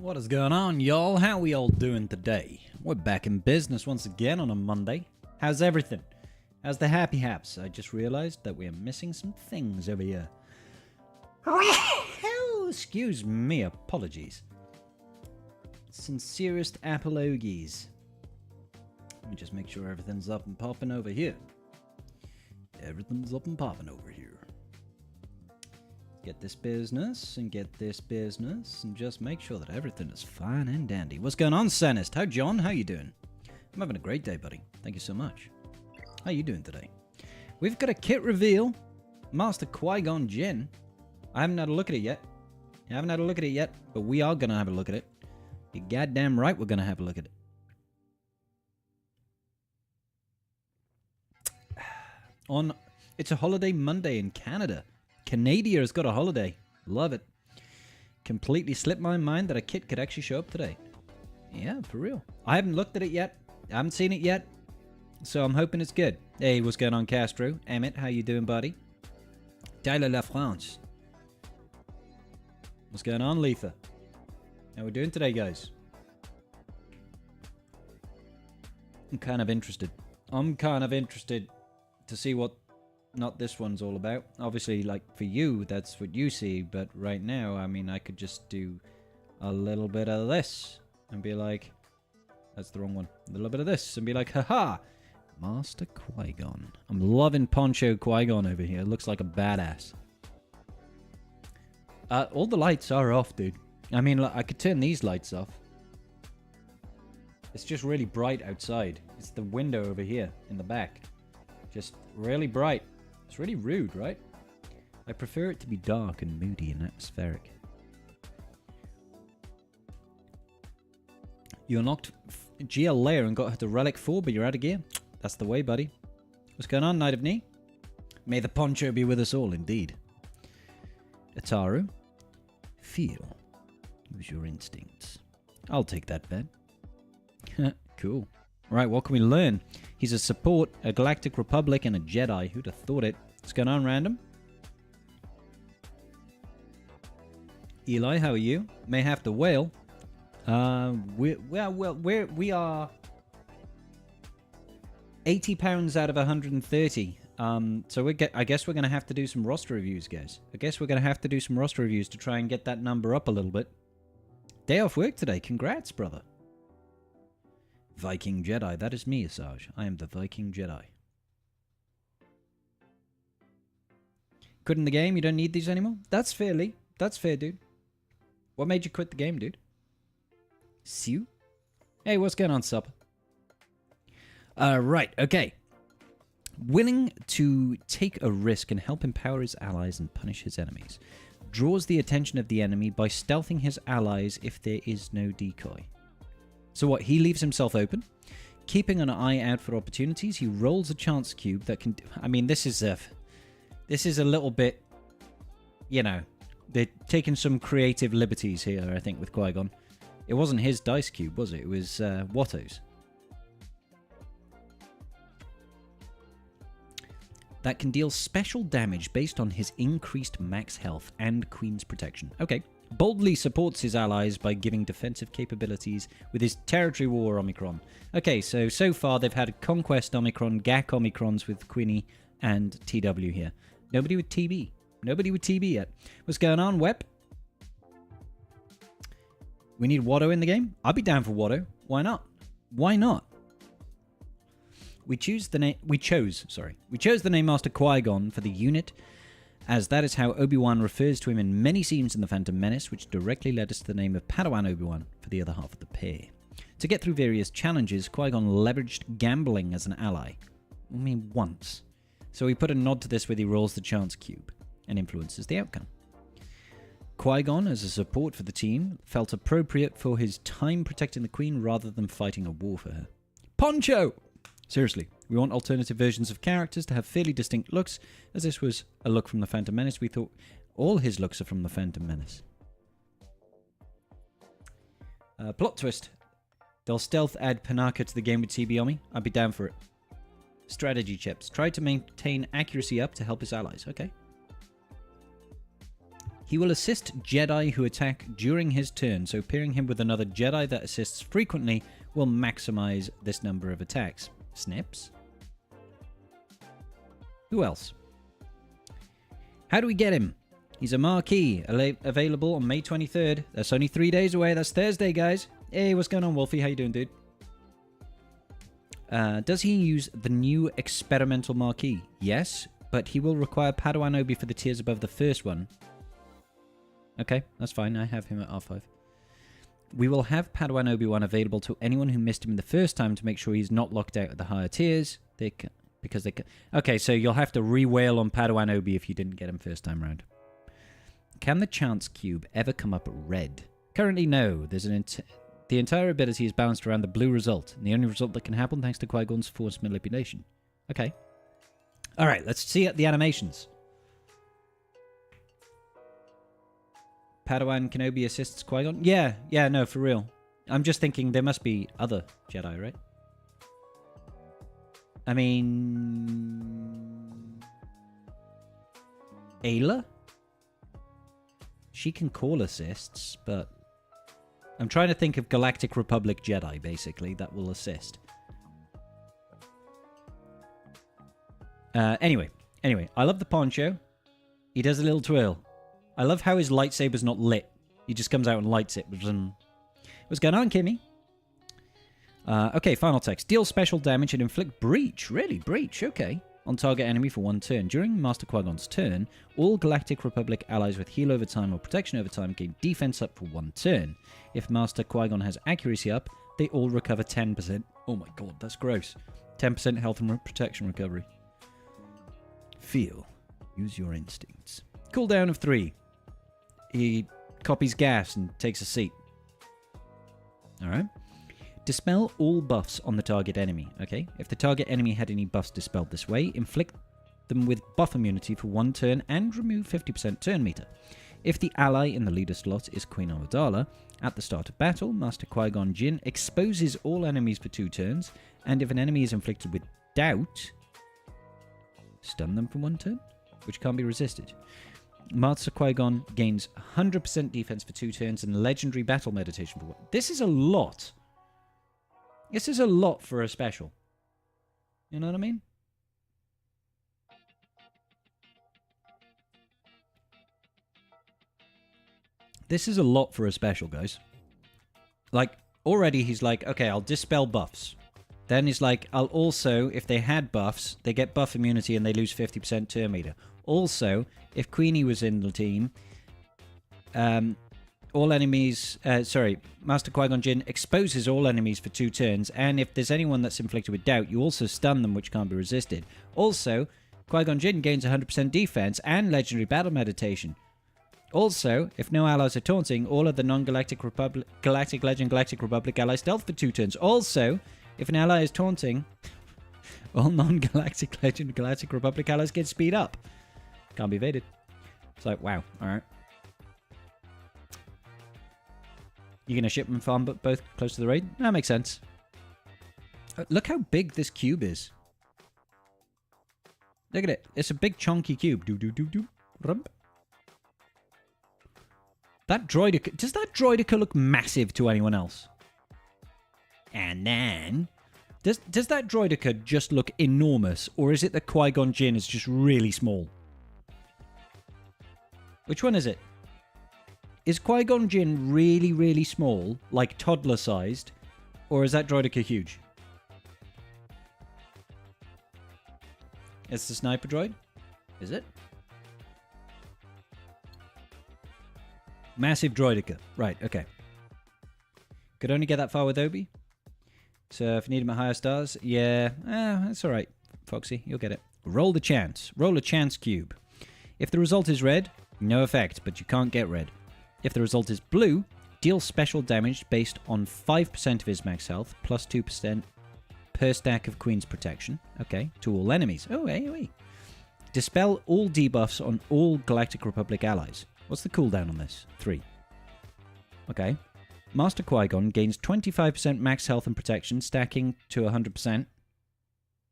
What is going on, y'all? How we all doing today? We're back in business once again on a Monday. How's everything? How's the happy haps? I just realized that we are missing some things over here. Oh, excuse me, apologies. Sincerest apologies. Let me just make sure everything's up and popping over here. Everything's up and popping over here. Get this business and get this business and just make sure that everything is fine and dandy. What's going on, Sanist? How, John? How you doing? I'm having a great day, buddy. Thank you so much. How you doing today? We've got a kit reveal. Master Qui-Gon Jinn. I haven't had a look at it yet. But we are going to have a look at it. You're goddamn right we're going to have a look at it. It's a holiday Monday in Canada. Canada has got a holiday. Love it. Completely slipped my mind that a kit could actually show up today. Yeah, for real. I haven't looked at it yet. I haven't seen it yet. So I'm hoping it's good. Hey, what's going on, Castro? Emmett, how you doing, buddy? Tyler La France. What's going on, Letha? How we doing today, guys? I'm kind of interested to see what not this one's all about. Obviously, like, for you, that's what you see, but right now, I mean, I could just do a little bit of this and be like, that's the wrong one. A little bit of this and be like, haha, Master Qui-Gon. I'm loving Poncho Qui-Gon over here. Looks like a badass. All the lights are off, dude. I mean, look, I could turn these lights off. It's just really bright outside. It's the window over here in the back. Just really bright. It's really rude, right? I prefer it to be dark and moody and atmospheric. You unlocked GL Layer and got her to Relic 4, but you're out of gear. That's the way, buddy. What's going on, Knight of Knee? May the poncho be with us all, indeed. Ataru, feel. Use your instincts. I'll take that bet. Cool. Right, what can we learn? He's a support, a Galactic Republic, and a Jedi. Who'd have thought it? What's going on, random? Eli, how are you? May have to whale. We are 80 pounds out of 130. So I guess we're going to have to do some roster reviews, guys. I guess we're going to have to do some roster reviews to try and get that number up a little bit. Day off work today. Congrats, brother. Viking Jedi. That is me, Asajj. I am the Viking Jedi. Quitting the game? You don't need these anymore? That's fair, Lee. That's fair, dude. What made you quit the game, dude? Sue? Hey, what's going on, Sup? Right, okay. Willing to take a risk and help empower his allies and punish his enemies. Draws the attention of the enemy by stealthing his allies if there is no decoy. So what, he leaves himself open, keeping an eye out for opportunities. He rolls a chance cube that can... I mean, this is a little bit, you know, they're taking some creative liberties here, I think, with Qui-Gon. It wasn't his dice cube, was it? It was Watto's. That can deal special damage based on his increased max health and Queen's protection. Okay. Boldly supports his allies by giving defensive capabilities with his Territory War Omicron. Okay, so far they've had Conquest Omicron, GAC Omicrons with Queenie and TW here. Nobody with TB. Nobody with TB yet. What's going on, Web? We need Watto in the game? I'll be down for Watto. Why not? Why not? We chose the name Master Qui-Gon for the unit, as that is how Obi-Wan refers to him in many scenes in The Phantom Menace, which directly led us to the name of Padawan Obi-Wan for the other half of the pair. To get through various challenges, Qui-Gon leveraged gambling as an ally. I mean, once. So he put a nod to this when he rolls the chance cube and influences the outcome. Qui-Gon, as a support for the team, felt appropriate for his time protecting the Queen rather than fighting a war for her. Poncho! Seriously, we want alternative versions of characters to have fairly distinct looks. As this was a look from The Phantom Menace, we thought all his looks are from The Phantom Menace. Plot twist. They'll stealth add Panaka to the game with TB Omi. I'd be down for it. Strategy chips. Try to maintain accuracy up to help his allies. Okay. He will assist Jedi who attack during his turn, so pairing him with another Jedi that assists frequently will maximize this number of attacks. Snips? Who else? How do we get him? He's a marquee, available on May 23rd. That's only 3 days away. That's Thursday, guys. Hey, what's going on, Wolfie? How you doing, dude? Does he use the new experimental marquee? Yes, but he will require Padawan Obi for the tiers above the first one. Okay, that's fine. I have him at R5. We will have Padawan Obi-Wan available to anyone who missed him the first time to make sure he's not locked out at the higher tiers. Okay, so you'll have to re-wail on Padawan Obi if you didn't get him first time round. Can the chance cube ever come up red? Currently, no. There's the entire ability is balanced around the blue result, and the only result that can happen thanks to Qui-Gon's force manipulation. Okay. All right, let's see the animations. Padawan Kenobi assists Qui-Gon? Yeah, no, for real. I'm just thinking there must be other Jedi, right? I mean... Ayla? She can call assists, but... I'm trying to think of Galactic Republic Jedi, basically, that will assist. Anyway, I love the poncho. He does a little twirl. I love how his lightsaber's not lit. He just comes out and lights it. What's going on, Kimmy? Okay, final text. Deal special damage and inflict breach. Really? Breach? Okay. On target enemy for 1 turn. During Master Qui-Gon's turn, all Galactic Republic allies with heal over time or protection over time gain defense up for 1 turn. If Master Qui-Gon has accuracy up, they all recover 10%. Oh my god, that's gross. 10% health and protection recovery. Feel. Use your instincts. Cooldown of 3. He copies gas and takes a seat. Alright. Dispel all buffs on the target enemy. Okay. If the target enemy had any buffs dispelled this way, inflict them with buff immunity for 1 turn and remove 50% turn meter. If the ally in the leader slot is Queen Amidala, at the start of battle, Master Qui-Gon Jinn exposes all enemies for 2 turns, and if an enemy is inflicted with doubt, stun them for 1 turn, which can't be resisted. Master Qui-Gon gains 100% defense for 2 turns and legendary battle meditation for 1. This is a lot. This is a lot for a special. You know what I mean? This is a lot for a special, guys. Like, already he's like, okay, I'll dispel buffs. Then he's like, I'll also, if they had buffs, they get buff immunity and they lose 50% turn meter. Also, if Queenie was in the team, all enemies... Master Qui-Gon Jinn exposes all enemies for 2 turns, and if there's anyone that's inflicted with doubt, you also stun them, which can't be resisted. Also, Qui-Gon Jinn gains 100% defense and legendary battle meditation. Also, if no allies are taunting, all of the non-Galactic Republic, Galactic Legend, Galactic Republic allies stealth for 2 turns. Also, if an ally is taunting, all non-Galactic Legend, Galactic Republic allies get speed up. Can't be evaded. It's like, wow, alright. You're going to ship and farm both close to the raid? That makes sense. Look how big this cube is. Look at it. It's a big chunky cube. Rump. That droidica... Does that droidica look massive to anyone else? And then... Does that droidica just look enormous? Or is it that Qui-Gon Jinn is just really small? Which one is it? Is Qui-Gon Jinn really, really small, like toddler-sized, or is that droidica huge? It's the sniper droid? Is it? Massive droidica. Right, okay. Could only get that far with Obi. So if you need him at higher stars, yeah, that's alright, Foxy, you'll get it. Roll the chance. Roll a chance cube. If the result is red, no effect, but you can't get red. If the result is blue, deal special damage based on 5% of his max health, plus 2% per stack of Queen's protection, okay, to all enemies. Oh, hey. Dispel all debuffs on all Galactic Republic allies. What's the cooldown on this? 3. Okay. Master Qui-Gon gains 25% max health and protection, stacking to 100%.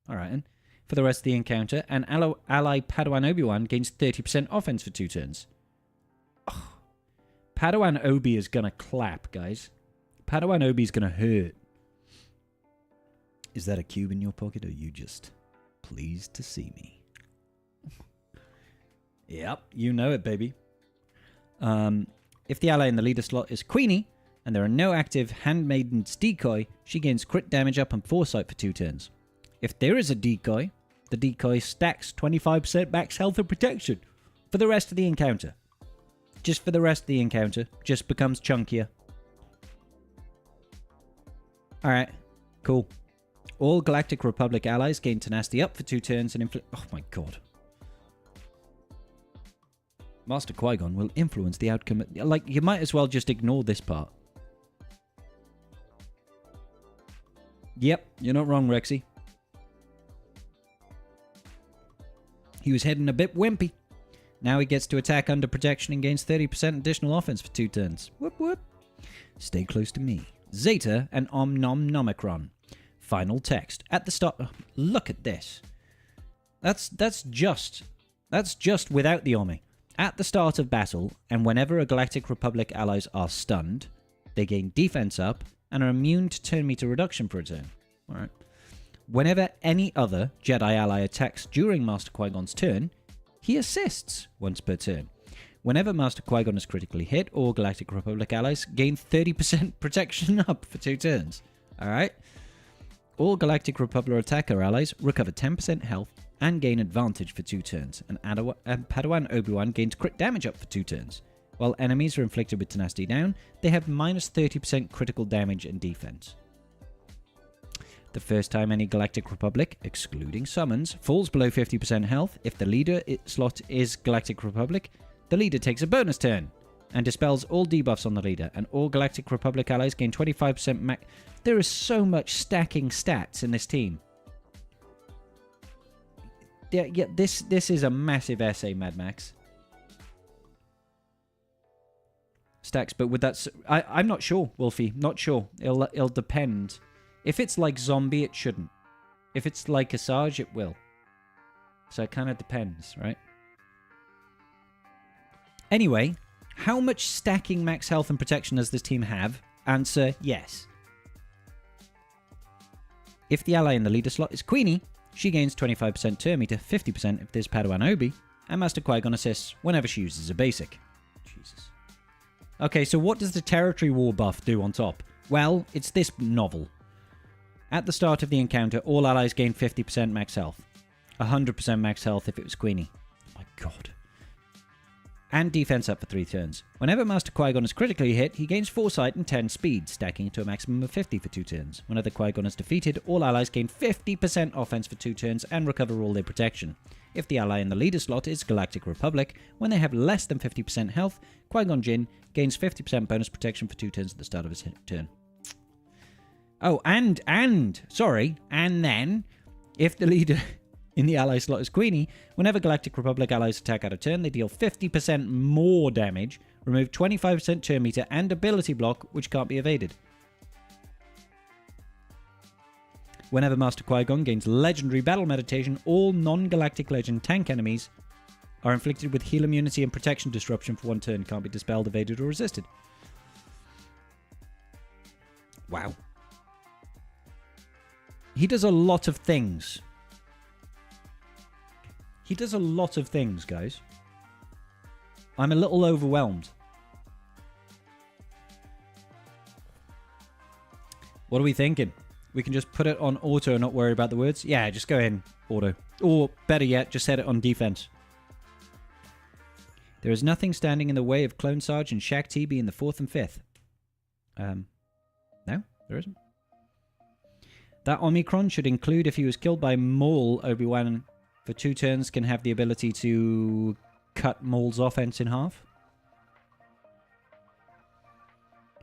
Alright, then. For the rest of the encounter, and ally Padawan Obi-Wan gains 30% offense for 2 turns. Ugh. Padawan Obi is gonna clap, guys. Padawan Obi is gonna hurt. Is that a cube in your pocket, or are you just pleased to see me? Yep, you know it, baby. If the ally in the leader slot is Queenie, and there are no active Handmaiden's decoy, she gains crit damage up and foresight for 2 turns. If there is a decoy, the decoy stacks 25% max health and protection for the rest of the encounter. Just for the rest of the encounter. Just becomes chunkier. Alright, cool. All Galactic Republic allies gain tenacity up for 2 turns and inflict... Oh my god. Master Qui-Gon will influence the outcome... Like, you might as well just ignore this part. Yep, you're not wrong, Rexy. He was heading a bit wimpy. Now he gets to attack under protection and gains 30% additional offense for 2 turns. Whoop whoop. Stay close to me. Zeta and Omicron. Final text. At the start... Oh, look at this. That's just without the Omi. At the start of battle, and whenever a Galactic Republic allies are stunned, they gain defense up and are immune to turn meter reduction for a turn. Alright. Whenever any other Jedi ally attacks during Master Qui-Gon's turn, he assists once per turn. Whenever Master Qui-Gon is critically hit, all Galactic Republic allies gain 30% protection up for 2 turns. Alright? All Galactic Republic attacker allies recover 10% health and gain advantage for 2 turns. And Padawan Obi-Wan gains crit damage up for 2 turns. While enemies are inflicted with tenacity down, they have minus 30% critical damage and defense. The first time any Galactic Republic, excluding summons, falls below 50% health, if the leader slot is Galactic Republic, the leader takes a bonus turn and dispels all debuffs on the leader, and all Galactic Republic allies gain 25% max. There is so much stacking stats in this team. Yeah, this is a massive essay, Mad Max. Stacks, but with that, I'm not sure, Wolfie. Not sure. It'll depend. If it's like zombie, it shouldn't. If it's like Asajj, it will. So it kind of depends, right? Anyway, how much stacking max health and protection does this team have? Answer, yes. If the ally in the leader slot is Queenie, she gains 25% turn meter, 50% if there's Padawan Obi, and Master Qui-Gon assists whenever she uses a basic. Jesus. Okay, so what does the Territory War buff do on top? Well, it's this novel. At the start of the encounter, all allies gain 50% max health. 100% max health if it was Queenie. Oh my god. And defense up for 3 turns. Whenever Master Qui-Gon is critically hit, he gains foresight and 10 speed, stacking to a maximum of 50 for 2 turns. Whenever Qui-Gon is defeated, all allies gain 50% offense for 2 turns and recover all their protection. If the ally in the leader slot is Galactic Republic, when they have less than 50% health, Qui-Gon Jinn gains 50% bonus protection for 2 turns at the start of his turn. Oh, and then, if the leader in the ally slot is Queenie, whenever Galactic Republic allies attack out of turn, they deal 50% more damage, remove 25% turn meter and ability block, which can't be evaded. Whenever Master Qui-Gon gains Legendary Battle Meditation, all non-Galactic Legend tank enemies are inflicted with heal immunity and protection disruption for 1 turn, can't be dispelled, evaded, or resisted. Wow. He does a lot of things. He does a lot of things, guys. I'm a little overwhelmed. What are we thinking? We can just put it on auto and not worry about the words? Yeah, just go ahead and auto. Or, better yet, just set it on defense. There is nothing standing in the way of Clone Sarge and Shaq T being the 4th and 5th. No, there isn't. That Omicron should include if he was killed by Maul, Obi-Wan for 2 turns can have the ability to cut Maul's offense in half.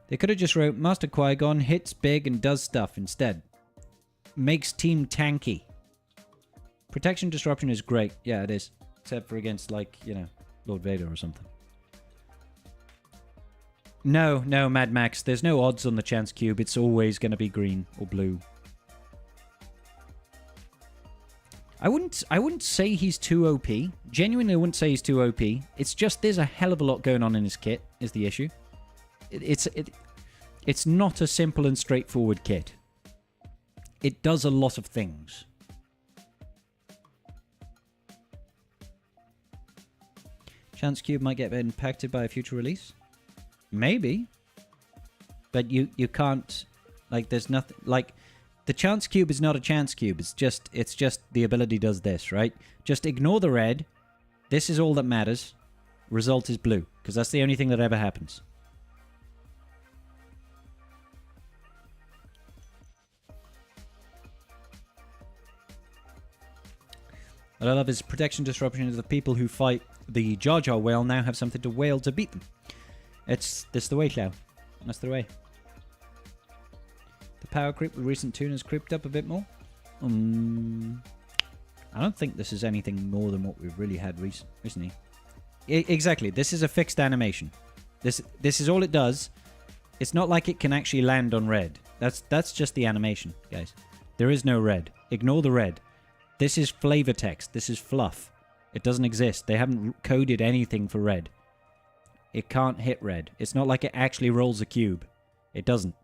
They could have just wrote Master Qui-Gon hits big and does stuff instead. Makes team tanky. Protection disruption is great. Yeah, it is. Except for against, like, you know, Lord Vader or something. No, Mad Max. There's no odds on the chance cube. It's always going to be green or blue. I wouldn't say he's too OP. Genuinely, I wouldn't say he's too OP. It's just there's a hell of a lot going on in his kit, is the issue. It's not a simple and straightforward kit. It does a lot of things. Chance Cube might get impacted by a future release. Maybe. But you can't, like, there's nothing, like, the Chance Cube is not a Chance Cube. It's just the ability does this, right? Just ignore the red. This is all that matters. Result is blue, because that's the only thing that ever happens. What I love is protection disruption is the people who fight the Jar Jar whale now have something to wail to beat them. This the way, Clow. That's the way. The power creep with recent tune has creeped up a bit more. I don't think this is anything more than what we've really had recently. Exactly. This is a fixed animation. This is all it does. It's not like it can actually land on red. That's just the animation, guys. There is no red. Ignore the red. This is flavor text. This is fluff. It doesn't exist. They haven't coded anything for red. It can't hit red. It's not like it actually rolls a cube. It doesn't.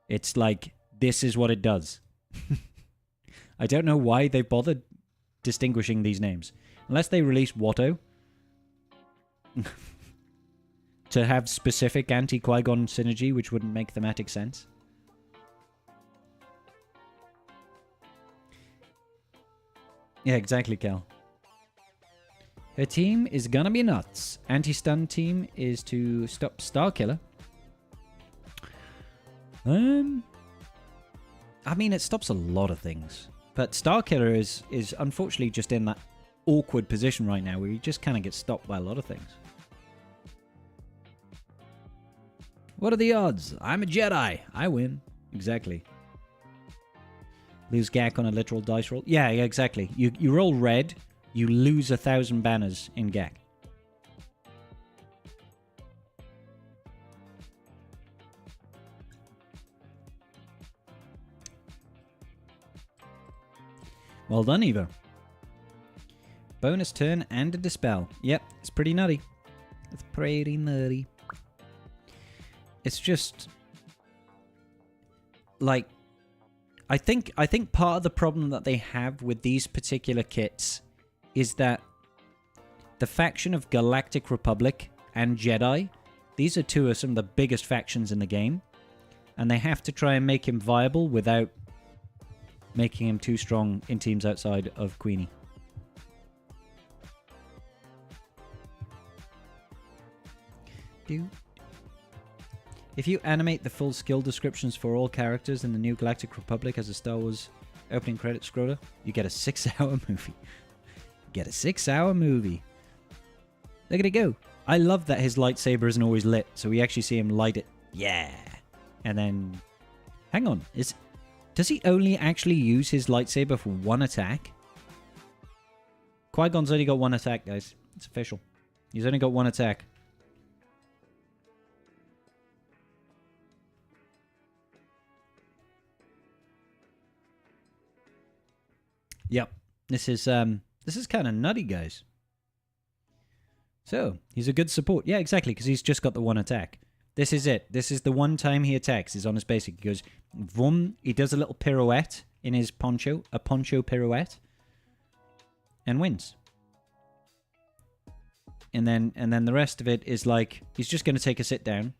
It's like, this is what it does. I don't know why they bothered distinguishing these names. Unless they release Watto to have specific anti-Qui-Gon synergy, which wouldn't make thematic sense. Yeah, exactly, Cal. Her team is gonna be nuts. Anti-stun team is to stop Starkiller. I mean, it stops a lot of things. But Starkiller is unfortunately just in that awkward position right now where he just kind of gets stopped by a lot of things. What are the odds? I'm a Jedi. I win. Exactly. Lose Gak on a literal dice roll. Yeah, exactly. You roll red, you lose 1,000 banners in Gak. Well done, Eva. Bonus turn and a dispel. Yep, it's pretty nutty. It's pretty nutty. It's just like I think part of the problem that they have with these particular kits is that the faction of Galactic Republic and Jedi, these are two of some of the biggest factions in the game, and they have to try and make him viable without making him too strong in teams outside of Queenie. If you animate the full skill descriptions for all characters in the new Galactic Republic as a Star Wars opening credit scroller, you get a 6-hour movie. Get a 6-hour movie. Look at it go. I love that his lightsaber isn't always lit, so we actually see him light it. Yeah. And then... Hang on. Does he only actually use his lightsaber for one attack? Qui-Gon's only got one attack, guys. It's official. He's only got one attack. Yep. This is kind of nutty, guys. So, he's a good support. Yeah, exactly, because he's just got the one attack. This is it. This is the one time he attacks. He's on his basic. He goes, vroom. He does a little pirouette in his poncho. A poncho pirouette. And wins. And then the rest of it is like, he's just going to take a sit down.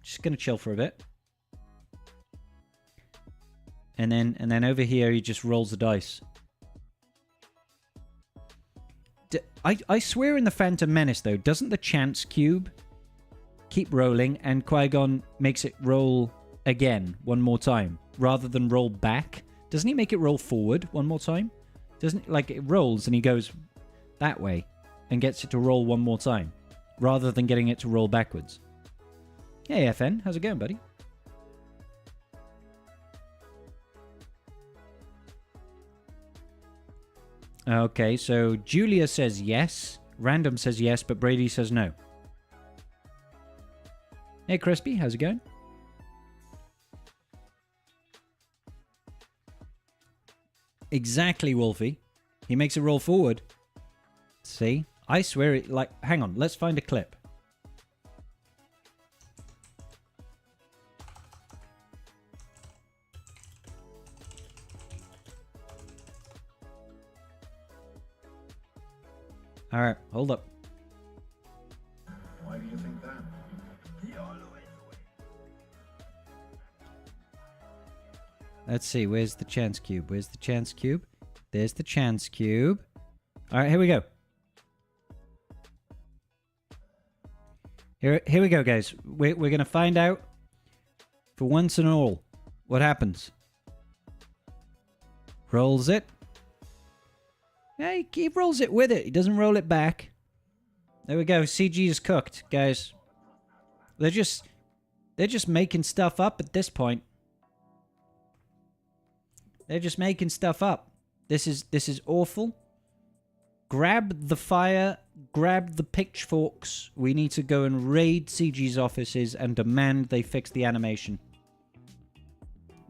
Just going to chill for a bit. And then over here, he just rolls the dice. I swear in the Phantom Menace, though, doesn't the Chance Cube keep rolling and Qui-Gon makes it roll again one more time rather than roll back? Doesn't he make it roll forward one more time? Doesn't like it rolls and he goes that way and gets it to roll one more time rather than getting it to roll backwards? Hey, FN, how's it going, buddy? Okay, so Julia says yes. Random says yes, but Brady says no. Hey, Crispy, how's it going? Exactly, Wolfie. He makes it roll forward. See? I swear it, like... Hang on, let's find a clip. Alright, hold up. Why do you think that? Let's see, where's the chance cube? Where's the chance cube? There's the chance cube. Alright, here we go. Here we go, guys. We're going to find out, for once and all, what happens. Rolls it. Yeah, he rolls it with it. He doesn't roll it back. There we go. CG is cooked, guys. They're just making stuff up at this point. They're just making stuff up. This is awful. Grab the fire, grab the pitchforks. We need to go and raid CG's offices and demand they fix the animation.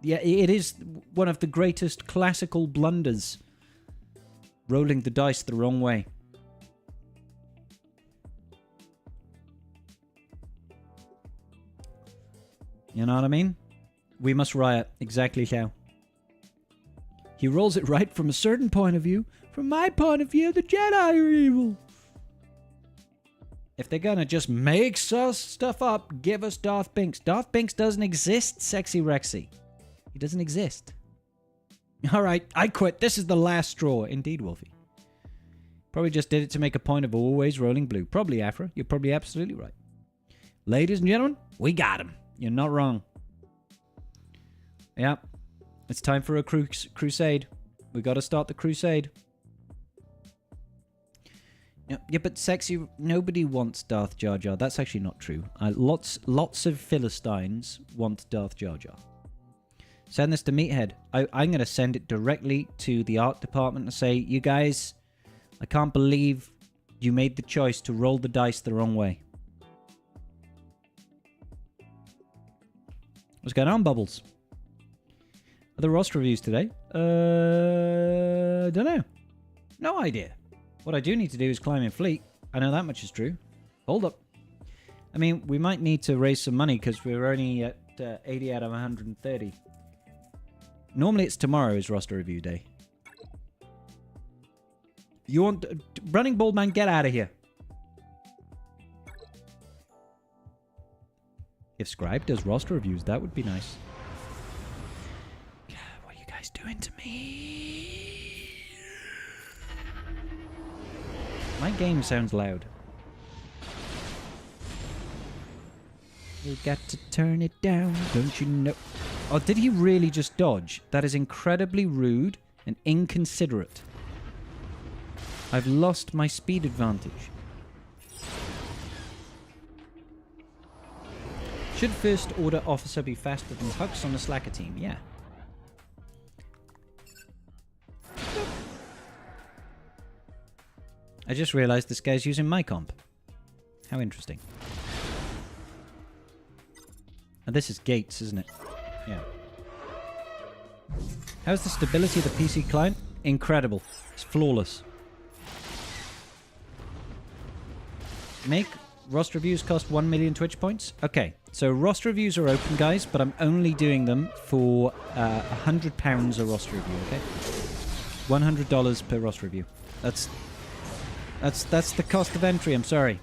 Yeah, it is one of the greatest classical blunders. Rolling the dice the wrong way. You know what I mean? We must riot. Exactly so. He rolls it right from a certain point of view. From my point of view, the Jedi are evil. If they're gonna just make stuff up, give us Darth Binks. Darth Binks doesn't exist, Sexy Rexy. He doesn't exist. Alright, I quit. This is the last straw. Indeed, Wolfie. Probably just did it to make a point of always rolling blue. Probably, Afra. You're probably absolutely right. Ladies and gentlemen, we got him. You're not wrong. Yep. It's time for a crusade. We gotta start the crusade. Yeah, but Sexy, nobody wants Darth Jar Jar. That's actually not true. Lots of Philistines want Darth Jar Jar. Send this to Meathead. I'm going to send it directly to the art department and say, you guys, I can't believe you made the choice to roll the dice the wrong way. What's going on, Bubbles? Are there roster reviews today? Don't know. No idea. What I do need to do is climb in fleet. I know that much is true. Hold up. I mean, we might need to raise some money because we're only at 80 out of 130. Normally it's tomorrow is roster review day. You want... Running Bald Man, get out of here. If Scribe does roster reviews, that would be nice. God, what are you guys doing to me? My game sounds loud. You got to turn it down, don't you know? Oh, did he really just dodge? That is incredibly rude and inconsiderate. I've lost my speed advantage. Should First Order officer be faster than Hux on a slacker team? Yeah. I just realized this guy's using my comp. How interesting. And this is Gates, isn't it? Yeah. How's the stability of the PC client? Incredible. It's flawless. Make roster reviews cost 1 million Twitch points? Okay, so roster reviews are open, guys, but I'm only doing them for £100 a roster review, okay? $100 per roster review. That's the cost of entry, I'm sorry.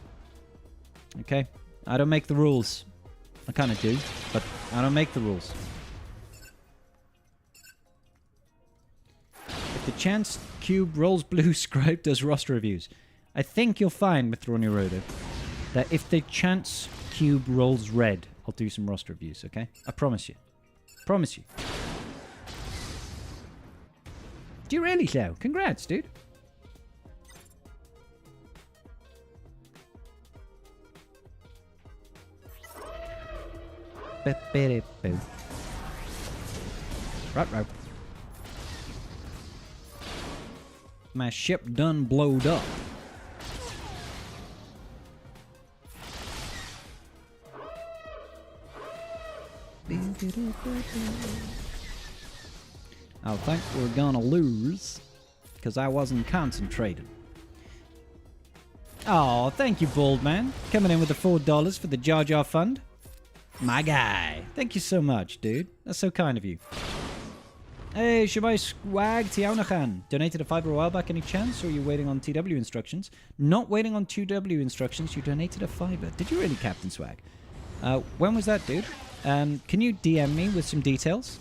Okay? I don't make the rules. I kind of do, but I don't make the rules. If the chance cube rolls blue, Scribe does roster reviews. I think you'll find, Mr. Ronnie Rodo, that if the chance cube rolls red, I'll do some roster reviews, okay? I promise you. Promise you. Do you really, so? Congrats, dude. Right. My ship done blowed up. I think we're gonna lose because I wasn't concentrated. Oh, thank you, Bald Man. Coming in with the $4 for the Jar Jar Fund. My guy. Thank you so much, dude. That's so kind of you. Hey, Shabai Swag Tiaunachan. Donated a $5 a while back. Any chance? Or are you waiting on TW instructions? Not waiting on TW instructions. You donated a $5. Did you really, Captain Swag? When was that, dude? Can you DM me with some details?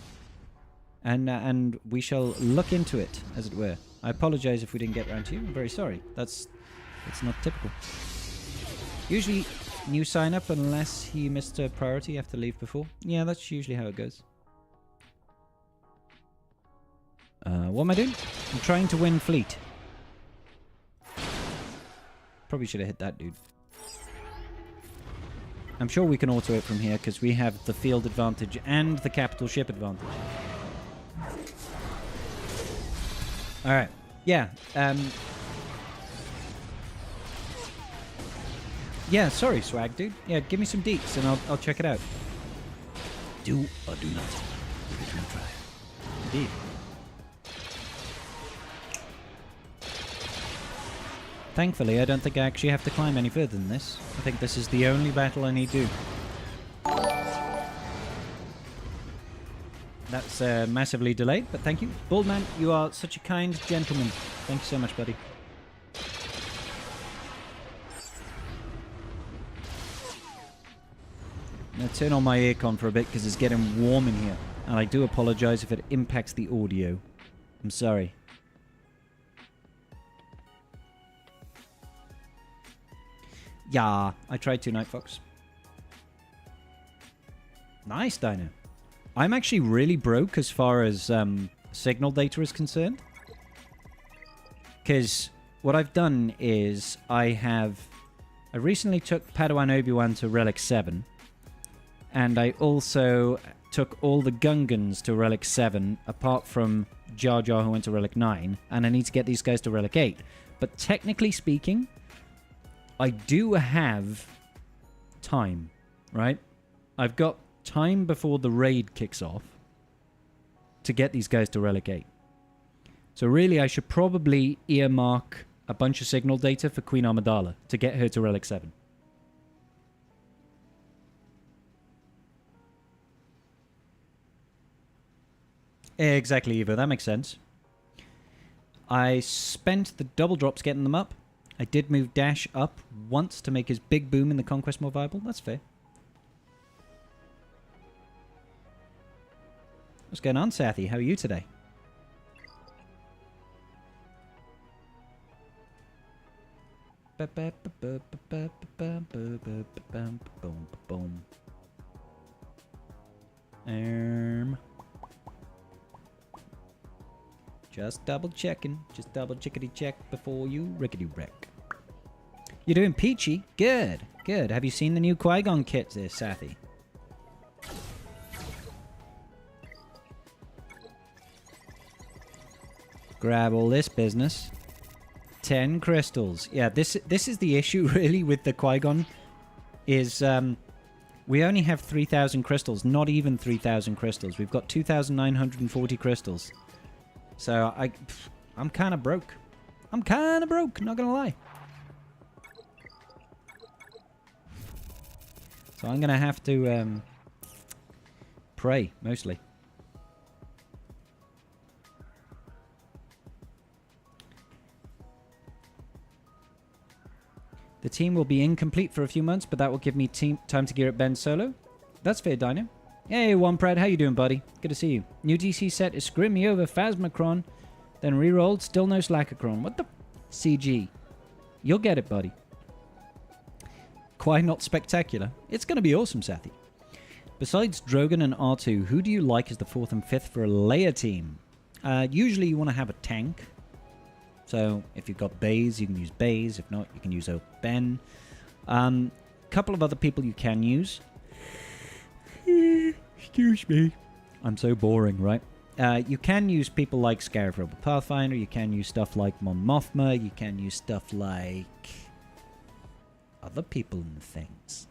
And we shall look into it, as it were. I apologize if we didn't get around to you. I'm very sorry. That's not typical. Usually, new sign up unless he missed a priority. You have to leave before. Yeah, that's usually how it goes. What am I doing? I'm trying to win fleet. Probably should have hit that dude. I'm sure we can auto it from here because we have the field advantage and the capital ship advantage. Alright. Yeah. Yeah, sorry, Swag, dude. Yeah, give me some deets and I'll check it out. Do or do not. Give it a try. Indeed. Thankfully, I don't think I actually have to climb any further than this. I think this is the only battle I need to do. That's massively delayed, but thank you. Baldman, you are such a kind gentleman. Thank you so much, buddy. I'm going to turn on my aircon for a bit because it's getting warm in here. And I do apologize if it impacts the audio. I'm sorry. Yeah, I tried to, Night Fox. Nice, Dino. I'm actually really broke as far as signal data is concerned. Because what I've done is I recently took Padawan Obi-Wan to Relic 7. And I also took all the Gungans to Relic 7, apart from Jar Jar who went to Relic 9. And I need to get these guys to Relic 8. But technically speaking, I do have time, right? I've got time before the raid kicks off to get these guys to Relic 8. So really, I should probably earmark a bunch of signal data for Queen Amidala to get her to Relic 7. Exactly, Evo. That makes sense. I spent the double drops getting them up. I did move Dash up once to make his big boom in the Conquest more viable. That's fair. What's going on, Sathy? How are you today? Just double checking. Just double chickity check before you rickety wreck. You're doing peachy? Good. Good. Have you seen the new Qui-Gon kit there, Sathy? Grab all this business. 10 crystals. Yeah, this is the issue really with the Qui-Gon is we only have 3,000 crystals, not even 3,000 crystals. We've got 2,940 crystals. So I'm kind of broke. I'm kind of broke, not going to lie. So I'm going to have to pray, mostly. The team will be incomplete for a few months, but that will give me time to gear up Ben solo. That's fair, Dino. Hey, One Prad, how you doing, buddy? Good to see you. New DC set is Screw Me Over Phasmacron, then rerolled, still no Slackacron. What the CG? You'll get it, buddy. Quite not spectacular. It's going to be awesome, Sathy. Besides Drogon and R2, who do you like as the 4th and 5th for a Leia team? Usually you want to have a tank. So if you've got Baze, you can use Baze. If not, you can use Ben. Couple of other people you can use. Excuse me. I'm so boring, right? You can use people like Scarif Rebel Pathfinder. You can use stuff like Mon Mothma. You can use stuff like other people and things.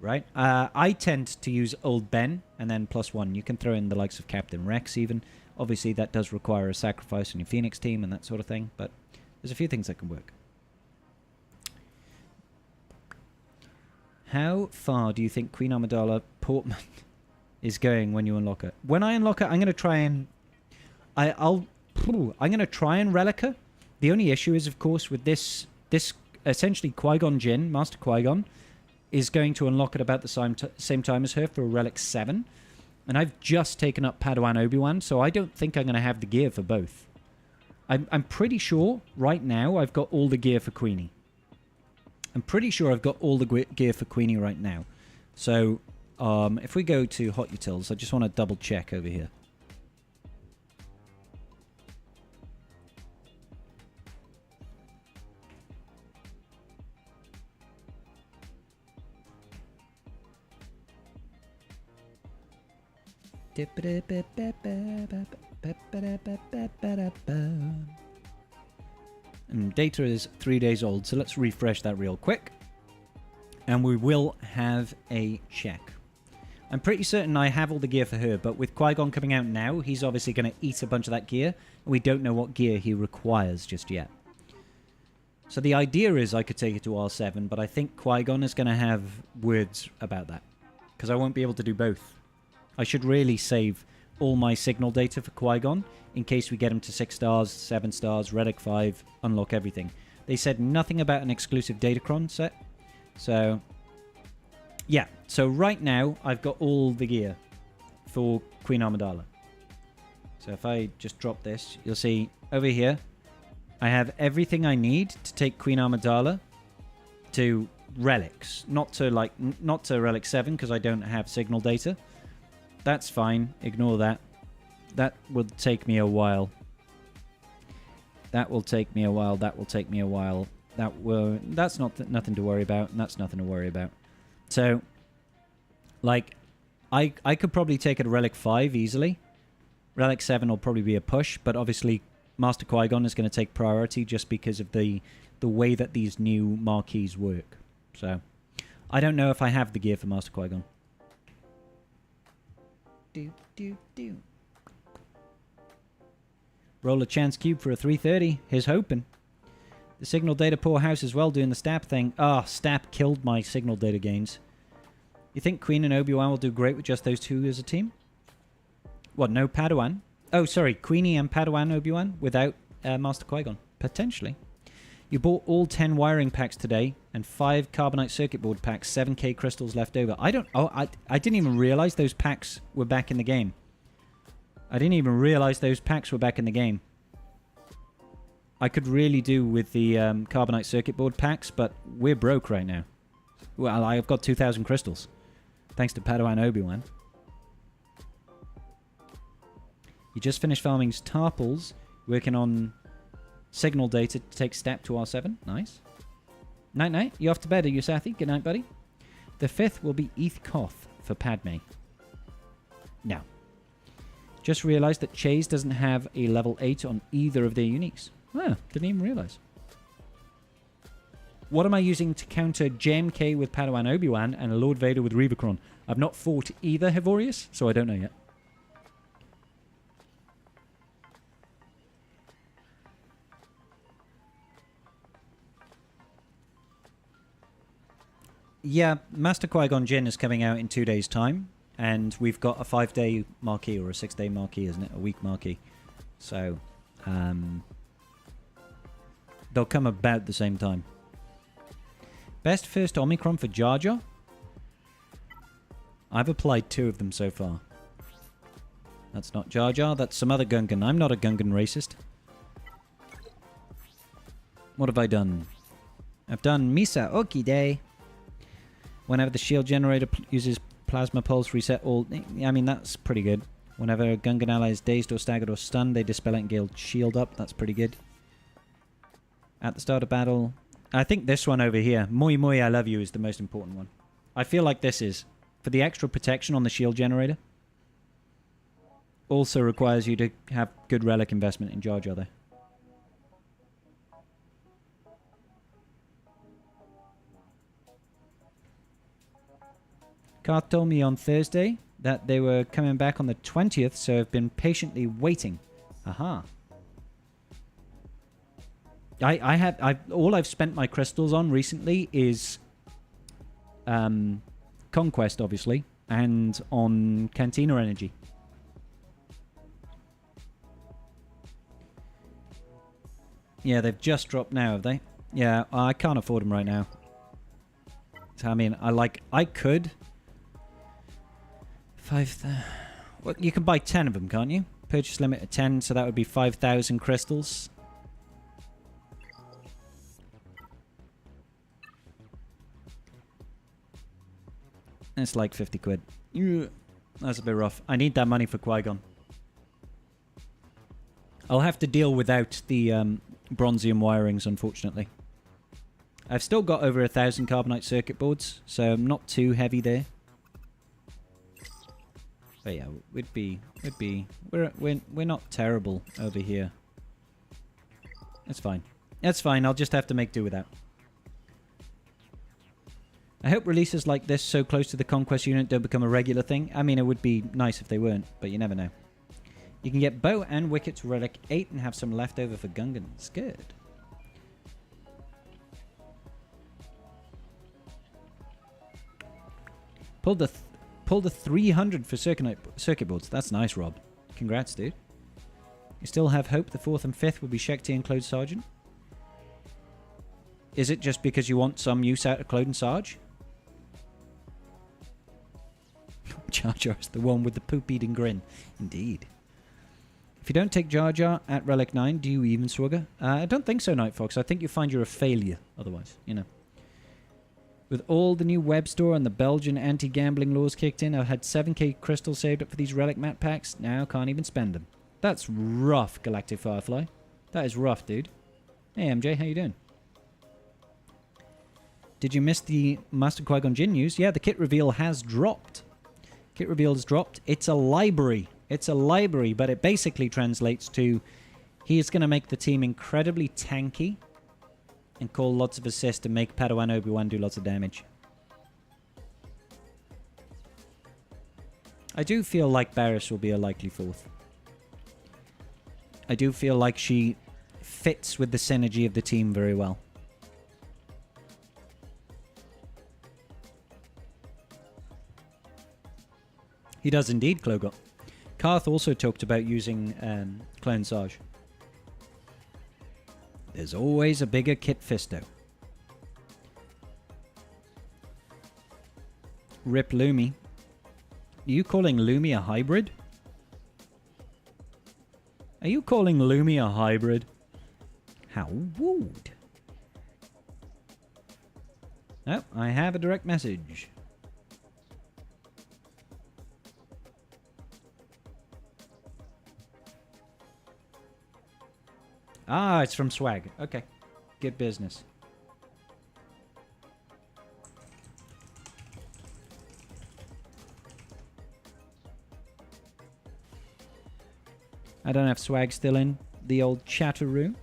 Right? I tend to use Old Ben and then +1. You can throw in the likes of Captain Rex even. Obviously, that does require a sacrifice on your Phoenix team and that sort of thing, but there's a few things that can work. How far do you think Queen Amidala Portman is going when you unlock her? When I unlock her, I'm going to try and... I'm going to try and relic her. The only issue is, of course, with this essentially Qui-Gon Jinn, Master Qui-Gon, is going to unlock at about the same time as her for a Relic 7. And I've just taken up Padawan Obi-Wan, so I don't think I'm going to have the gear for both. I'm pretty sure right now I've got all the gear for Queenie. I'm pretty sure I've got all the gear for Queenie right now. So, if we go to Hot Utils, I just want to double check over here. And data is 3 days old, so let's refresh that real quick. And we will have a check. I'm pretty certain I have all the gear for her, but with Qui-Gon coming out now, he's obviously going to eat a bunch of that gear, and we don't know what gear he requires just yet. So the idea is I could take it to R7, but I think Qui-Gon is going to have words about that, because I won't be able to do both. I should really save all my signal data for Qui-Gon in case we get him to 6 stars, 7 stars, Relic 5, unlock everything. They said nothing about an exclusive Datacron set. So, yeah. So right now, I've got all the gear for Queen Amidala. So if I just drop this, you'll see over here, I have everything I need to take Queen Amidala to relics. Not to Relic 7 because I don't have signal data. That's fine. Ignore that. That will take me a while. That will take me a while. That will take me a while. That's nothing to worry about, and that's nothing to worry about. So, like, I could probably take it a Relic 5 easily. Relic 7 will probably be a push, but obviously Master Qui-Gon is going to take priority just because of the way that these new marquees work. So, I don't know if I have the gear for Master Qui-Gon. Do. Roll a chance cube for a 330. Here's hoping. The signal data poorhouse as well doing the stab thing. Stab killed my signal data gains. You think Queen and Obi-Wan will do great with just those two as a team? What, no Padawan? Oh, sorry, Queenie and Padawan Obi-Wan without Master Qui-Gon. Potentially. You bought all 10 wiring packs today and 5 carbonite circuit board packs, 7k crystals left over. I didn't even realize those packs were back in the game. I didn't even realize those packs were back in the game. I could really do with the carbonite circuit board packs, but we're broke right now. Well, I've got 2,000 crystals. Thanks to Padawan Obi-Wan. You just finished farming Tarples, working on signal data to take step to R7. Nice. Night-night. You off to bed, are you, Sathi? Good night, buddy. The 5th will be Eth Koth for Padme. No. Just realized that Chase doesn't have a level 8 on either of their uniques. Ah, didn't even realize. What am I using to counter JMK with Padawan Obi-Wan and Lord Vader with Revacron? I've not fought either Hevorius, so I don't know yet. Yeah, Master Qui-Gon Jinn is coming out in 2 days' time, and we've got a 5-day marquee, or a 6-day marquee, isn't it? A week marquee. So, they'll come about the same time. Best first Omicron for Jar Jar? I've applied 2 of them so far. That's not Jar Jar, that's some other Gungan. I'm not a Gungan racist. What have I done? I've done Misa Oki Day. Whenever the shield generator uses plasma pulse, reset all... I mean, that's pretty good. Whenever a Gungan ally is dazed or staggered or stunned, they dispel it and gain shield up. That's pretty good. At the start of battle... I think this one over here, Moi Moi I Love You, is the most important one. I feel like this is. For the extra protection on the shield generator. Also requires you to have good relic investment in Jar Jar, though. Karth told me on Thursday that they were coming back on the 20th, so I've been patiently waiting. Aha. All I've spent my crystals on recently is Conquest, obviously, and on Cantina Energy. Yeah, they've just dropped now, have they? Yeah, I can't afford them right now. So, I mean, I could. 5,000. Well, you can buy 10 of them, can't you? Purchase limit of 10, so that would be 5,000 crystals. It's like 50 quid. That's a bit rough. I need that money for Qui-Gon. I'll have to deal without the bronzium wirings, unfortunately. I've still got over 1,000 carbonite circuit boards, so I'm not too heavy there. But yeah, we're not terrible over here. That's fine. That's fine. I'll just have to make do with that. I hope releases like this so close to the Conquest unit don't become a regular thing. I mean, it would be nice if they weren't, but you never know. You can get bow and wickets relic 8 and have some left over for Gungans. Good. Pulled the 300 for circuit boards. That's nice, Rob. Congrats, dude. You still have hope the 4th and 5th will be Shekti and Clone Sergeant? Is it just because you want some use out of Clone Sarge? Jar Jar's the one with the poop-eating grin. Indeed. If you don't take Jar Jar at Relic 9, do you even Swugger? I don't think so, Night Fox. I think you find you're a failure otherwise, you know. With all the new web store and the Belgian anti-gambling laws kicked in, I've had 7k crystals saved up for these relic mat packs. Now can't even spend them. That's rough, Galactic Firefly. That is rough, dude. Hey, MJ, how you doing? Did you miss the Master Qui-Gon Jinn news? Yeah, the kit reveal has dropped. Kit reveal has dropped. It's a library. It's a library, but it basically translates to he is going to make the team incredibly tanky and call lots of assists and make Padawan Obi-Wan do lots of damage. I do feel like Barriss will be a likely 4th. I do feel like she fits with the synergy of the team very well. He does indeed, Klogot. Karth also talked about using Clone Sarge. There's always a bigger Kit Fisto. Rip Lumi. Are you calling Lumi a hybrid? Are you calling Lumi a hybrid? How rude. Oh, I have a direct message. Ah, it's from Swag. Okay. Good business. I don't have Swag still in the old chatteroo.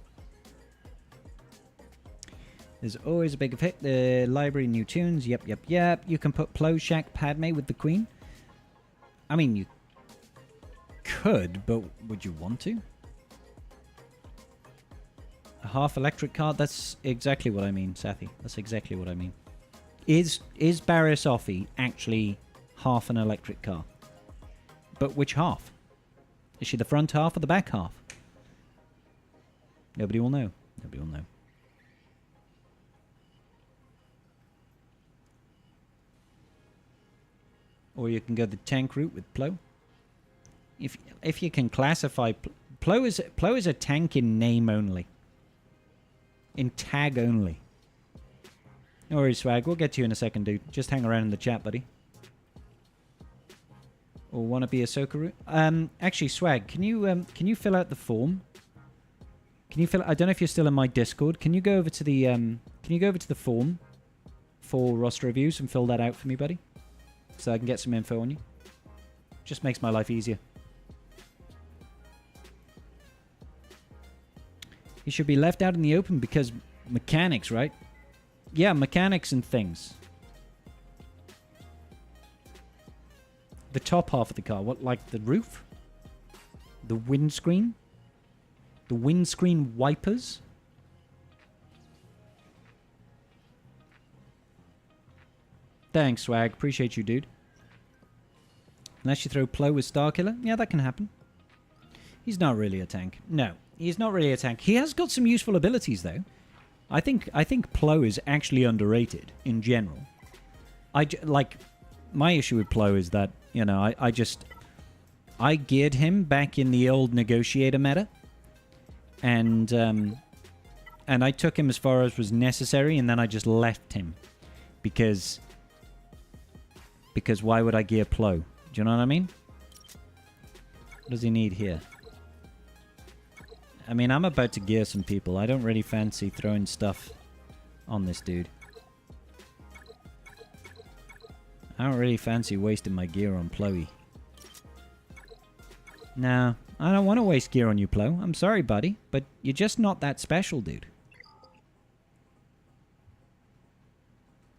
There's always a big hit. The library, new tunes. Yep. You can put Plo, Shaq, Padme with the Queen. I mean, you could, but would you want to? A half electric car? That's exactly what I mean, Sathi. That's exactly what I mean. Is Barriss Offee actually half an electric car? But which half? Is she the front half or the back half? Nobody will know. Nobody will know. Or you can go the tank route with Plo. If you can classify... Plo is a tank in name only. In tag only. No worries, Swag. We'll get to you in a second, dude. Just hang around in the chat, buddy. Or want to be a Ahsoka route? Actually, Swag, can you fill out the form? Can you fill? I don't know if you're still in my Discord. Can you go over to the form for roster reviews and fill that out for me, buddy? So I can get some info on you. Just makes my life easier. He should be left out in the open because mechanics, right? Yeah, mechanics and things. The top half of the car. What, like the roof? The windscreen? The windscreen wipers? Thanks, Swag. Appreciate you, dude. Unless you throw Plo with Starkiller? Yeah, that can happen. He's not really a tank. No. He's not really a tank. He has got some useful abilities, though. I think Plo is actually underrated in general. Like, my issue with Plo is that, you know, I geared him back in the old negotiator meta, and I took him as far as was necessary, and then I just left him because why would I gear Plo? Do you know what I mean? What does he need here? I mean, I'm about to gear some people. I don't really fancy throwing stuff on this dude. I don't really fancy wasting my gear on Ploey. Nah, I don't want to waste gear on you, Plo. I'm sorry, buddy, but you're just not that special, dude.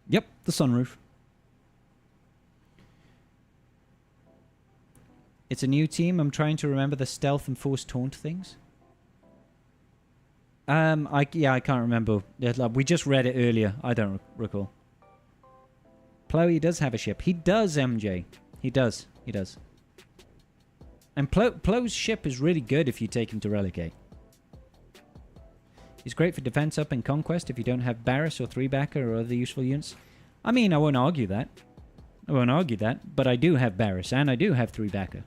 Yep, the sunroof. It's a new team. I'm trying to remember the stealth and force taunt things. I can't remember. We just read it earlier. I don't recall. Plo, he does have a ship. He does, MJ. He does. He does. And Plo's ship is really good if you take him to relegate. He's great for defense up in Conquest if you don't have Barris or 3-backer or other useful units. I mean, I won't argue that. But I do have Barris and I do have 3-backer.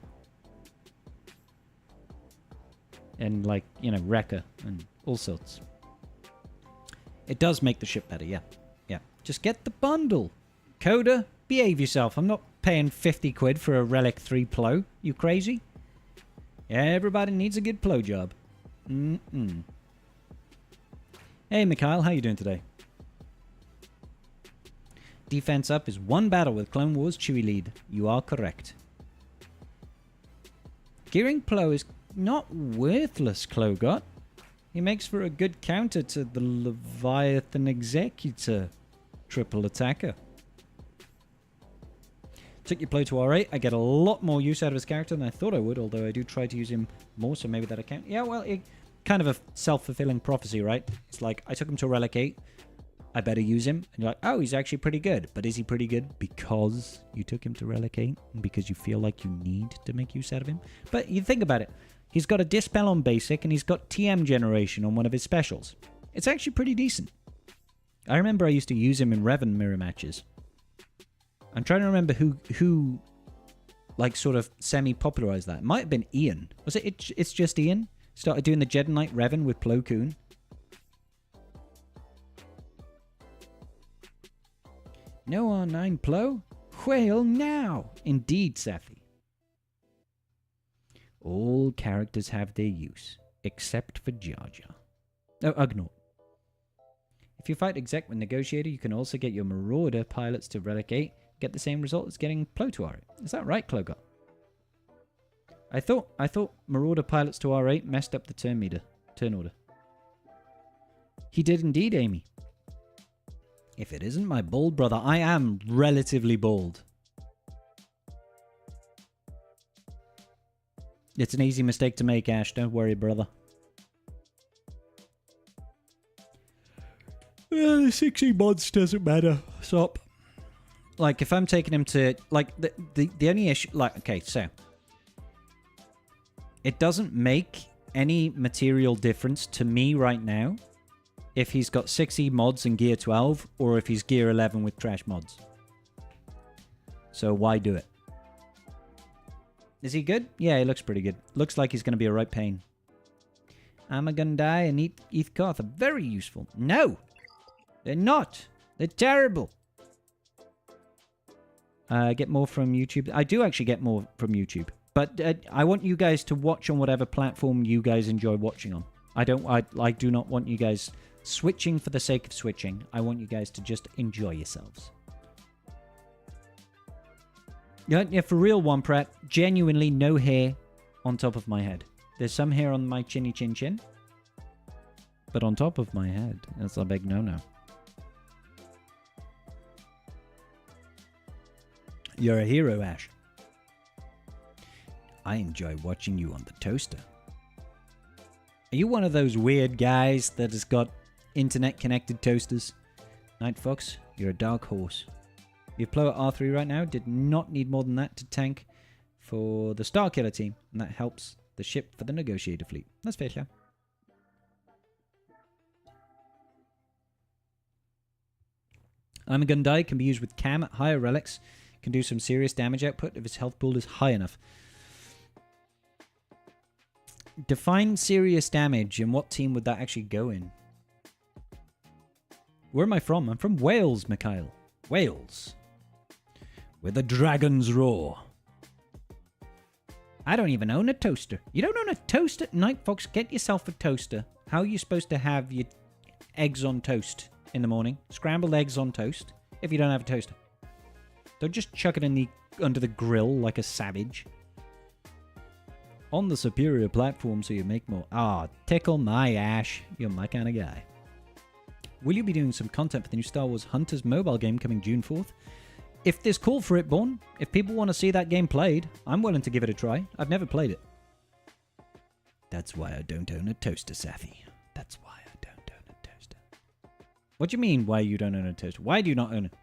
And, like, you know, Wrecker and all sorts. It does make the ship better, yeah. Yeah. Just get the bundle. Coda, behave yourself. I'm not paying 50 quid for a Relic 3 Plo. You crazy? Everybody needs a good Plo job. Hey, Mikhail, how you doing today? Defense up is one battle with Clone Wars Chewie lead. You are correct. Gearing Plo is not worthless, Klogot. He makes for a good counter to the Leviathan Executor triple attacker. Took your Plo to R8. I get a lot more use out of his character than I thought I would, although I do try to use him more, so maybe that'll count. Yeah, well, kind of a self-fulfilling prophecy, right? It's like, I took him to Relic 8. I better use him. And you're like, oh, he's actually pretty good. But is he pretty good because you took him to Relic 8? And because you feel like you need to make use out of him? But you think about it. He's got a Dispel on basic, and he's got TM generation on one of his specials. It's actually pretty decent. I remember I used to use him in Revan mirror matches. I'm trying to remember who like, sort of semi-popularized that. It might have been Ian. Was it? It's just Ian? Started doing the Jedi Knight Revan with Plo Koon. No R9 Plo? Whale now! Indeed, Safi. All characters have their use, except for Jar Jar. Oh, Ugnaught. If you fight Exec with Negotiator, you can also get your Marauder pilots to Relic 8, get the same result as getting Plo to R8. Is that right, Klogot? I thought Marauder pilots to R8 messed up the turn order. He did indeed, Amy. If it isn't my bald brother, I am relatively bald. It's an easy mistake to make, Ash. Don't worry, brother. The 60 mods doesn't matter. Stop. Like, if I'm taking him to... Like, the only issue... Like, okay, so... It doesn't make any material difference to me right now if he's got 6E mods and Gear 12 or if he's Gear 11 with trash mods. So why do it? Is he good? Yeah, he looks pretty good. Looks like he's going to be a right pain. Amagundai and Eathkoth are very useful. No! They're not! They're terrible! Get more from YouTube. I do actually get more from YouTube. But I want you guys to watch on whatever platform you guys enjoy watching on. I do not want you guys switching for the sake of switching. I want you guys to just enjoy yourselves. Yeah, for real, One Pratt, genuinely no hair on top of my head. There's some hair on my chinny chin chin. But on top of my head, that's a big no-no. You're a hero, Ash. I enjoy watching you on the toaster. Are you one of those weird guys that has got internet-connected toasters? Night Fox, you're a dark horse. You Plo at R3 right now, did not need more than that to tank for the Starkiller team, and that helps the ship for the Negotiator fleet. That's fair, yeah. I'm a Gundai can be used with Cam at higher relics. Can do some serious damage output if his health pool is high enough. Define serious damage, and what team would that actually go in? Where am I from? I'm from Wales, Mikhail. Wales. Where the dragons roar. I don't even own a toaster. You don't own a toaster? Night Fox, get yourself a toaster. How are you supposed to have your eggs on toast in the morning? Scrambled eggs on toast if you don't have a toaster. Don't just chuck it in under the grill like a savage. On the superior platform so you make more. Ah, tickle my ash. You're my kind of guy. Will you be doing some content for the new Star Wars Hunters mobile game coming June 4th? If there's call for it, Born, if people want to see that game played, I'm willing to give it a try. I've never played it. That's why I don't own a toaster, Safi. That's why I don't own a toaster. What do you mean, why you don't own a toaster? Why do you not own it?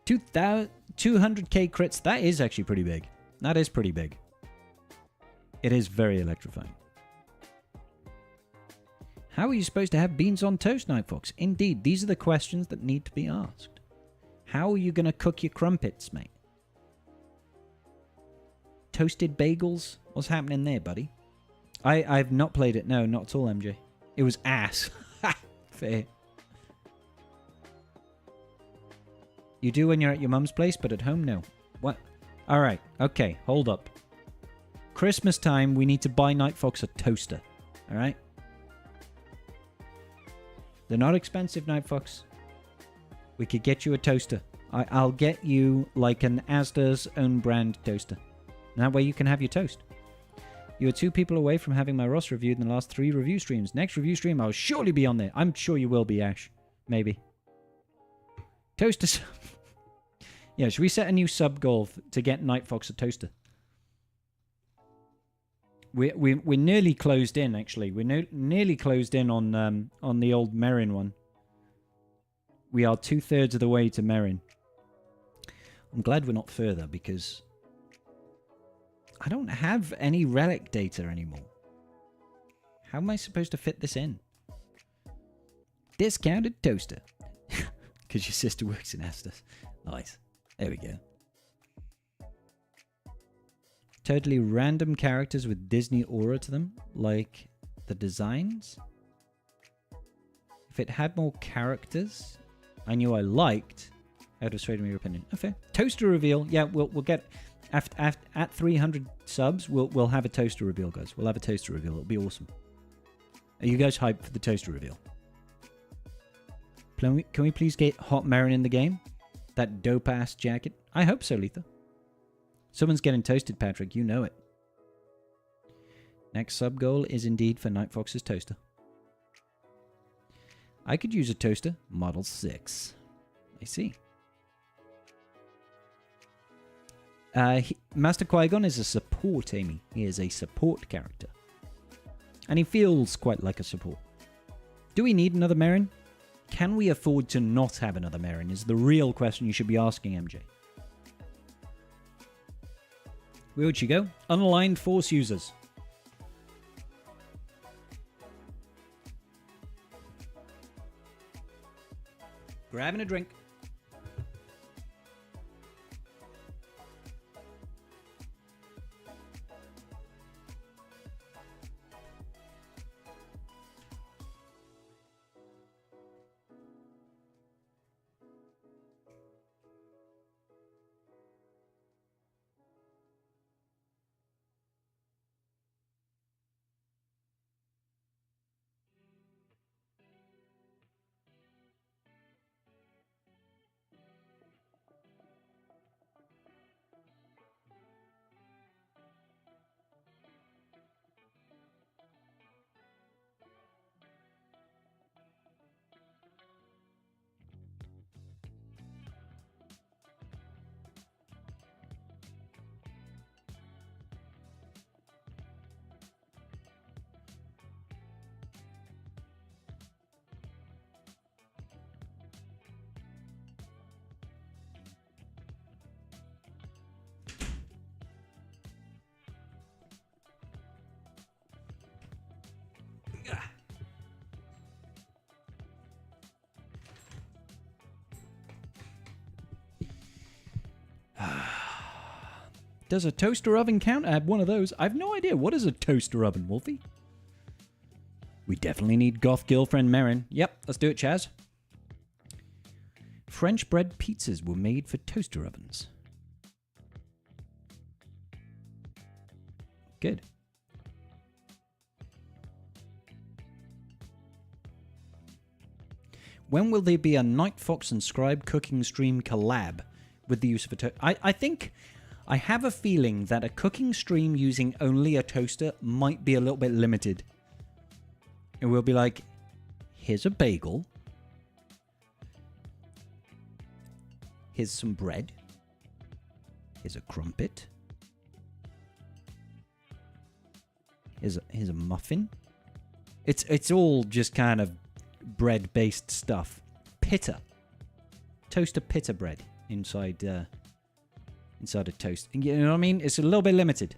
200k crits, that is actually pretty big. That is pretty big. It is very electrifying. How are you supposed to have beans on toast, Night Fox? Indeed, these are the questions that need to be asked. How are you going to cook your crumpets, mate? Toasted bagels? What's happening there, buddy? I've not played it. No, not at all, MJ. It was ass. Fair. You do when you're at your mum's place, but at home, no. What? Alright, okay, hold up. Christmas time, we need to buy Night Fox a toaster. Alright? They're not expensive, Night Fox. We could get you a toaster. I'll get you like an Asda's own brand toaster. And that way you can have your toast. You are 2 people away from having my roster reviewed in the last 3 review streams. Next review stream, I'll surely be on there. I'm sure you will be, Ash. Maybe. Toasters. Yeah, should we set a new sub goal to get Night Fox a toaster? We're nearly closed in, actually. We're nearly closed in on the old Merrin one. We are 2/3 of the way to Merrin. I'm glad we're not further, because I don't have any relic data anymore. How am I supposed to fit this in? Discounted toaster. Because your sister works in Estes. Nice. There we go. Totally random characters with Disney aura to them, like the designs. If it had more characters I knew I liked, I would have swayed me your opinion. Okay. Toaster reveal. Yeah, we'll get at 300 subs. We'll have a toaster reveal, guys. We'll have a toaster reveal. It'll be awesome. Are you guys hyped for the toaster reveal? Can we please get Hot Marin in the game? That dope ass jacket. I hope so, Letha. Someone's getting toasted, Patrick. You know it. Next sub goal is indeed for Night Fox's toaster. I could use a toaster. Model 6. I see. Master Qui-Gon is a support, Amy. He is a support character. And he feels quite like a support. Do we need another Merrin? Can we afford to not have another Merrin is the real question you should be asking, MJ. Where would she go? Unaligned Force users. Grabbing a drink. Does a toaster oven count? I had one of those. I have no idea. What is a toaster oven, Wolfie? We definitely need goth girlfriend Marin. Yep, let's do it, Chaz. French bread pizzas were made for toaster ovens. Good. When will there be a Night Fox and Scribe cooking stream collab with the use of a toaster? I think, I have a feeling that a cooking stream using only a toaster might be a little bit limited. And we'll be like, here's a bagel. Here's some bread. Here's a crumpet. Here's a muffin. It's all just kind of bread-based stuff. Pita. Toaster pita bread inside a toast. You know what I mean? It's a little bit limited.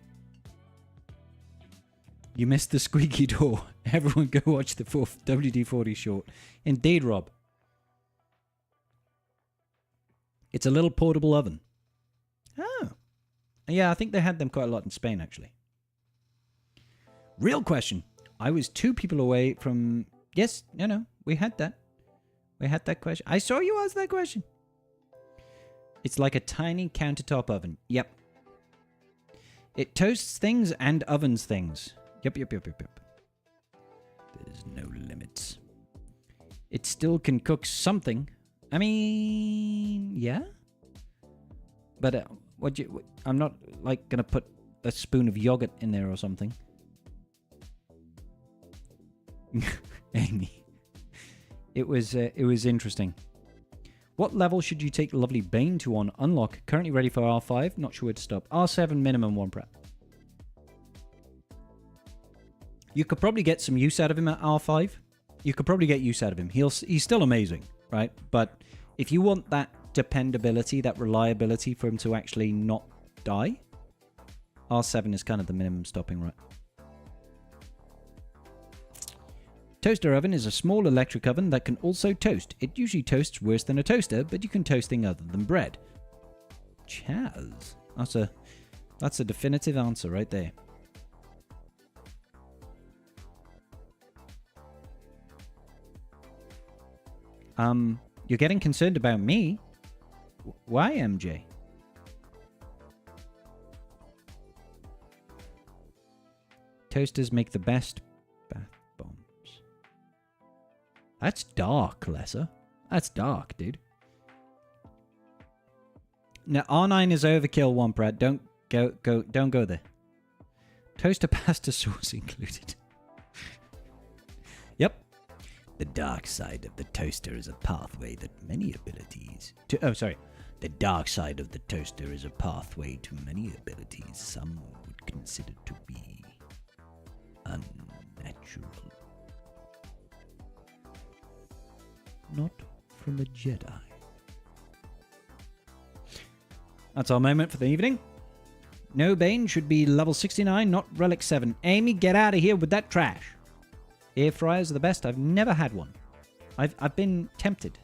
You missed the squeaky door. Everyone go watch the fourth WD-40 short. Indeed, Rob. It's a little portable oven. Oh. Yeah, I think they had them quite a lot in Spain, actually. Real question. I was 2 people away from... Yes, no, we had that. We had that question. I saw you ask that question. It's like a tiny countertop oven. Yep. It toasts things and ovens things. Yep. There's no limits. It still can cook something. I mean, yeah. But I'm not like gonna put a spoon of yogurt in there or something. Amy. It was interesting. What level should you take Lovely Bane to on unlock? Currently ready for R5. Not sure where to stop. R7 minimum 1 prep. You could probably get some use out of him at R5. You could probably get use out of him. He's still amazing, right? But if you want that dependability, that reliability for him to actually not die, R7 is kind of the minimum stopping right. Toaster oven is a small electric oven that can also toast. It usually toasts worse than a toaster, but you can toast things other than bread. Chaz. That's a definitive answer right there. You're getting concerned about me? Why, MJ? Toasters make the best bath bombs. That's dark, Lesser. That's dark, dude. Now, R9 is overkill, one Brad. Don't go there. Toaster pasta sauce included. Yep. The dark side of the toaster is a pathway that many abilities... The dark side of the toaster is a pathway to many abilities some would consider to be unnatural. Not from a Jedi. That's our moment for the evening. No Bane should be level 69, not Relic 7. Amy, get out of here with that trash. Air fryers are the best. I've never had one. I've been tempted.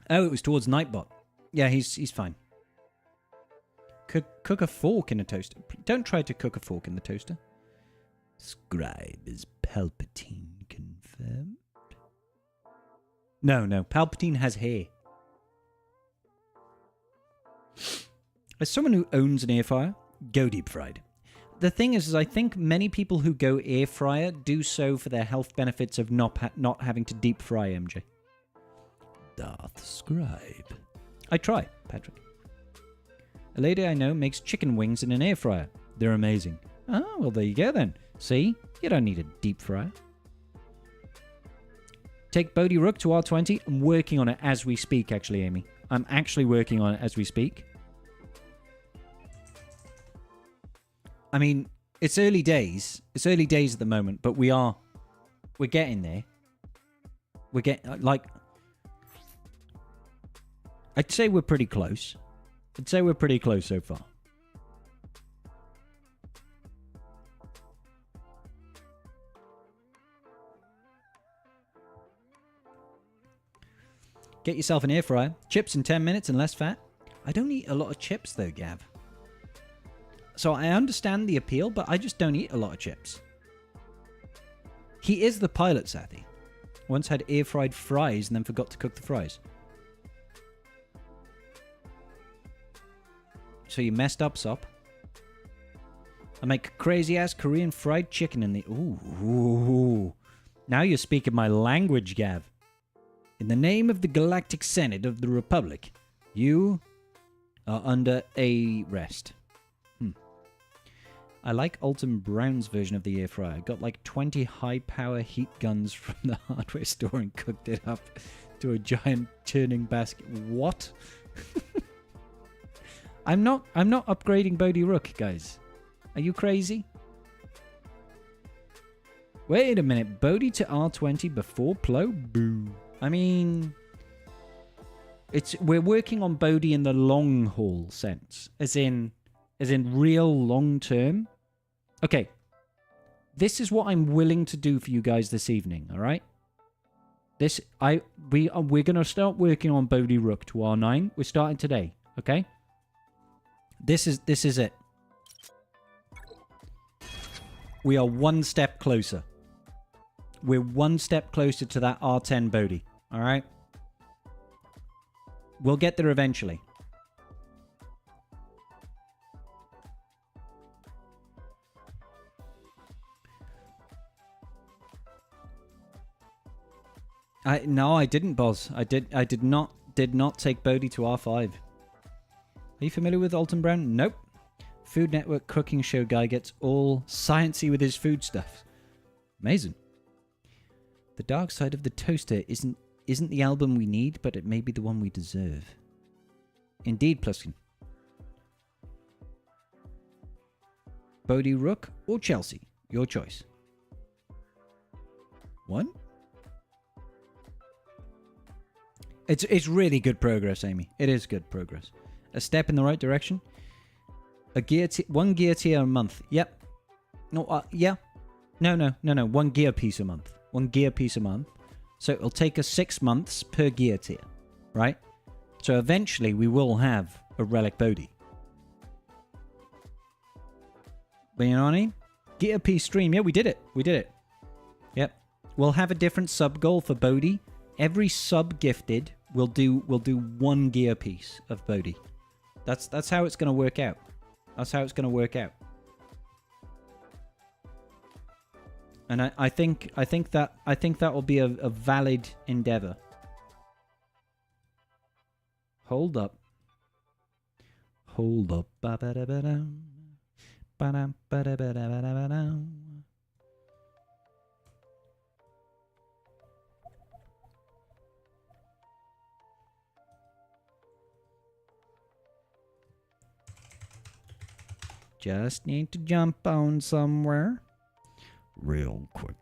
Oh, it was towards Nightbot. Yeah, he's fine. Cook a fork in a toaster. Don't try to cook a fork in the toaster. Scribe is Palpatine confirmed? No. Palpatine has hair. As someone who owns an air fryer, go deep fried. The thing is I think many people who go air fryer do so for their health benefits of not having to deep fry, MJ. Darth Scribe. I try, Patrick. A lady I know makes chicken wings in an air fryer. They're amazing. Oh, well, there you go then. See? You don't need a deep fryer. Take Bodhi Rook to R20. I'm working on it as we speak, actually, Amy. I'm actually working on it as we speak. I mean, it's early days. It's early days at the moment, but we're getting there. We're getting, like... I'd say we're pretty close. I'd say we're pretty close so far. Get yourself an air fryer. Chips in 10 minutes and less fat. I don't eat a lot of chips though, Gav. So I understand the appeal, but I just don't eat a lot of chips. He is the pilot, Sathi. Once had air-fried fries and then forgot to cook the fries. So you messed up, Sop. I make crazy-ass Korean fried chicken in the... Ooh. Now you're speaking my language, Gav. In the name of the Galactic Senate of the Republic, you are under arrest. I like Alton Brown's version of the air fryer. I got like 20 high-power heat guns from the hardware store and cooked it up to a giant churning basket. What? I'm not upgrading Bodhi Rook, guys. Are you crazy? Wait a minute. Bodhi to R20 before Plo? Boo. I mean, we're working on Bodhi in the long haul sense, as in real long term. Okay, this is what I'm willing to do for you guys this evening. All right, we're gonna start working on Bodhi Rook to R9. We're starting today. Okay, this is it. We are one step closer. We're one step closer to that R10 Bodhi. All right, we'll get there eventually. No, I didn't, Boz. I did not take Bodhi to R5. Are you familiar with Alton Brown? Nope. Food Network cooking show guy gets all sciencey with his food stuff. Amazing. The Dark Side of the Toaster isn't the album we need, but it may be the one we deserve. Indeed, Pluskin. Bodhi Rook or Chelsea? Your choice. What? It's really good progress, Amy. It is good progress. A step in the right direction. One gear tier a month. Yep. No. Yeah. No. 1 gear piece a month. 1 gear piece a month. So it'll take us 6 months per gear tier, right? So eventually we will have a relic Bodhi. But you know what I mean? Gear piece stream. Yeah, we did it. Yep. We'll have a different sub goal for Bodhi. Every sub gifted will do 1 gear piece of Bodhi. That's how it's going to work out. And I think that will be a valid endeavor. Hold up. Ba-ba-da-ba-dum. Ba-dum-ba-da-ba-da-ba-da-ba-dum. Just need to jump on somewhere real quick.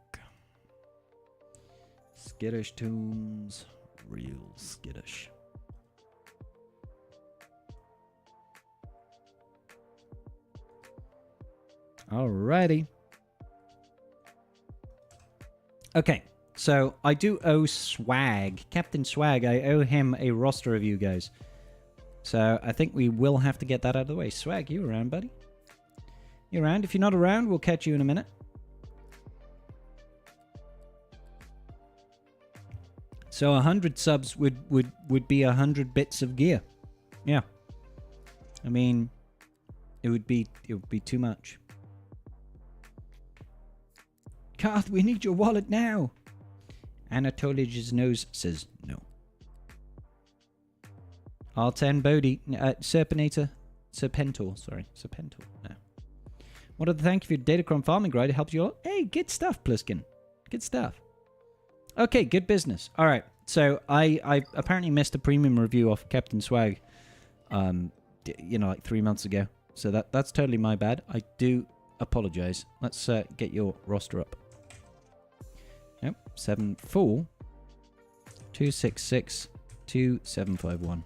Skittish tunes, real skittish. Alrighty. Okay, so I do owe Swag, Captain Swag, I owe him a roster of you guys. So I think we will have to get that out of the way. Swag, you around, buddy? You around? If you're not around, we'll catch you in a minute. So 100 subs would be 100 bits of gear. Yeah. I mean, it would be too much. Karth, we need your wallet now. Anatolia's nose says no. R10 Bodhi, Serpentor, no. Wanted to thank you for your Datacron farming guide. It helps you all. Hey, good stuff, Pliskin. Good stuff. Okay, good business. All right. So I apparently missed a premium review off Captain Swag, like 3 months ago. So that's totally my bad. I do apologize. Let's get your roster up. Yep, 74 266 2751.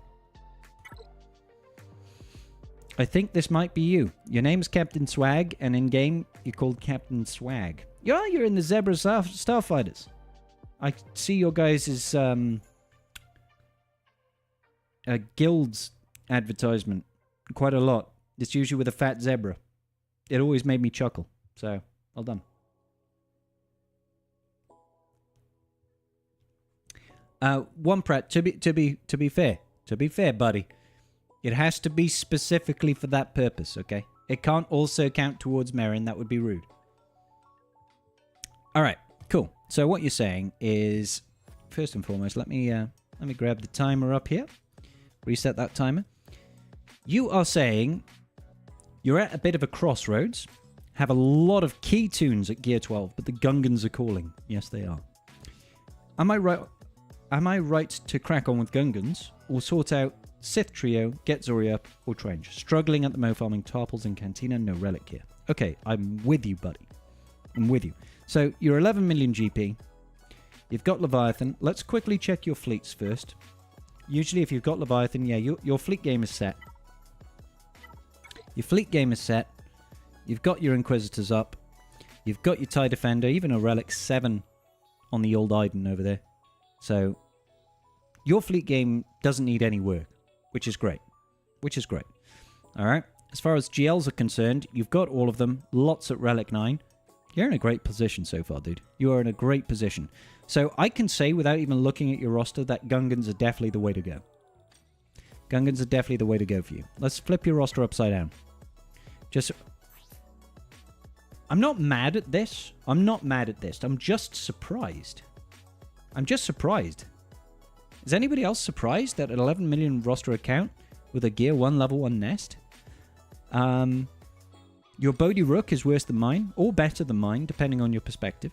I think this might be you. Your name's Captain Swag, and in game you're called Captain Swag. Yeah, you're in the Zebra Starfighters. I see your guys' guilds advertisement. Quite a lot. It's usually with a fat zebra. It always made me chuckle. So, well done. One Pratt, to be fair, buddy, it has to be specifically for that purpose, okay? It can't also count towards Merrin. That would be rude. All right, cool. So what you're saying is, first and foremost, let me grab the timer up here. Reset that timer. You are saying you're at a bit of a crossroads. Have a lot of key tunes at Gear 12, but the Gungans are calling. Yes, they are. Am I right to crack on with Gungans, or sort out Sith Trio, get Zori up, or Trench? Struggling at the mo farming Tarpals and Cantina, no relic here. Okay, I'm with you, buddy. I'm with you. So, you're 11 million GP. You've got Leviathan. Let's quickly check your fleets first. Usually, if you've got Leviathan, yeah, your fleet game is set. Your fleet game is set. You've got your Inquisitors up. You've got your TIE Defender, even a Relic 7 on the old Iden over there. So, your fleet game doesn't need any work, which is great. Which is great. Alright, as far as GLs are concerned, you've got all of them. Lots at Relic 9. You're in a great position so far, dude. You are in a great position. So, I can say, without even looking at your roster, that Gungans are definitely the way to go. Gungans are definitely the way to go for you. Let's flip your roster upside down. I'm not mad at this. I'm not mad at this. I'm just surprised. I'm just surprised. Is anybody else surprised at an 11 million roster account with a Gear 1 level 1 nest? Your Bodhi Rook is worse than mine, or better than mine, depending on your perspective.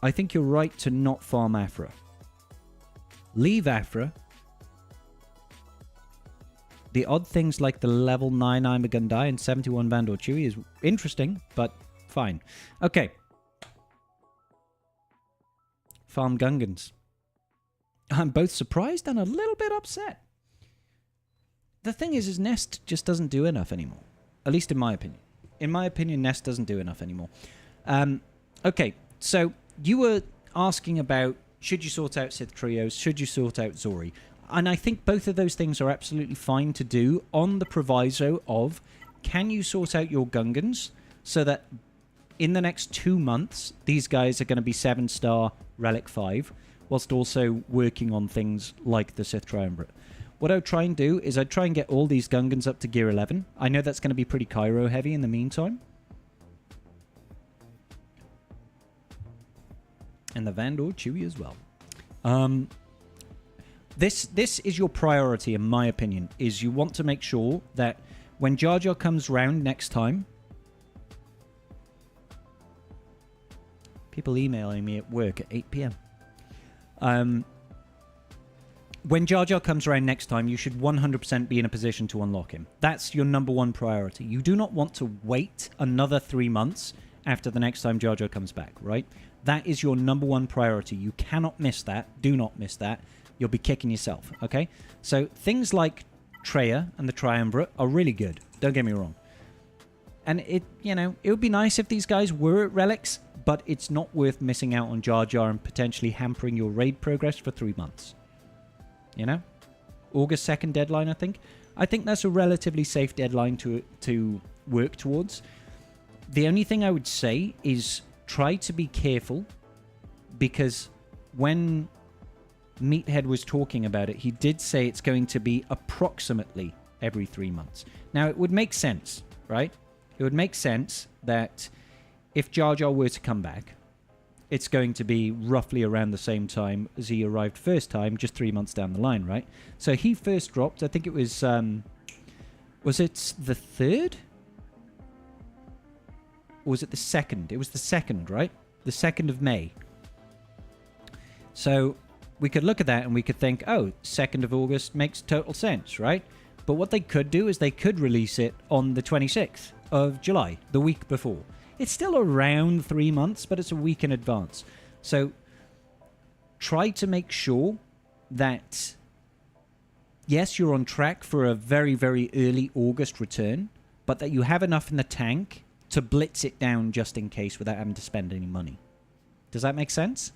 I think you're right to not farm Afra. Leave Afra. The odd things like the level 9 Imagundai and 71 Vandor Chewie is interesting, but fine. Okay. Farm Gungans. I'm both surprised and a little bit upset. The thing is Nest just doesn't do enough anymore. At least in my opinion. In my opinion, Nest doesn't do enough anymore. Okay, so you were asking about, should you sort out Sith Trios? Should you sort out Zori? And I think both of those things are absolutely fine to do on the proviso of, can you sort out your Gungans so that in the next 2 months, these guys are going to be 7-star Relic 5, whilst also working on things like the Sith Triumvirate. What I would try and do is I'd try and get all these Gungans up to Gear 11. I know that's going to be pretty Cairo heavy in the meantime. And the Vandor Chewie as well. This is your priority, in my opinion, is you want to make sure that when Jar Jar comes round next time... People emailing me at work at 8 p.m. When Jar Jar comes around next time, you should 100% be in a position to unlock him. That's your number one priority. You do not want to wait another 3 months after the next time Jar Jar comes back, right? That is your number one priority. You cannot miss that. Do not miss that. You'll be kicking yourself, okay? So things like Treya and the Triumvirate are really good. Don't get me wrong. And it would be nice if these guys were at relics, but it's not worth missing out on Jar Jar and potentially hampering your raid progress for 3 months. You know? August 2nd deadline, I think. I think that's a relatively safe deadline to work towards. The only thing I would say is try to be careful, because when Meathead was talking about it, he did say it's going to be approximately every 3 months. Now, it would make sense, right? It would make sense that if Jar Jar were to come back, it's going to be roughly around the same time as he arrived first time, just 3 months down the line, right? So he first dropped, I think it was it the 3rd? Or was it the 2nd? It was the 2nd, right? The 2nd of May. So we could look at that and we could think, oh, 2nd of August makes total sense, right? But what they could do is they could release it on the 26th of July, the week before. It's still around 3 months, but it's a week in advance. So try to make sure that, yes, you're on track for a very, very early August return, but that you have enough in the tank to blitz it down just in case without having to spend any money. Does that make sense?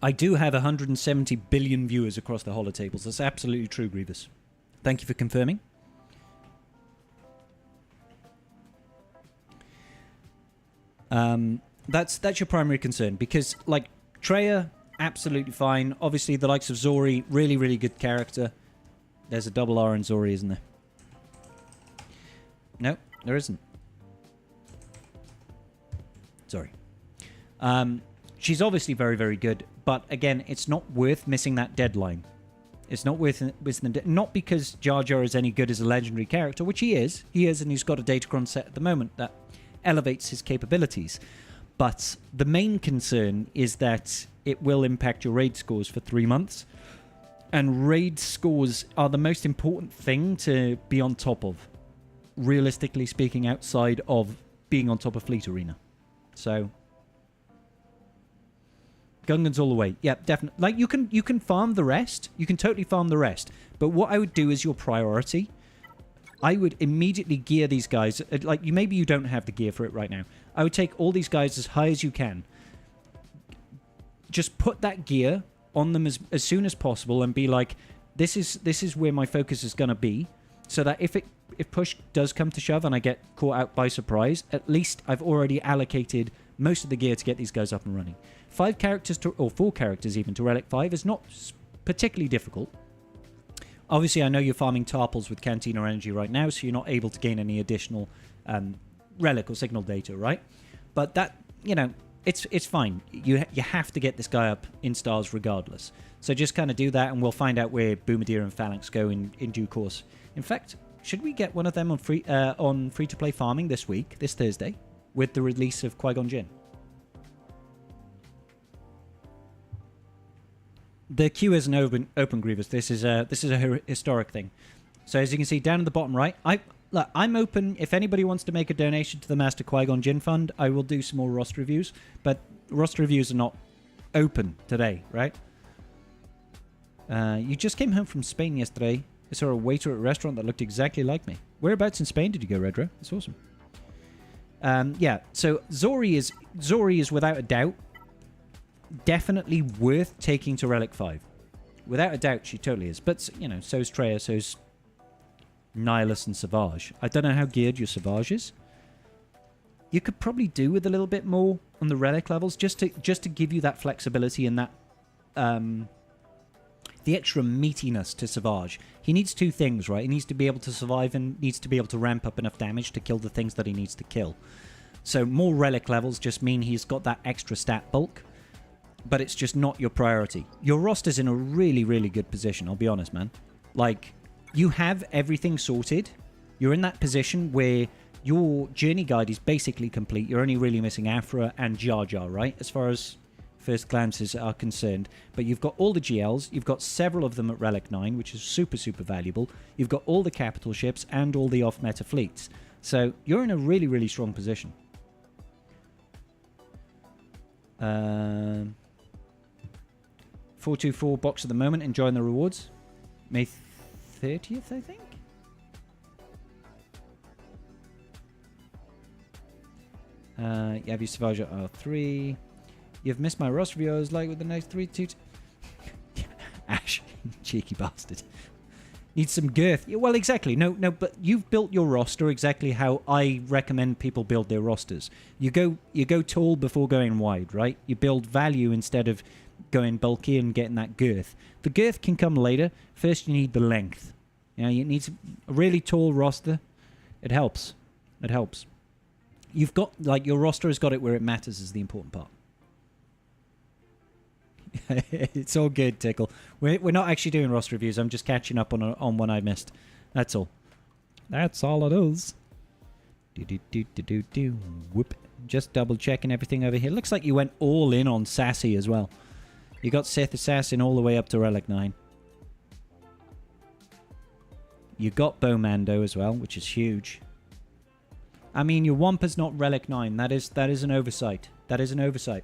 I do have 170 billion viewers across the holotables. That's absolutely true, Grievous. Thank you for confirming. That's your primary concern, because like Treya, absolutely fine. Obviously, the likes of Zori, really, really good character. There's a double R in Zori, isn't there? No, there isn't. Sorry. She's obviously very, very good, but again, it's not worth missing that deadline. It's not worth missing the not because Jar Jar is any good as a legendary character, which he is. He is, and he's got a Datacron set at the moment that elevates his capabilities. But the main concern is that it will impact your raid scores for 3 months. And raid scores are the most important thing to be on top of, realistically speaking, outside of being on top of Fleet Arena. So Gungan's all the way. Yeah, definitely. Like, you can farm the rest. You can totally farm the rest. But what I would do is your priority. I would immediately gear these guys. Like, maybe you don't have the gear for it right now. I would take all these guys as high as you can. Just put that gear on them as soon as possible and be like, this is where my focus is going to be. So that if push does come to shove and I get caught out by surprise, at least I've already allocated most of the gear to get these guys up and running. 5 characters or 4 characters even to Relic 5 is not particularly difficult. Obviously, I know you're farming Tarpals with Cantina Energy right now, so you're not able to gain any additional Relic or Signal data, right? But that, you know, it's fine. You have to get this guy up in stars regardless. So just kind of do that, and we'll find out where Boomadir and Phalanx go in due course. In fact, should we get one of them on free-to-play farming this week, this Thursday, with the release of Qui-Gon Jinn? The queue isn't open, Grievous. This is a historic thing. So as you can see down in the bottom right, I'm open. If anybody wants to make a donation to the Master Qui-Gon Jinn Fund, I will do some more roster reviews. But roster reviews are not open today, right? You just came home from Spain yesterday. I saw a waiter at a restaurant that looked exactly like me. Whereabouts in Spain did you go, Redro? That's awesome. Yeah, so Zori is without a doubt definitely worth taking to Relic 5. Without a doubt, she totally is. But, you know, so's Treya, so's Nihilus and Savage. I don't know how geared your Savage is. You could probably do with a little bit more on the Relic levels, just to give you that flexibility and that the extra meatiness to Savage. He needs 2 things, right? He needs to be able to survive and needs to be able to ramp up enough damage to kill the things that he needs to kill. So more Relic levels just mean he's got that extra stat bulk, but it's just not your priority. Your roster's in a really, really good position, I'll be honest, man. Like, you have everything sorted. You're in that position where your journey guide is basically complete. You're only really missing Afra and Jar Jar, right? As far as first glances are concerned. But you've got all the GLs. You've got several of them at Relic 9, which is super, super valuable. You've got all the capital ships and all the off-meta fleets. So you're in a really, really strong position. 424 box at the moment, enjoying the rewards. May 30th, I think? You have your Savage at R3. You've missed my roster videos, like with the nice 3-2. Ash, cheeky bastard. Needs some girth. Yeah, well, exactly. No, but you've built your roster exactly how I recommend people build their rosters. You go tall before going wide, right? You build value instead of going bulky and getting that girth. The girth can come later. First, you need the length. You know, you need a really tall roster. It helps. It helps. You've got, like, your roster has got it where it matters is the important part. It's all good, Tickle. We're not actually doing roster reviews. I'm just catching up on one I missed. That's all. That's all it is. Do. Whoop. Just double checking everything over here. Looks like you went all in on Sassy as well. You got Sith Assassin all the way up to Relic 9. You got Bomando as well, which is huge. I mean, your Wampa's not Relic 9. That is an oversight. That is an oversight.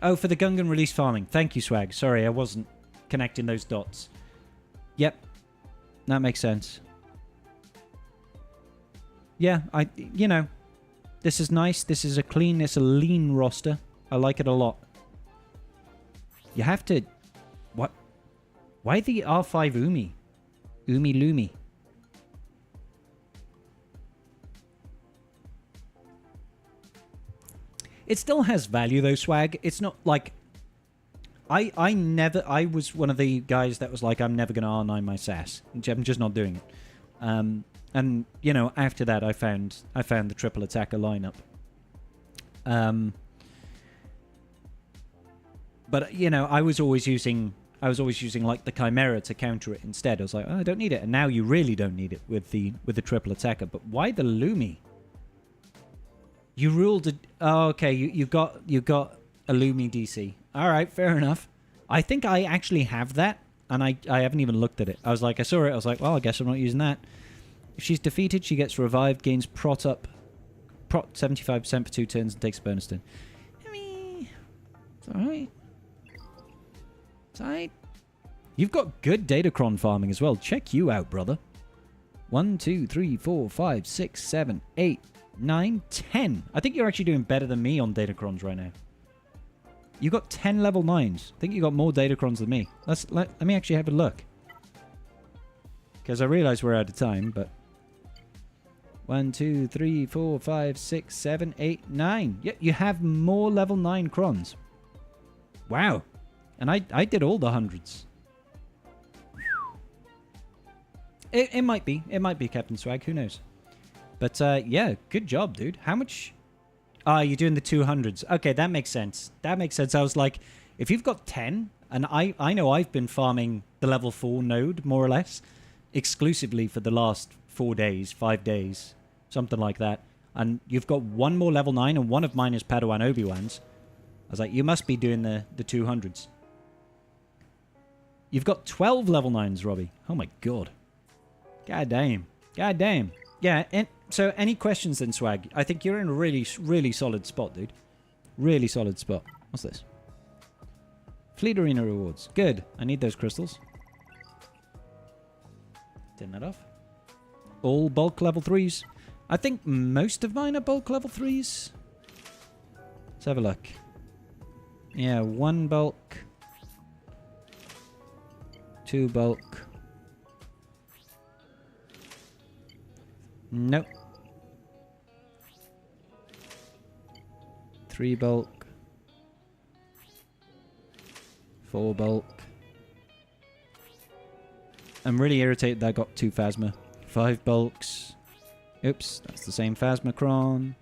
Oh, for the Gungan release farming. Thank you, Swag. Sorry, I wasn't connecting those dots. Yep. That makes sense. Yeah, you know, this is nice. This is a lean roster. I like it a lot. You have to... What? Why the R5 Umi? Umi Lumi. It still has value though, Swag. It's not like... I was one of the guys that was like, I'm never going to R9 my SAS. I'm just not doing it. And, you know, after that, I found the triple attacker lineup. But, you know, I was always using like the Chimera to counter it instead. I was like, oh, I don't need it. And now you really don't need it with the triple attacker. But why the Lumi? You ruled it. Oh, okay. You got a Lumi DC. All right, fair enough. I think I actually have that, and I haven't even looked at it. I was like, I saw it. I was like, well, I guess I'm not using that. If she's defeated, she gets revived, gains prot 75% for 2 turns, and takes a bonus turn. I mean, it's all right. It's all right. You've got good Datacron farming as well. Check you out, brother. 1, 2, 3, 4, 5, 6, 7, 8, 9, 10. I think you're actually doing better than me on Datacrons right now. You got 10 level 9s. I think you got more Datacrons than me. Let me actually have a look. Because I realize we're out of time, but... 1, 2, 3, 4, 5, 6, 7, 8, 9. Yeah, you have more level 9 crons. Wow. And I did all the hundreds. It might be. It might be Captain Swag. Who knows? But, yeah, good job, dude. How much... you're doing the 200s. Okay, that makes sense. That makes sense. I was like, if you've got 10, and I know I've been farming the level 4 node, more or less, exclusively for the last 4 days, 5 days, something like that. And you've got one more level 9, and one of mine is Padawan Obi-Wan's. I was like, you must be doing the 200s. You've got 12 level 9s, Robbie. Oh my god. God damn. God damn. Yeah, and so any questions then, Swag? I think you're in a really, really solid spot, dude. Really solid spot. What's this? Fleet Arena rewards. Good. I need those crystals. Turn that off. All bulk level 3s. I think most of mine are bulk level 3s. Let's have a look. Yeah, 1 bulk. 2 bulk. Nope. 3 bulk. 4 bulk. I'm really irritated that I got 2 Phasma. 5 bulks. Oops, that's the same Phasma cron.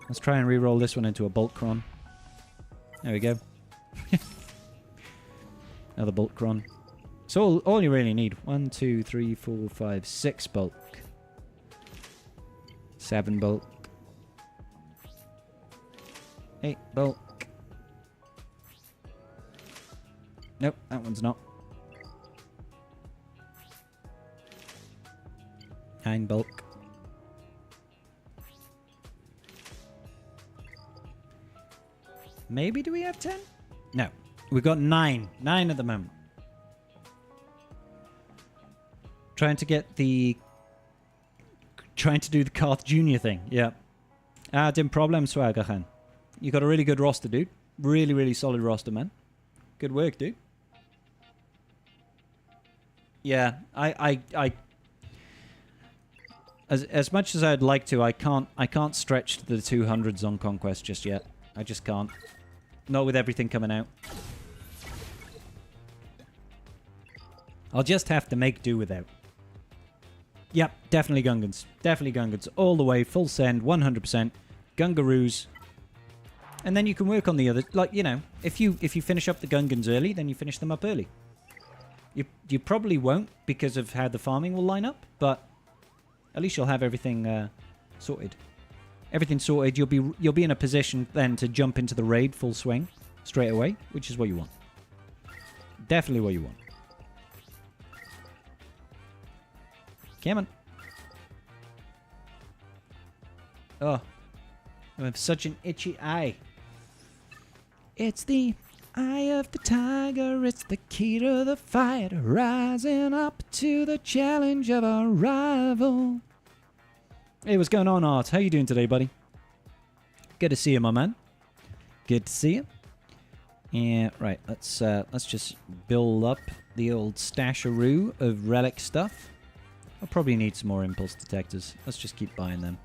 Let's try and re-roll this one into a bulk cron. There we go. Another bulk cron. So all you really need, 1, 2, 3, 4, 5, 6 bulk. 7 bulk. 8 bulk. Nope, that one's not. 9 bulk. Maybe do we have 10? No. We've got 9. 9 at the moment. Trying to do the Karth Jr. thing. Yeah. Dim problem, Swaggerhan. You got a really good roster, dude. Really, really solid roster, man. Good work, dude. Yeah, as much as I'd like to, I can't stretch to the 200s on Conquest just yet. I just can't. Not with everything coming out. I'll just have to make do without. Yep, definitely Gungans. Definitely Gungans. All the way, full send, 100%. Gungaroos. And then you can work on the other... Like, you know, if you finish up the Gungans early, then you finish them up early. You probably won't because of how the farming will line up, but at least you'll have everything sorted. Everything sorted, you'll be in a position then to jump into the raid full swing straight away, which is what you want. Definitely what you want. Come on. Oh. I have such an itchy eye. It's the eye of the tiger. It's the key to the fight. Rising up to the challenge of our rival. Hey, what's going on, Art? How you doing today, buddy? Good to see you, my man. Good to see you. Yeah, right. Let's just build up the old stasharoo of relic stuff. I'll probably need some more impulse detectors. Let's just keep buying them.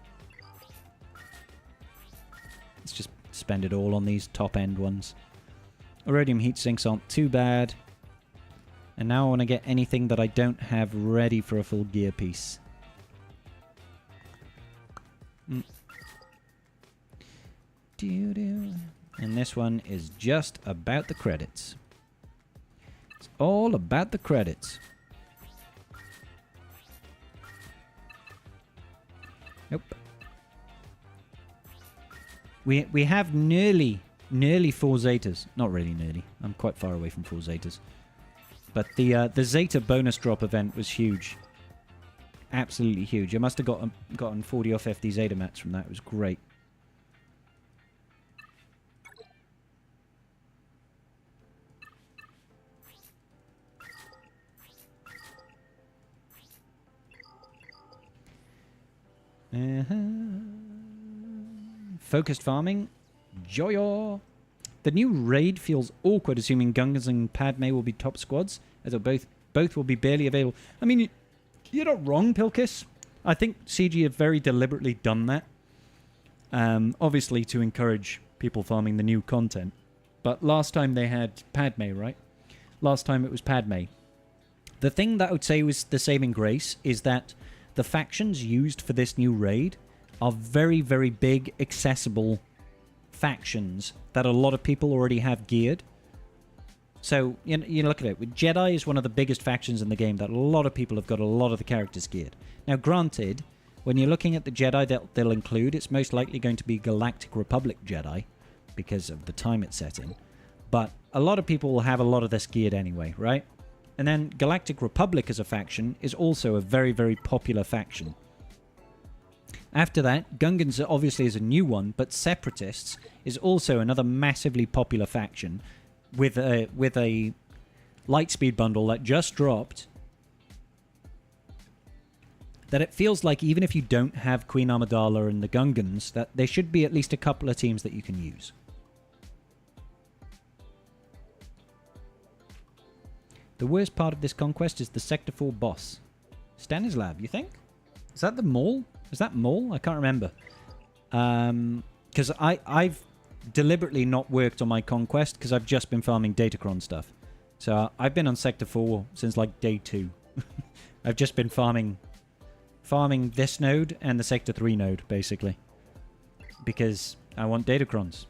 Let's just spend it all on these top-end ones. Iridium heat sinks aren't too bad. And now I want to get anything that I don't have ready for a full gear piece. And this one is just about the credits. It's all about the credits. Nope. We have nearly 4 Zetas. Not really nearly. I'm quite far away from 4 Zetas. But the Zeta bonus drop event was huge. Absolutely huge. I must have gotten 40 or 50 Zeta mats from that. It was great. Focused farming. Joyo. The new raid feels awkward, assuming Gungans and Padme will be top squads, as both will be barely available. I mean, you're not wrong, Pilkis. I think CG have very deliberately done that. Obviously to encourage people farming the new content. But last time they had Padme, right? Last time it was Padme. The thing that I would say was the saving grace is that the factions used for this new raid are very, very big, accessible factions that a lot of people already have geared. So, you look at it. Jedi is one of the biggest factions in the game that a lot of people have got a lot of the characters geared. Now, granted, when you're looking at the Jedi that they'll include, it's most likely going to be Galactic Republic Jedi because of the time it's set in. But a lot of people will have a lot of this geared anyway, right? And then Galactic Republic as a faction is also a very, very popular faction. After that, Gungans obviously is a new one, but Separatists is also another massively popular faction with a Lightspeed bundle that just dropped. That it feels like even if you don't have Queen Amidala and the Gungans, that there should be at least a couple of teams that you can use. The worst part of this conquest is the Sector 4 boss. Stanislav, you think? Is that the mall? Is that mall? I can't remember. Because I've deliberately not worked on my conquest because I've just been farming Datacron stuff. So I've been on Sector 4 since like day 2. I've just been farming this node and the Sector 3 node, basically. Because I want Datacrons.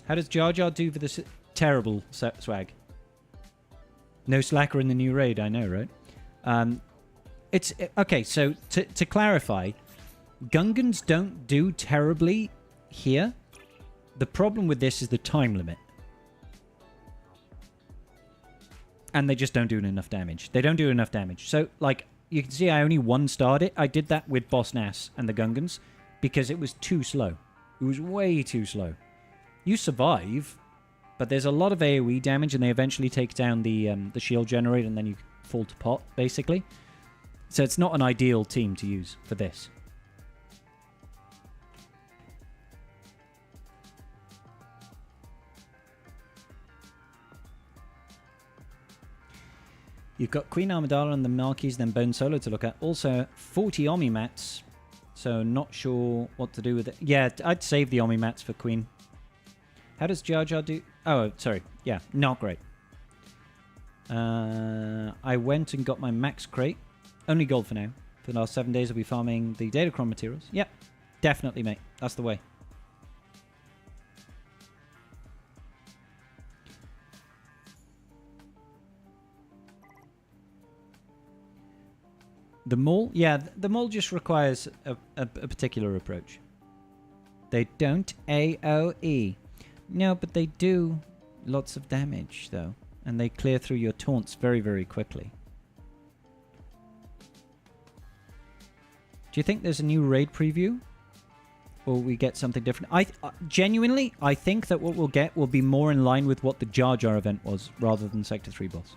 How does Jar Jar do for this terrible swag? No slacker in the new raid, I know, right? It's okay, so to clarify, Gungans don't do terribly here. The problem with this is the time limit. And they just don't do enough damage. They don't do enough damage. So, like, you can see I only one-starred it. I did that with Boss Nass and the Gungans because it was too slow. It was way too slow. You survive, but there's a lot of AoE damage and they eventually take down the shield generator and then you fall to pot, basically. So it's not an ideal team to use for this. You've got Queen Amidala and the Marquees, then Bone Solo to look at. Also, 40 Omi mats. So not sure what to do with it. Yeah, I'd save the Omi mats for Queen. How does Jar Jar do? Oh, sorry. Yeah, not great. I went and got my max crate. Only gold for now. For the last 7 days, I'll be farming the Datacron materials. Yep, definitely, mate. That's the way. The mall? Yeah, the mall just requires a particular approach. They don't AoE. No, but they do lots of damage, though. And they clear through your taunts very, very quickly. Do you think there's a new raid preview? Or we get something different? Genuinely, I think that what we'll get will be more in line with what the Jar Jar event was, rather than Sector 3 boss.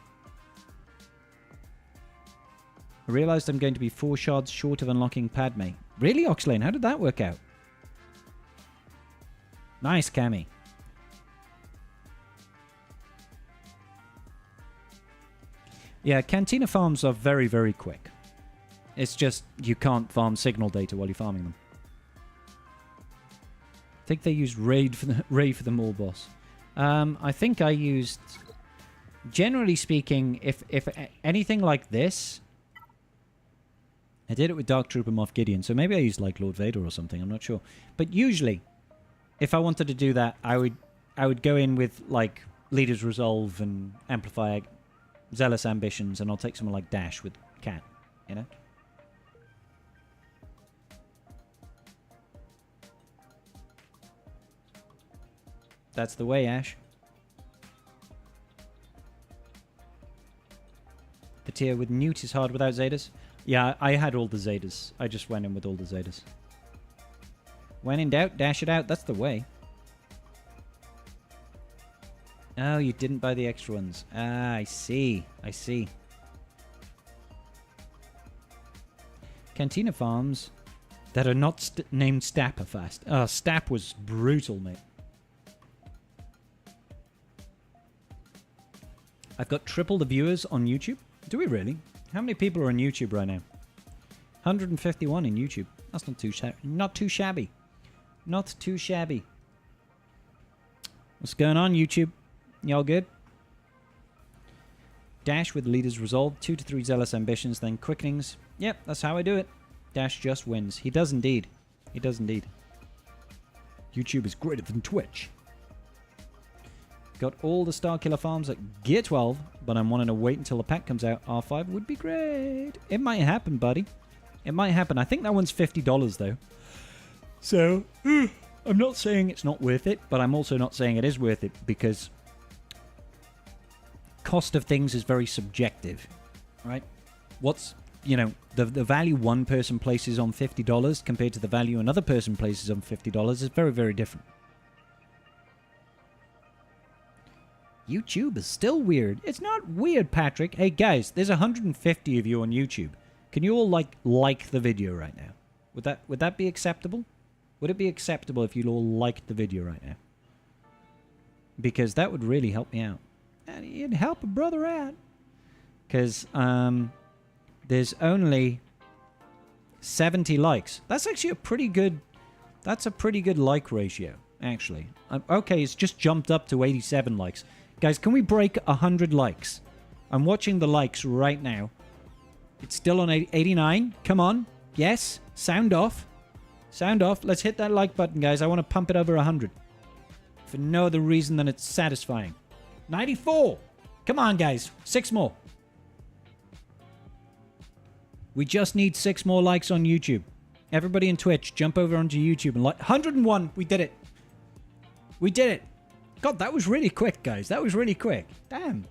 I realised I'm going to be 4 shards short of unlocking Padme. Really, Oxlane? How did that work out? Nice, Cammy. Yeah, Cantina farms are very, very quick. It's just you can't farm signal data while you're farming them. I think they used Ray for the mall boss. I think I used... Generally speaking, if anything like this... I did it with Dark Trooper Moff Gideon, so maybe I used like Lord Vader or something, I'm not sure. But usually, if I wanted to do that, I would go in with like Leader's Resolve and Amplify Zealous Ambitions, and I'll take someone like Dash with Cat, you know? That's the way, Ash. The tier with Newt is hard without Zetas. Yeah, I had all the Zetas. I just went in with all the Zetas. When in doubt, dash it out. That's the way. Oh, you didn't buy the extra ones. Ah, I see. I see. Cantina farms that are not named Stap are fast. Oh, Stap was brutal, mate. I've got triple the viewers on YouTube. Do we really? How many people are on YouTube right now? 151 in YouTube. That's not too shabby. Not too shabby. Not too shabby. What's going on, YouTube? Y'all good? Dash with Leader's Resolve. 2 to 3 Zealous Ambitions, then Quickenings. Yep, that's how I do it. Dash just wins. He does indeed. He does indeed. YouTube is greater than Twitch. Got all the Starkiller farms at Gear 12, but I'm wanting to wait until the pack comes out. R5 would be great. It might happen, buddy. It might happen. I think that one's $50, though. So, I'm not saying it's not worth it, but I'm also not saying it is worth it, because cost of things is very subjective, right? What's, you know, the value one person places on $50 compared to the value another person places on $50 is very, very different. YouTube is still weird. It's not weird, Patrick. Hey, guys, there's 150 of you on YouTube. Can you all like the video right now? Would that be acceptable? Would it be acceptable if you all liked the video right now? Because that would really help me out. And it'd help a brother out. Because there's only 70 likes. That's actually a pretty good... That's a pretty good like ratio, actually. Okay, it's just jumped up to 87 likes. Guys, can we break 100 likes? I'm watching the likes right now. It's still on 89. Come on. Yes. Sound off. Sound off. Let's hit that like button, guys. I want to pump it over 100. For no other reason than it's satisfying. 94. Come on, guys. 6 more. We just need 6 more likes on YouTube. Everybody in Twitch, jump over onto YouTube and like... 101. We did it. We did it. God, that was really quick, guys. That was really quick. Damn.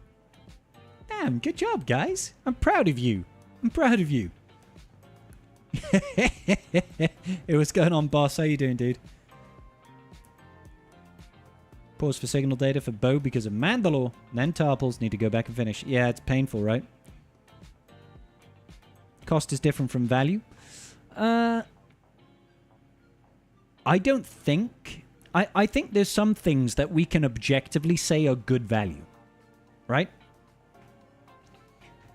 Damn, good job, guys. I'm proud of you. I'm proud of you. Hey, what's going on, boss? How you doing, dude? Pause for signal data for Bo because of Mandalore. Then Tarpals need to go back and finish. Yeah, it's painful, right? Cost is different from value. I don't think... I think there's some things that we can objectively say are good value, right?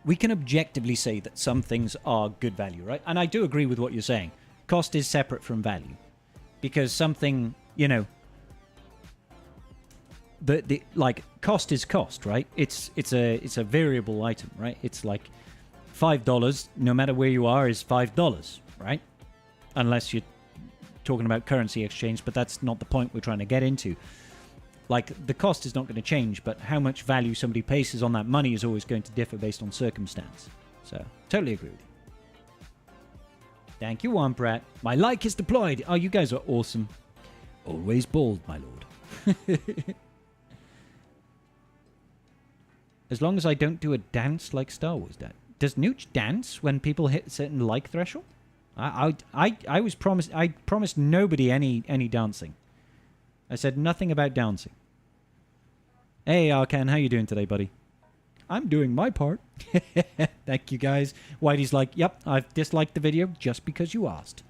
We can objectively say that some things are good value, right? And I do agree with what you're saying. Cost is separate from value. Because something, you know... The like, cost is cost, right? It's a variable item, right? It's like $5, no matter where you are, is $5, right? Unless you're talking about currency exchange, but that's not the point we're trying to get into. Like, the cost is not going to change, but how much value somebody places on that money is always going to differ based on circumstance. So, totally agree with you. Thank you, Womp. My like is deployed. Oh, you guys are awesome. Always bald, my lord. As long as I don't do a dance like Star Wars did. Does Nooch dance when people hit a certain like threshold? I was promised. I promised nobody any dancing. I said nothing about dancing. Hey, Arkan, how you doing today, buddy? I'm doing my part. Thank you, guys. Whitey's like, yep, I've disliked the video just because you asked.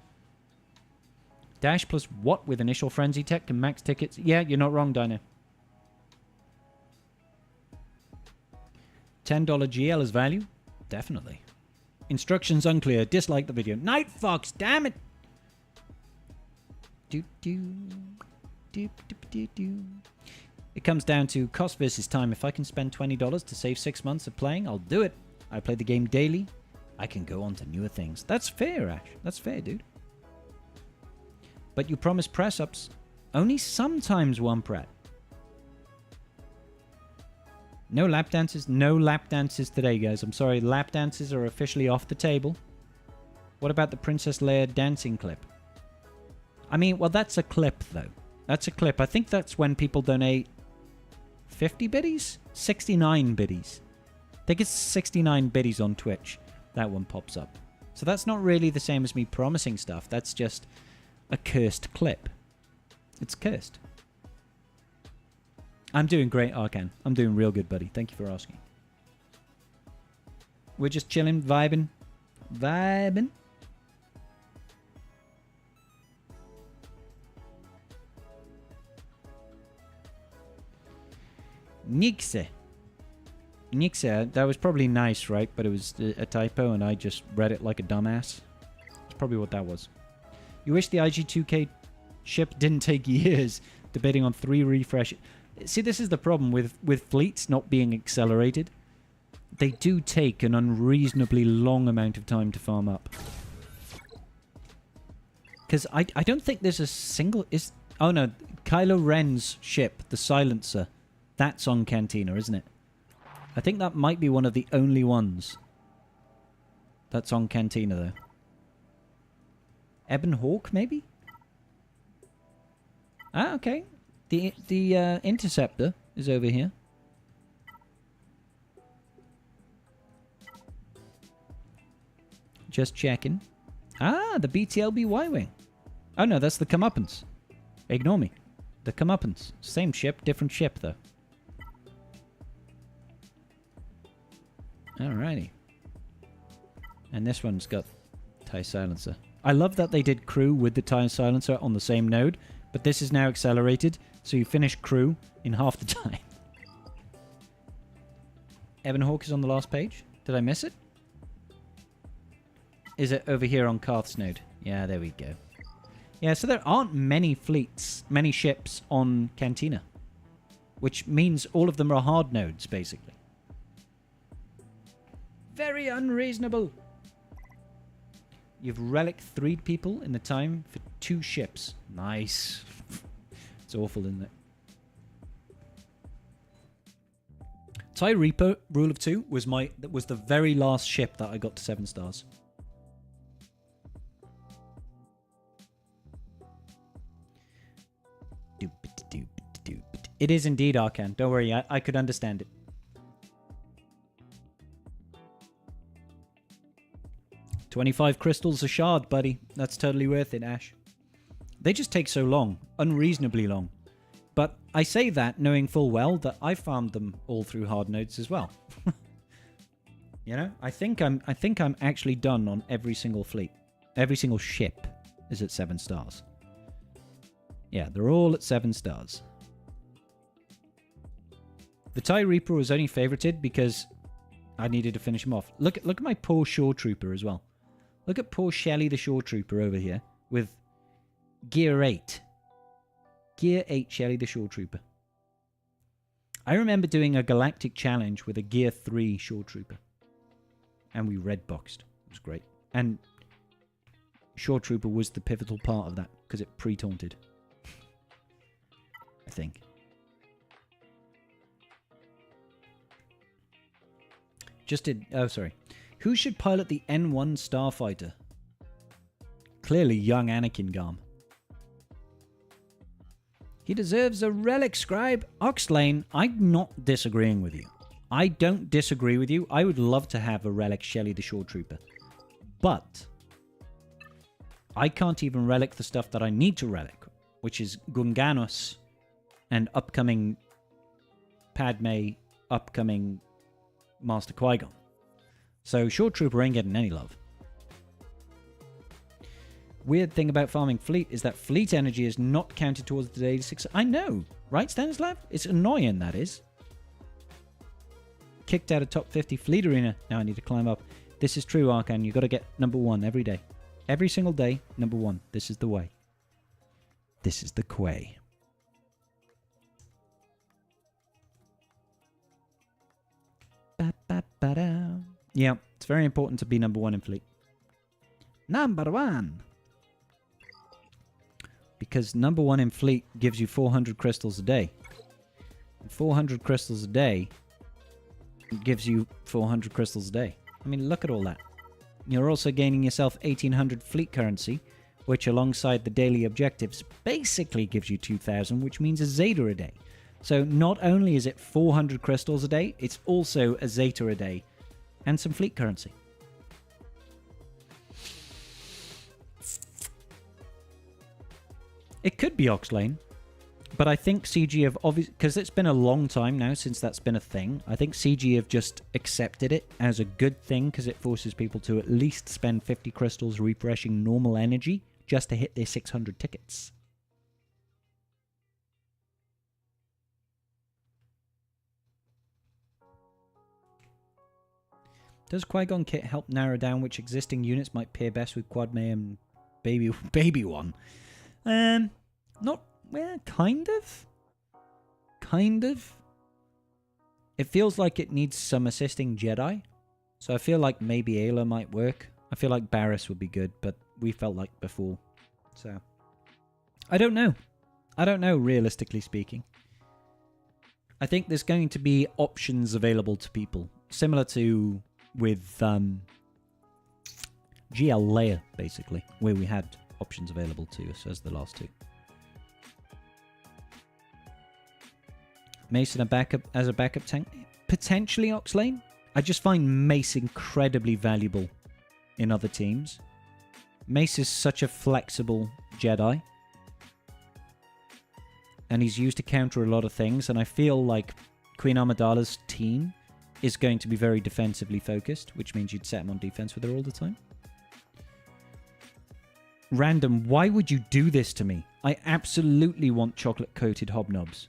Dash plus what with initial frenzy tech and max tickets? Yeah, you're not wrong, Dino. $10 GL is value? Definitely. Instructions unclear. Dislike the video. Night Fox, damn it! It comes down to cost versus time. If I can spend $20 to save 6 months of playing, I'll do it. I play the game daily. I can go on to newer things. That's fair, Ash. That's fair, dude. But you promise press-ups. Only sometimes one pret. No lap dances. No lap dances today, guys. I'm sorry. Lap dances are officially off the table. What about the Princess Leia dancing clip? I mean, well, that's a clip, though. That's a clip. I think that's when people donate 50 biddies? 69 biddies. I think it's 69 biddies on Twitch. That one pops up. So that's not really the same as me promising stuff. That's just a cursed clip. It's cursed. I'm doing great, Arcan. I'm doing real good, buddy. Thank you for asking. We're just chilling, vibing. Vibing. Nixe. Nixe, that was probably nice, right? But it was a typo and I just read it like a dumbass. That's probably what that was. You wish the IG2K ship didn't take years, debating on 3 refreshes. See, this is the problem with fleets not being accelerated. They do take an unreasonably long amount of time to farm up. Because I don't think there's a single... Oh no, Kylo Ren's ship, the Silencer, that's on Cantina, isn't it? I think that might be one of the only ones that's on Cantina, though. Ebon Hawk, maybe? Ah, okay. The Interceptor is over here. Just checking. Ah, the BTLB Y-Wing. Oh, no, that's the Comeuppance. Ignore me. The Comeuppance. Same ship, different ship, though. Alrighty. And this one's got TIE Silencer. I love that they did crew with the TIE Silencer on the same node, but this is now accelerated, so you finish crew in half the time. Ebon Hawk is on the last page. Did I miss it? Is it over here on Karth's node? Yeah, there we go. Yeah, so there aren't many fleets, many ships on Cantina, which means all of them are hard nodes, basically. Very unreasonable. You've relic 3 people in the time for 2 ships. Nice. It's awful, isn't it? TIE Reaper, Rule of 2, was the very last ship that I got to 7 stars. It is indeed Arcan. Don't worry, I could understand it. $25 crystals a shard, buddy. That's totally worth it, Ash. They just take so long. Unreasonably long. But I say that knowing full well that I farmed them all through hard nodes as well. You know? I think I'm actually done on every single fleet. Every single ship is at 7 stars. Yeah, they're all at 7 stars. The TIE Reaper was only favorited because I needed to finish him off. Look at my poor Shore Trooper as well. Look at poor Shelly the Shore Trooper over here with Gear 8. Gear 8 Shelly the Shore Trooper. I remember doing a galactic challenge with a Gear 3 Shore Trooper. And we red boxed. It was great. And Shore Trooper was the pivotal part of that because it pre-taunted. I think. Just did... Oh, sorry. Who should pilot the N1 Starfighter? Clearly young Anakin Garm. He deserves a relic, Scribe. Oxlane, I'm not disagreeing with you. I don't disagree with you. I would love to have a relic Shelly the Shore Trooper. But I can't even relic the stuff that I need to relic, which is Gunganos and upcoming Padme, upcoming Master Qui-Gon. So Short Trooper ain't getting any love. Weird thing about farming fleet is that fleet energy is not counted towards the daily 6. I know, right, Stanislav? It's annoying, that is. Kicked out of top 50 fleet arena. Now I need to climb up. This is true, Arcan. You got to get number 1 every day. Every single day, number 1. This is the way. This is the quay. Ba-ba-ba-da. Yeah, it's very important to be number 1 in fleet. Number 1! Because number 1 in fleet gives you 400 crystals a day. And 400 crystals a day gives you 400 crystals a day. I mean, look at all that. You're also gaining yourself 1800 fleet currency, which alongside the daily objectives basically gives you 2000, which means a Zeta a day. So not only is it 400 crystals a day, it's also a Zeta a day and some fleet currency. It could be Oxlane, but I think CG have obviously, because it's been a long time now since that's been a thing, I think CG have just accepted it as a good thing because it forces people to at least spend 50 crystals refreshing normal energy just to hit their 600 tickets. Does Qui-Gon kit help narrow down which existing units might pair best with Quad Mayhem Baby One? Not, well, kind of. Kind of. It feels like it needs some assisting Jedi. So I feel like maybe Ayla might work. I feel like Barriss would be good, but we felt like before. So, I don't know. I don't know, realistically speaking. I think there's going to be options available to people. Similar to with GL Leia, basically. Where we had options available to us as the last two. Mace as a backup tank. Potentially Oxlane. I just find Mace incredibly valuable in other teams. Mace is such a flexible Jedi. And he's used to counter a lot of things. And I feel like Queen Amidala's team is going to be very defensively focused, which means you'd set him on defense with her all the time. Random, why would you do this to me? I absolutely want chocolate-coated hobnobs.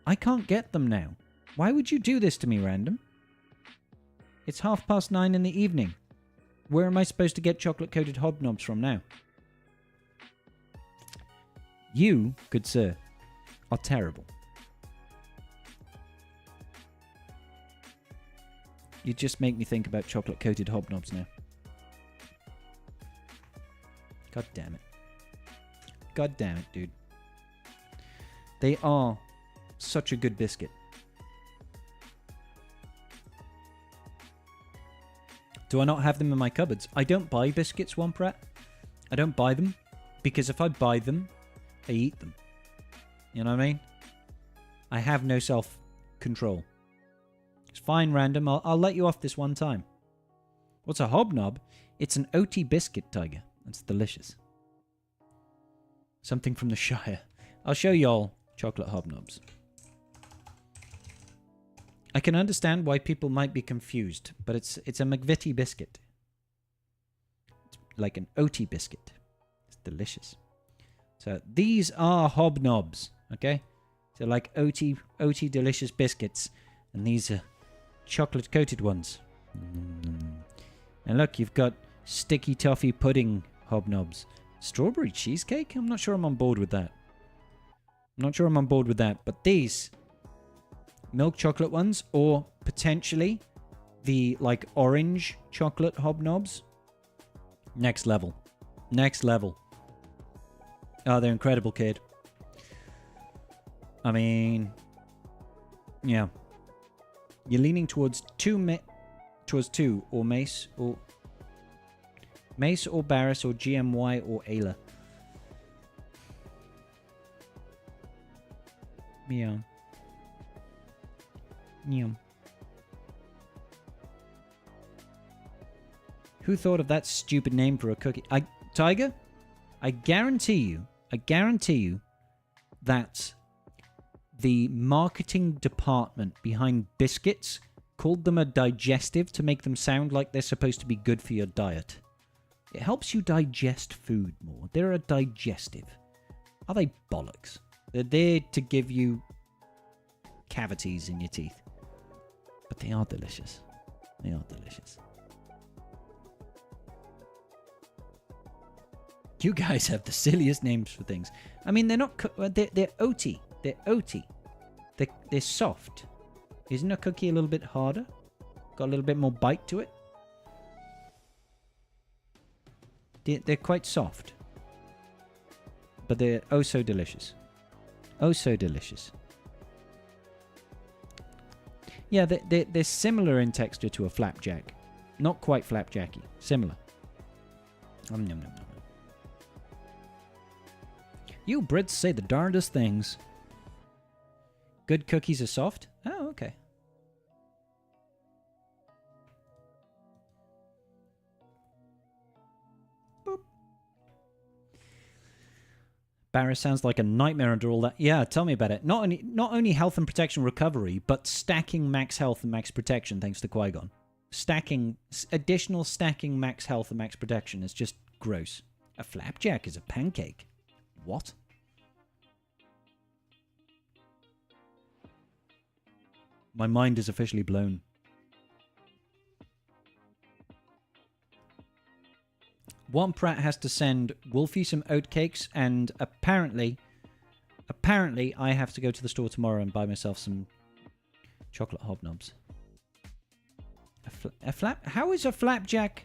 I can't get them now. Why would you do this to me, Random? It's 9:30 in the evening. Where am I supposed to get chocolate-coated hobnobs from now? You, good sir, are terrible. You just make me think about chocolate-coated hobnobs now. God damn it. God damn it, dude. They are such a good biscuit. Do I not have them in my cupboards? I don't buy biscuits, Womprat. I don't buy them because if I buy them, I eat them. You know what I mean? I have no self-control. It's fine, Random. I'll let you off this one time. What's a hobnob? It's an OT biscuit, Tiger. That's delicious. Something from the Shire. I'll show y'all chocolate hobnobs. I can understand why people might be confused, but it's a McVitie biscuit. It's like an OT biscuit. It's delicious. So these are hobnobs, okay? So like OT delicious biscuits, and these are chocolate-coated ones. And look, you've got sticky toffee pudding hobnobs. Strawberry cheesecake? I'm not sure I'm on board with that. But these milk chocolate ones, or potentially the like orange chocolate hobnobs. Next level. Oh, they're incredible, kid. I mean, yeah. You're leaning towards two or Mace or Barriss or GMY or Ayla. Yeah. Who thought of that stupid name for a cookie? Tiger, I guarantee you that the marketing department behind biscuits called them a digestive to make them sound like they're supposed to be good for your diet. It helps you digest food more. They're a digestive. Are they bollocks? They're there to give you cavities in your teeth. But they are delicious. They are delicious. You guys have the silliest names for things. I mean, they're not... They're oaty. They're oaty. They're soft. Isn't a cookie a little bit harder? Got a little bit more bite to it? They're quite soft. But they're oh so delicious. Oh so delicious. Yeah, they're similar in texture to a flapjack. Not quite flapjacky. Similar. Nom, nom, nom, nom. You Brits say the darndest things. Good cookies are soft? Oh, okay. Boop. Barris sounds like a nightmare under all that. Yeah, tell me about it. Not only health and protection recovery, but stacking max health and max protection thanks to Qui-Gon. Additional stacking max health and max protection is just gross. A flapjack is a pancake. What? My mind is officially blown. One Pratt has to send Wolfie some oatcakes, and apparently I have to go to the store tomorrow and buy myself some chocolate hobnobs. How is a flapjack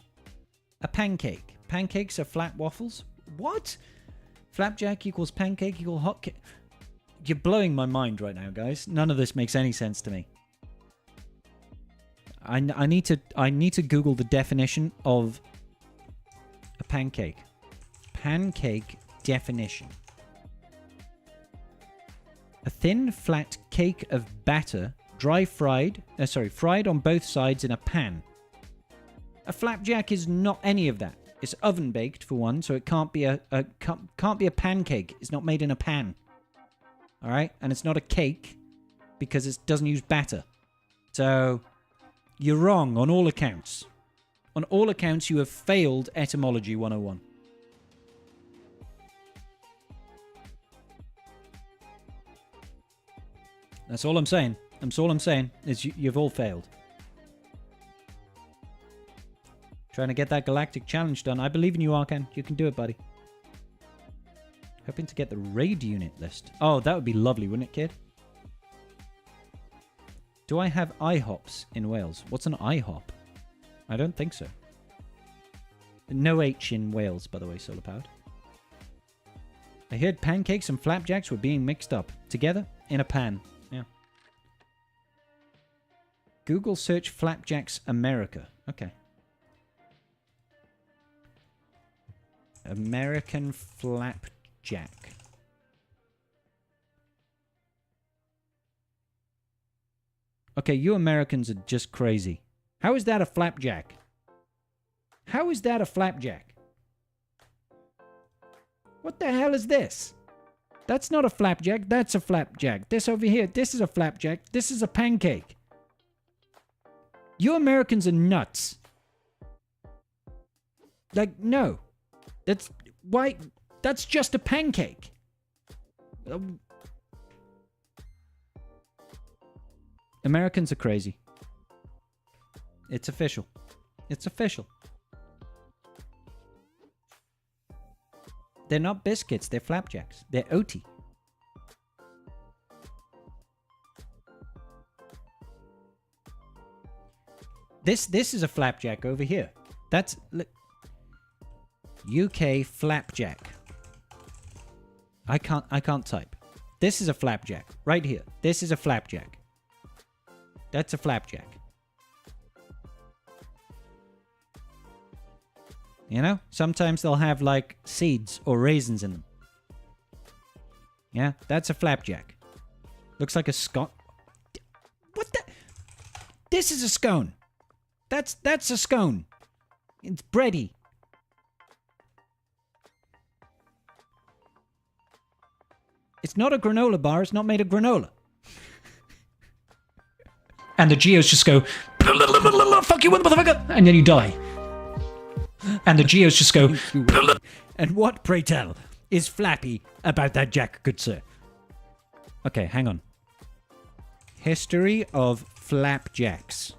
a pancake? Pancakes are flat waffles? What? Flapjack equals pancake equals hot cake. You're blowing my mind right now, guys. None of this makes any sense to me. I need to Google the definition of a pancake. Pancake definition. A thin, flat cake of batter, fried on both sides in a pan. A flapjack is not any of that. It's oven baked for one, so it can't be a pancake. It's not made in a pan. All right, and it's not a cake because it doesn't use batter. So you're wrong on all accounts. On all accounts, you have failed etymology 101. That's all I'm saying. That's all I'm saying is you've all failed. Trying to get that galactic challenge done. I believe in you, Arkan. You can do it, buddy. Hoping to get the raid unit list. Oh, that would be lovely, wouldn't it, kid? Do I have IHOPs in Wales? What's an IHOP? I don't think so. No H in Wales, by the way, solar powered. I heard pancakes and flapjacks were being mixed up together in a pan. Yeah. Google search flapjacks America. Okay. American flapjack. Okay, you Americans are just crazy. How is that a flapjack? How is that a flapjack? What the hell is this? That's not a flapjack, that's a flapjack. This over here, this is a flapjack, this is a pancake. You Americans are nuts. Like, no. That's just a pancake. Americans are crazy. It's official. It's official. They're not biscuits, they're flapjacks. They're oaty. This is a flapjack over here. That's look, UK flapjack. I can't type. This is a flapjack right here. This is a flapjack. That's a flapjack. You know, sometimes they'll have like seeds or raisins in them. Yeah, that's a flapjack. Looks like a scone. What the? This is a scone. That's a scone. It's bready. It's not a granola bar. It's not made of granola. And the Geos just go, fuck you, motherfucker, and then you die. And the Geos just go, and what, pray tell, is flappy about that jack, good sir? Okay, hang on. History of flapjacks.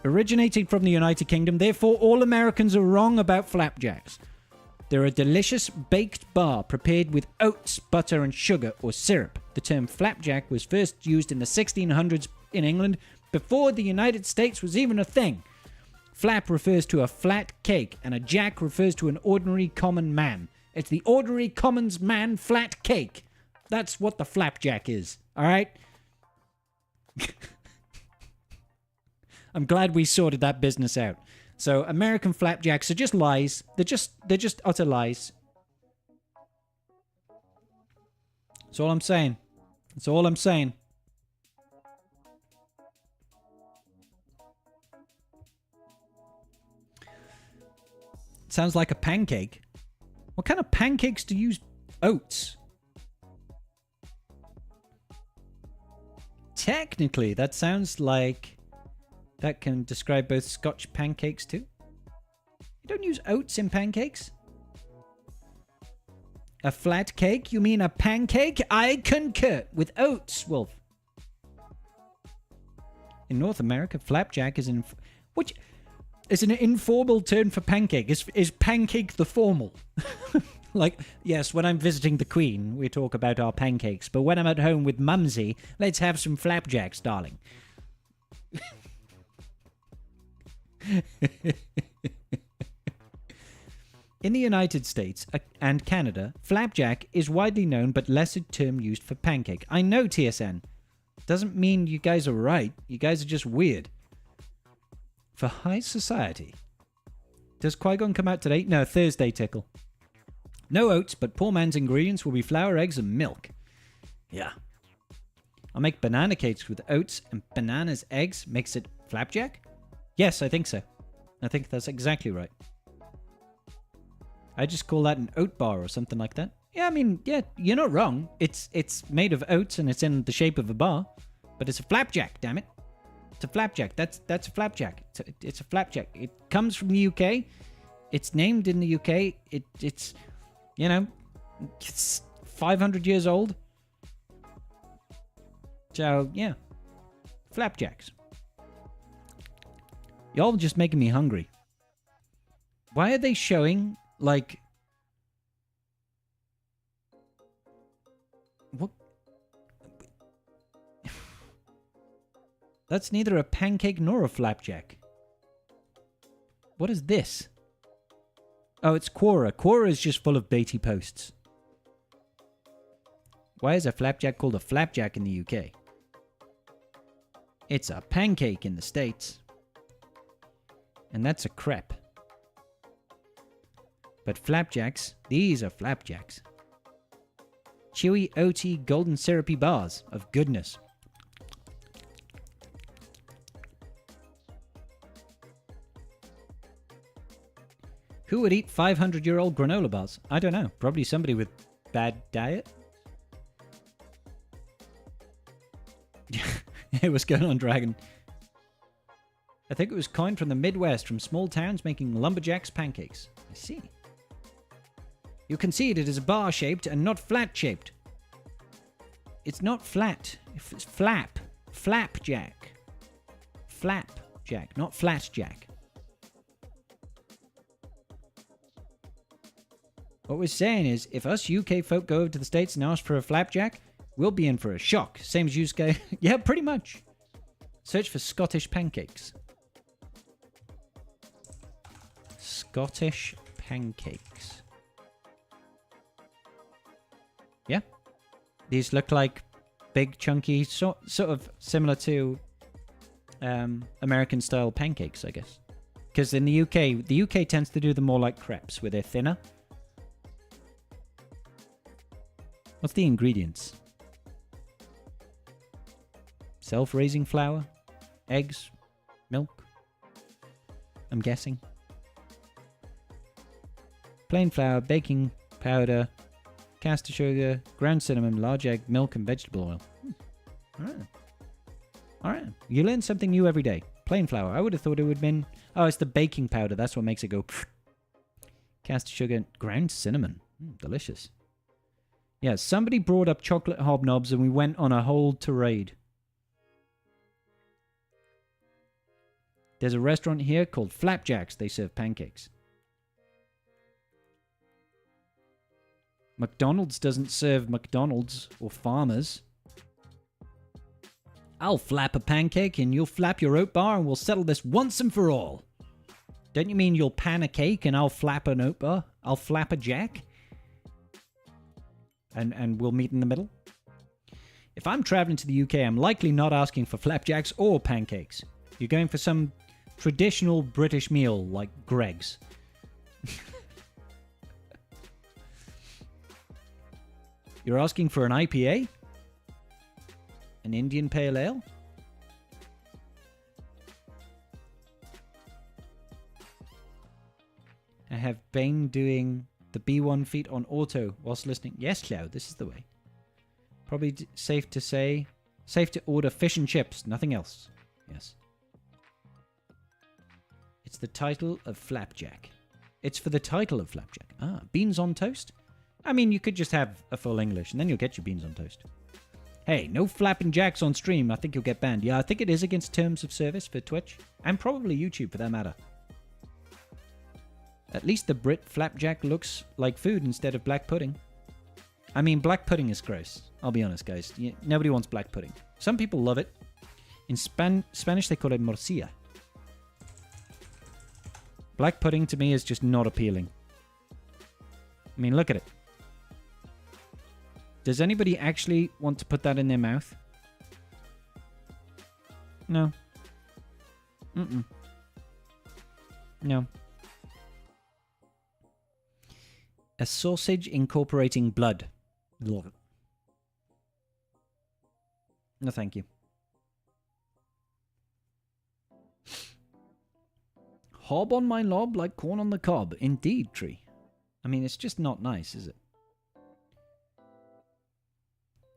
Originating from the United Kingdom, therefore all Americans are wrong about flapjacks. They're a delicious baked bar prepared with oats, butter, and sugar or syrup. The term flapjack was first used in the 1600s in England, before the United States was even a thing. Flap refers to a flat cake, and a jack refers to an ordinary common man. It's the ordinary commons man flat cake. That's what the flapjack is, all right? I'm glad we sorted that business out. So American flapjacks are just lies. They're just utter lies. That's all I'm saying. That's all I'm saying. Sounds like a pancake. What kind of pancakes do you use oats? Technically, that sounds like that can describe both Scotch pancakes too. You don't use oats in pancakes? A flat cake? You mean a pancake? I concur with oats, Wolf. In North America, flapjack is an informal term for pancake. Is pancake the formal? Like, yes, when I'm visiting the Queen, we talk about our pancakes. But when I'm at home with Mumsy, let's have some flapjacks, darling. In the United States and Canada, flapjack is widely known but lesser term used for pancake. I know, TSN. Doesn't mean you guys are right. You guys are just weird. For high society. Does Qui-Gon come out today? No, Thursday, Tickle. No oats, but poor man's ingredients will be flour, eggs, and milk. Yeah. I'll make banana cakes with oats and bananas, eggs. Makes it flapjack? Yes, I think so. I think that's exactly right. I just call that an oat bar or something like that. Yeah, I mean, yeah, you're not wrong. It's made of oats and it's in the shape of a bar. But it's a flapjack, damn it. It's a flapjack. That's a flapjack. It's a flapjack. It comes from the UK. It's named in the UK. It's, you know, it's 500 years old. So, yeah. Flapjacks. Y'all just making me hungry. Why are they showing, like... What? That's neither a pancake nor a flapjack. What is this? Oh, it's Quora. Quora is just full of baity posts. Why is a flapjack called a flapjack in the UK? It's a pancake in the States. And that's a crepe. But flapjacks, these are flapjacks. Chewy, oaty, golden syrupy bars of goodness. Who would eat 500-year-old granola bars? I don't know. Probably somebody with bad diet. Hey, what's going on, Dragon? I think it was coined from the Midwest, from small towns making lumberjacks pancakes. I see. You concede it is bar-shaped and not flat-shaped. It's not flat. It's flap. Flapjack. Flapjack, not flatjack. What we're saying is, if us UK folk go over to the States and ask for a flapjack, we'll be in for a shock. Same as you guys. Yeah, pretty much. Search for Scottish pancakes. Scottish pancakes. Yeah. These look like big, chunky, sort of similar to American-style pancakes, I guess. Because in the UK tends to do them more like crepes, where they're thinner. What's the ingredients? Self-raising flour, eggs, milk. I'm guessing. Plain flour, baking powder, caster sugar, ground cinnamon, large egg, milk, and vegetable oil. Alright. All right. You learn something new every day. Plain flour. I would have thought it would have been... Oh, it's the baking powder. That's what makes it go... Cast sugar. Ground cinnamon. Delicious. Yeah, somebody brought up chocolate hobnobs and we went on a whole tirade. There's a restaurant here called Flapjacks. They serve pancakes. McDonald's doesn't serve McDonald's or farmers. I'll flap a pancake and you'll flap your oat bar and we'll settle this once and for all. Don't you mean you'll pan a cake and I'll flap an oat bar? I'll flap a jack? And we'll meet in the middle? If I'm traveling to the UK, I'm likely not asking for flapjacks or pancakes. You're going for some traditional British meal like Greg's. You're asking for an IPA? An Indian Pale Ale? I have Bane doing the B1 feat on auto whilst listening. Yes, Cloud, this is the way. Probably safe to say. Safe to order fish and chips, nothing else. Yes. It's the title of Flapjack. It's for the title of Flapjack. Ah, beans on toast? I mean, you could just have a full English and then you'll get your beans on toast. Hey, no flapping jacks on stream. I think you'll get banned. Yeah, I think it is against terms of service for Twitch. And probably YouTube for that matter. At least the Brit flapjack looks like food instead of black pudding. I mean, black pudding is gross. I'll be honest, guys. Nobody wants black pudding. Some people love it. In Spanish, they call it morcilla. Black pudding to me is just not appealing. I mean, look at it. Does anybody actually want to put that in their mouth? No. Mm-mm. No. A sausage incorporating blood. Love it. No, thank you. Hob on my lob like corn on the cob. Indeed, Tree. I mean, it's just not nice, is it?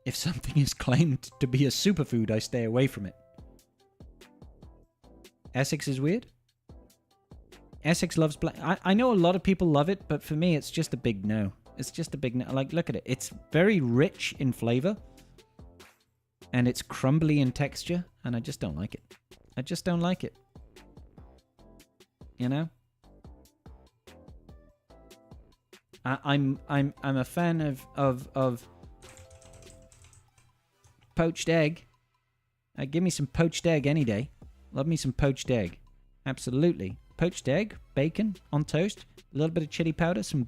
If something is claimed to be a superfood, I stay away from it. Essex is weird? Essex loves black... I know a lot of people love it, but for me, it's just a big no. It's just a big no. Like, look at it. It's very rich in flavor. And it's crumbly in texture. And I just don't like it. I just don't like it. You know? I'm a fan of poached egg. Give me some poached egg any day. Love me some poached egg. Absolutely. Poached egg, bacon on toast, a little bit of chili powder, some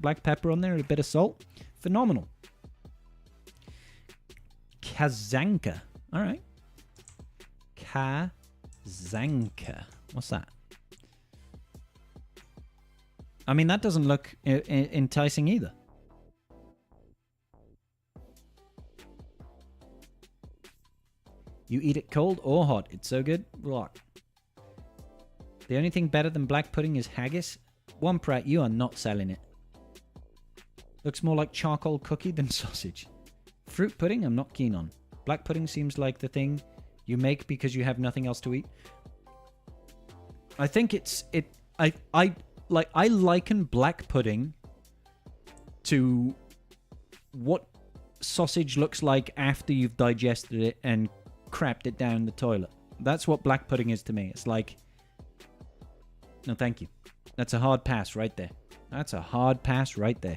black pepper on there, and a bit of salt. Phenomenal. Kazanka. All right. Kazanka. What's that? I mean, that doesn't look enticing either. You eat it cold or hot. It's so good. Block. The only thing better than black pudding is haggis. One Pratt, you are not selling it. Looks more like charcoal cookie than sausage. Fruit pudding, I'm not keen on. Black pudding seems like the thing you make because you have nothing else to eat. I think I liken black pudding to what sausage looks like after you've digested it and crapped it down the toilet. That's what black pudding is to me. It's like, no, thank you. That's a hard pass right there. That's a hard pass right there.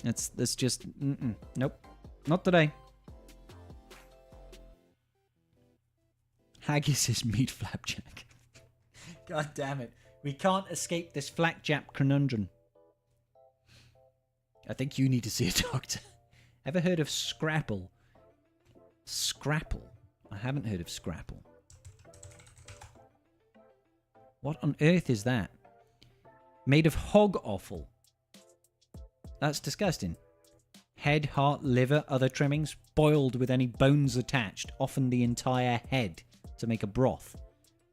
That's just, nope. Not today. Haggis is meat flapjack. God damn it. We can't escape this flapjack conundrum. I think you need to see a doctor. Ever heard of Scrapple? Scrapple? I haven't heard of Scrapple. What on earth is that? Made of hog offal. That's disgusting. Head, heart, liver, other trimmings, boiled with any bones attached, often the entire head, to make a broth.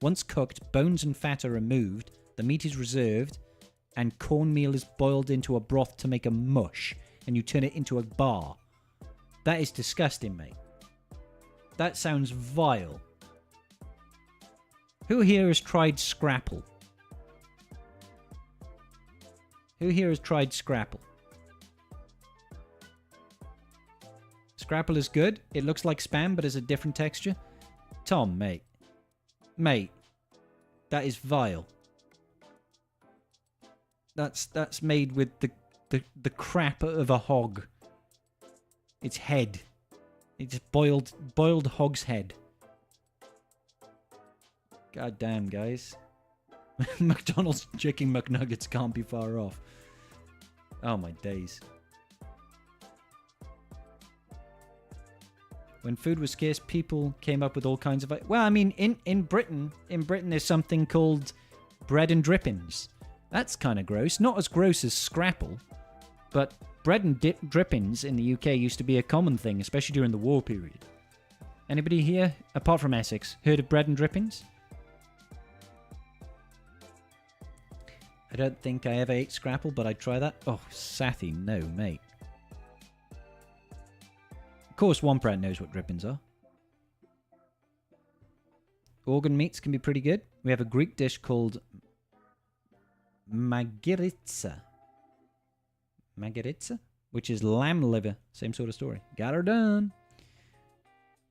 Once cooked, bones and fat are removed, the meat is reserved, and cornmeal is boiled into a broth to make a mush, and you turn it into a bar. That is disgusting, mate. That sounds vile. Who here has tried Scrapple? Who here has tried Scrapple? Scrapple is good. It looks like Spam, but has a different texture. Tom, mate. Mate. That is vile. That's made with the crap of a hog. Its head. It's boiled hog's head. God damn, guys. McDonald's chicken McNuggets can't be far off. Oh my days. When food was scarce, people came up with all kinds of... Well, I mean, in Britain there's something called bread and drippings. That's kind of gross. Not as gross as Scrapple, but bread and drippings in the UK used to be a common thing, especially during the war period. Anybody here, apart from Essex, heard of bread and drippings? I don't think I ever ate Scrapple, but I'd try that. Oh, Sathi, no, mate. Of course, Wompratt knows what drippings are. Organ meats can be pretty good. We have a Greek dish called Magiritsa. Magiritsa? Which is lamb liver. Same sort of story. Got her done.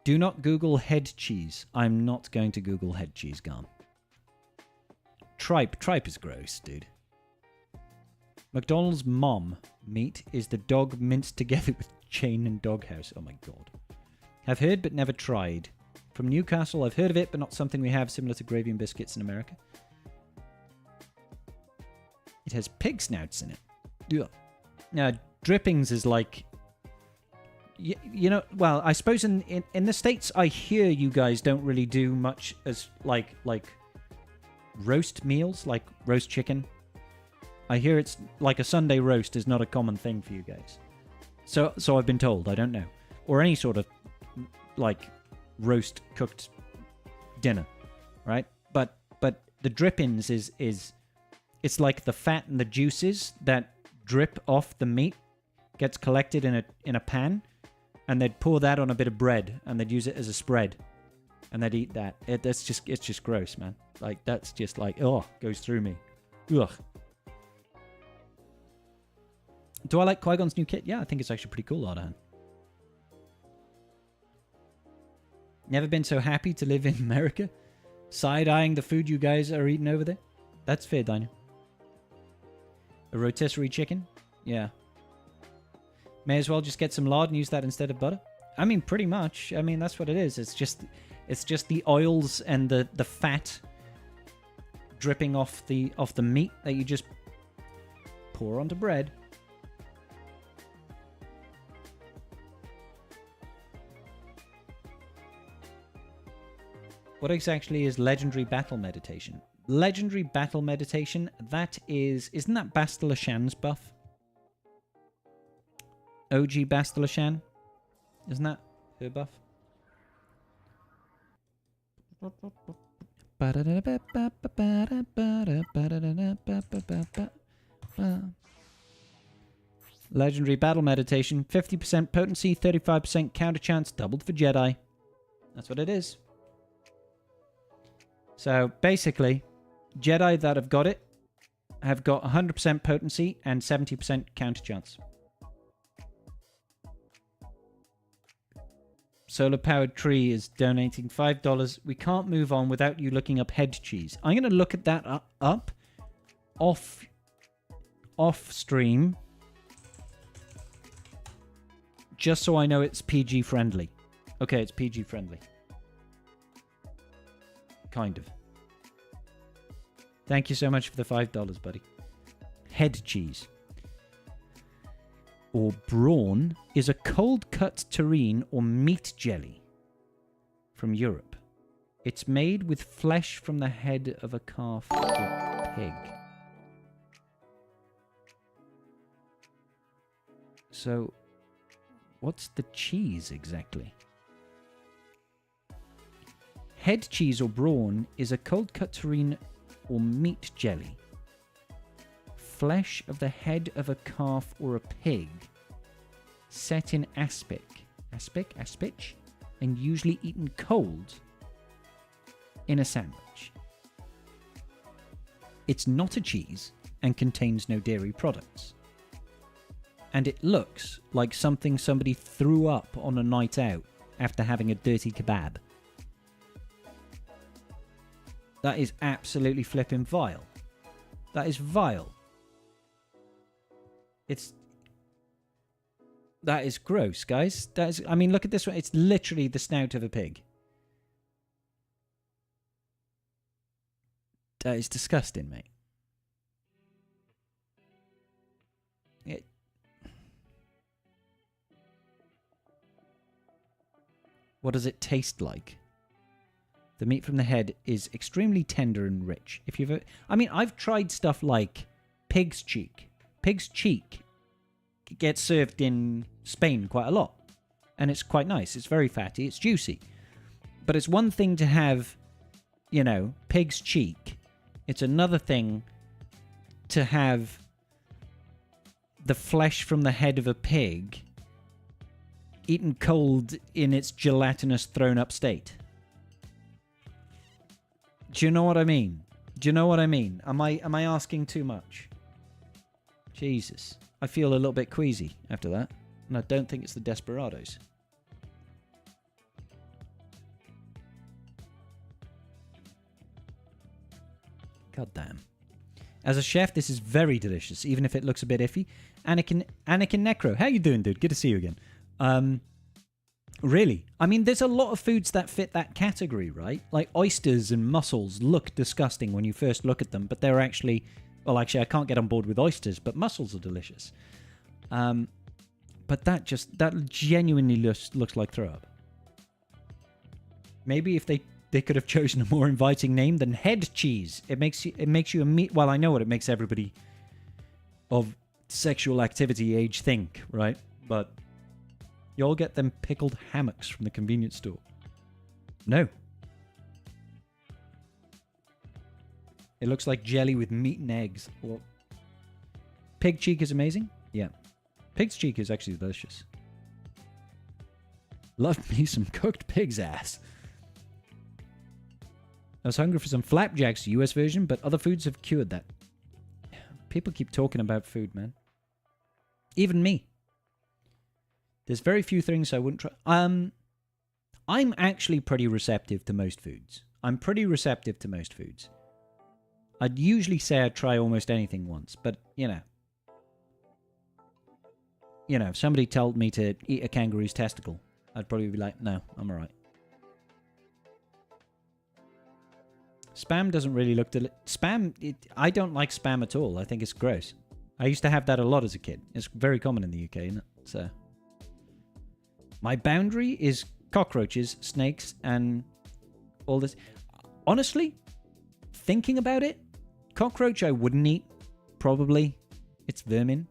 Do not Google head cheese. I'm not going to Google head cheese, Garm. Tripe. Tripe is gross, dude. McDonald's mom meat is the dog minced together with chain and doghouse. Oh my god. Have heard but never tried. From Newcastle, I've heard of it, but not something we have, similar to gravy and biscuits in America. It has pig snouts in it. Yeah. Now, drippings is like... You know, well, I suppose in the States, I hear you guys don't really do much as, like roast meals, like roast chicken. I hear it's like a Sunday roast is not a common thing for you guys. So I've been told. I don't know. Or any sort of, like, roast cooked dinner, right? But the drippings is it's like the fat and the juices that drip off the meat gets collected in a pan, and they'd pour that on a bit of bread, and they'd use it as a spread, and they'd eat that. It's just gross, man. Like, that's just like, oh, goes through me. Ugh. Do I like Qui-Gon's new kit? Yeah, I think it's actually pretty cool, Ardahan. Never been so happy to live in America. Side-eyeing the food you guys are eating over there. That's fair, Daniel. A rotisserie chicken? Yeah. May as well just get some lard and use that instead of butter. I mean, pretty much. I mean, that's what it is. It's just the oils and the fat dripping off the meat that you just pour onto bread. What exactly is Legendary Battle Meditation? Legendary Battle Meditation, that is... Isn't that Bastila Shan's buff? OG Bastila Shan? Isn't that her buff? Legendary Battle Meditation, 50% potency, 35% counter chance, doubled for Jedi. That's what it is. So, basically, Jedi that have got it have got 100% potency and 70% counter chance. Solar Powered Tree is donating $5. We can't move on without you looking up head cheese. I'm going to look at that up off stream, just so I know it's PG friendly. Okay, it's PG friendly. Kind of. Thank you so much for the $5, buddy. Head cheese. Or brawn is a cold-cut terrine or meat jelly from Europe. It's made with flesh from the head of a calf or pig. So, what's the cheese exactly? Head cheese or brawn is a cold-cut terrine or meat jelly. Flesh of the head of a calf or a pig, set in aspic. Aspic? and usually eaten cold in a sandwich. It's not a cheese and contains no dairy products. And it looks like something somebody threw up on a night out after having a dirty kebab. That is absolutely flipping vile. That is vile. That is gross, guys. I mean, look at this one. It's literally the snout of a pig. That is disgusting, mate. What does it taste like? The meat from the head is extremely tender and rich. I've tried stuff like pig's cheek. Pig's cheek gets served in Spain quite a lot. And it's quite nice. It's very fatty. It's juicy. But it's one thing to have, pig's cheek. It's another thing to have the flesh from the head of a pig eaten cold in its gelatinous thrown up state. Do you know what I mean? Am I asking too much? Jesus. I feel a little bit queasy after that. And I don't think it's the Desperados. God damn. As a chef, this is very delicious, even if it looks a bit iffy. Anakin Necro, how you doing, dude? Good to see you again. Really? I mean, there's a lot of foods that fit that category, right? Like oysters and mussels look disgusting when you first look at them, but they're actually... Well, actually, I can't get on board with oysters, but mussels are delicious. But that genuinely looks like throw up. Maybe if they could have chosen a more inviting name than head cheese. It makes you a meat... Well, I know what it makes everybody of sexual activity age think, right? But you all get them pickled hammocks from the convenience store. No. It looks like jelly with meat and eggs. Well, pig cheek is amazing. Yeah. Pig's cheek is actually delicious. Love me some cooked pig's ass. I was hungry for some flapjacks, US version, but other foods have cured that. People keep talking about food, man. Even me. There's very few things I wouldn't try. I'm actually pretty receptive to most foods. I'd usually say I'd try almost anything once, but, if somebody told me to eat a kangaroo's testicle, I'd probably be like, no, I'm alright. Spam doesn't really look I don't like spam at all. I think it's gross. I used to have that a lot as a kid. It's very common in the UK, isn't it? So, my boundary is cockroaches, snakes, and all this. Honestly, thinking about it, cockroach I wouldn't eat. Probably. It's vermin.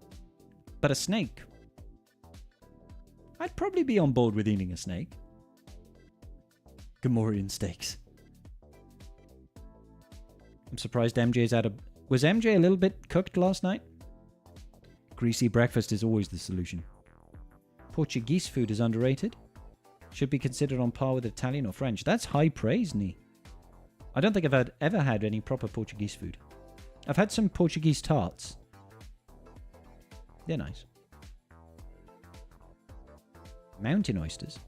But a snake, I'd probably be on board with eating a snake. Gamorrean steaks. I'm surprised MJ's out of... Was MJ a little bit cooked last night? Greasy breakfast is always the solution. Portuguese food is underrated. Should be considered on par with Italian or French. That's high praise, Nee. I don't think I've ever had any proper Portuguese food. I've had some Portuguese tarts. They're nice. Mountain oysters.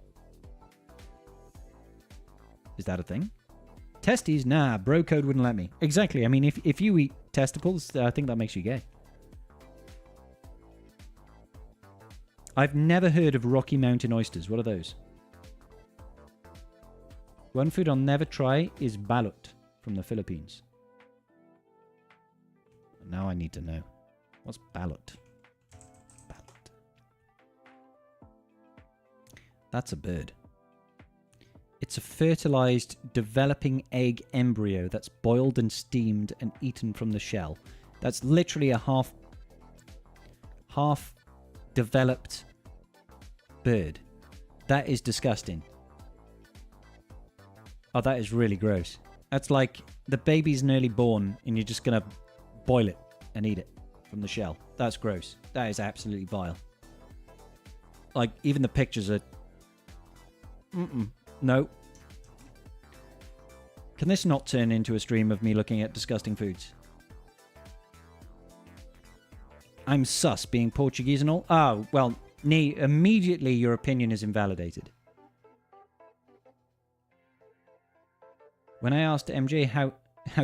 Is that a thing? Testes? Nah, bro code wouldn't let me. Exactly. I mean, if you eat testicles, I think that makes you gay. I've never heard of Rocky Mountain oysters. What are those? One food I'll never try is balut from the Philippines. Now I need to know. What's balut? Balut. That's a bird. It's a fertilized, developing egg embryo that's boiled and steamed and eaten from the shell. That's literally a half developed bird. That is disgusting. Oh, that is really gross. That's like the baby's nearly born and you're just going to boil it and eat it from the shell. That's gross. That is absolutely vile. Like, even the pictures are No. Can this not turn into a stream of me looking at disgusting foods? I'm sus being Portuguese and all. Oh, well, Nee, immediately your opinion is invalidated. When I asked MJ how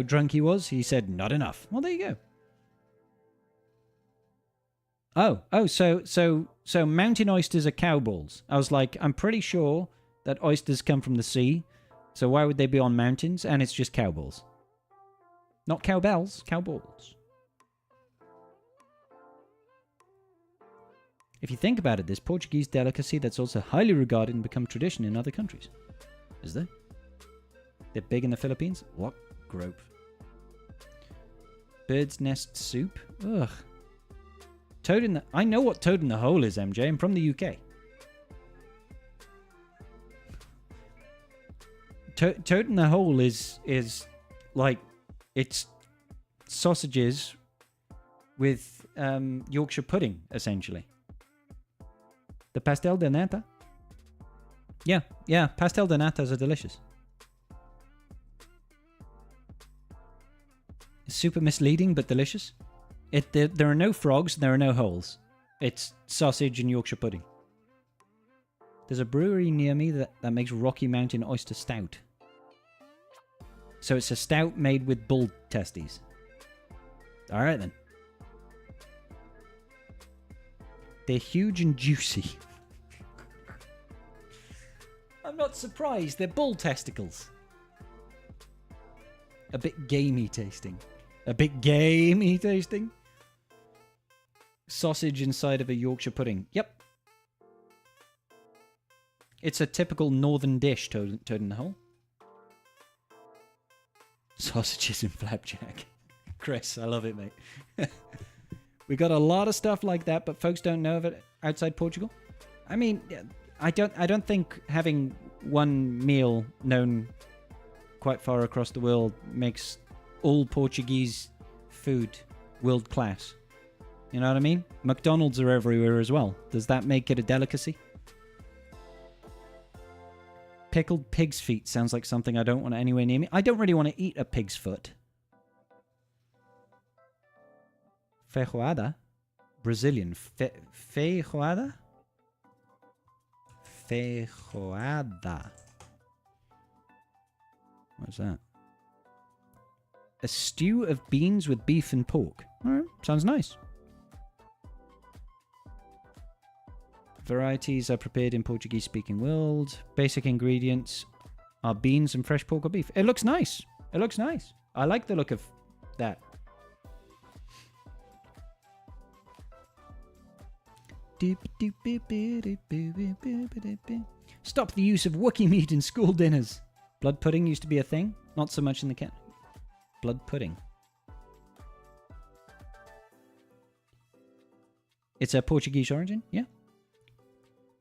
drunk he was, he said, not enough. Well, there you go. So mountain oysters are cow balls. I was like, I'm pretty sure that oysters come from the sea, so why would they be on mountains? And it's just cow balls. Not cowbells, cow balls. If you think about it, this Portuguese delicacy that's also highly regarded and become tradition in other countries. Is there? They're big in the Philippines? What? Grope. Bird's nest soup? Ugh. Toad in the... I know what toad in the hole is, MJ. I'm from the UK. Toad in the hole is like... It's sausages with Yorkshire pudding, essentially. The pastel de nata? Yeah. Pastel de natas are delicious. Super misleading, but delicious. There are no frogs, there are no holes. It's sausage and Yorkshire pudding. There's a brewery near me that makes Rocky Mountain Oyster Stout. So it's a stout made with bull testes. Alright then. They're huge and juicy. I'm not surprised. They're bull testicles. A bit gamey tasting. Sausage inside of a Yorkshire pudding. Yep. It's a typical northern dish, toad in the hole. Sausages and flapjack. Chris, I love it, mate. We got a lot of stuff like that, but folks don't know of it outside Portugal. I mean, I don't think having one meal known quite far across the world makes all Portuguese food world class. You know what I mean? McDonald's are everywhere as well. Does that make it a delicacy? Pickled pig's feet sounds like something I don't want anywhere near me. I don't really want to eat a pig's foot. Feijoada? Brazilian. Feijoada? Feijoada. What's that? A stew of beans with beef and pork. Alright, sounds nice. Varieties are prepared in Portuguese-speaking world. Basic ingredients are beans and fresh pork or beef. It looks nice. I like the look of that. Stop the use of Wookiee meat in school dinners. Blood pudding used to be a thing. Not so much in the blood pudding. It's a Portuguese origin, yeah.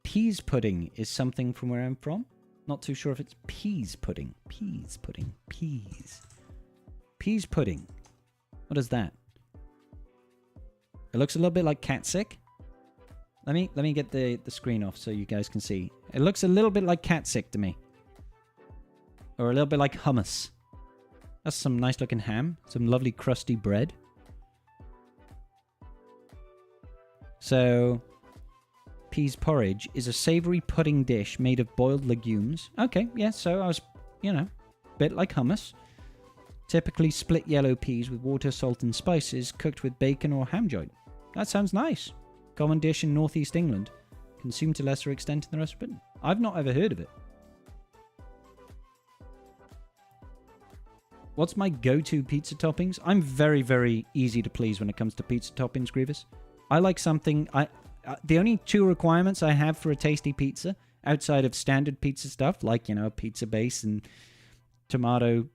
Peas pudding is something from where I'm from. Not too sure if it's peas pudding. Peas pudding. Peas pudding. What is that? It looks a little bit like cat sick. Let me get the screen off so you guys can see. It looks a little bit like cat sick to me. Or a little bit like hummus. That's some nice looking ham. Some lovely crusty bread. So, peas porridge is a savory pudding dish made of boiled legumes. Okay, yeah, so I was, a bit like hummus. Typically split yellow peas with water, salt and spices cooked with bacon or ham joint. That sounds nice. Common dish in northeast England. Consumed to lesser extent in the rest of Britain. I've not ever heard of it. What's my go-to pizza toppings? I'm very, very easy to please when it comes to pizza toppings, Grievous. I like something... the only two requirements I have for a tasty pizza, outside of standard pizza stuff, like, pizza base and tomato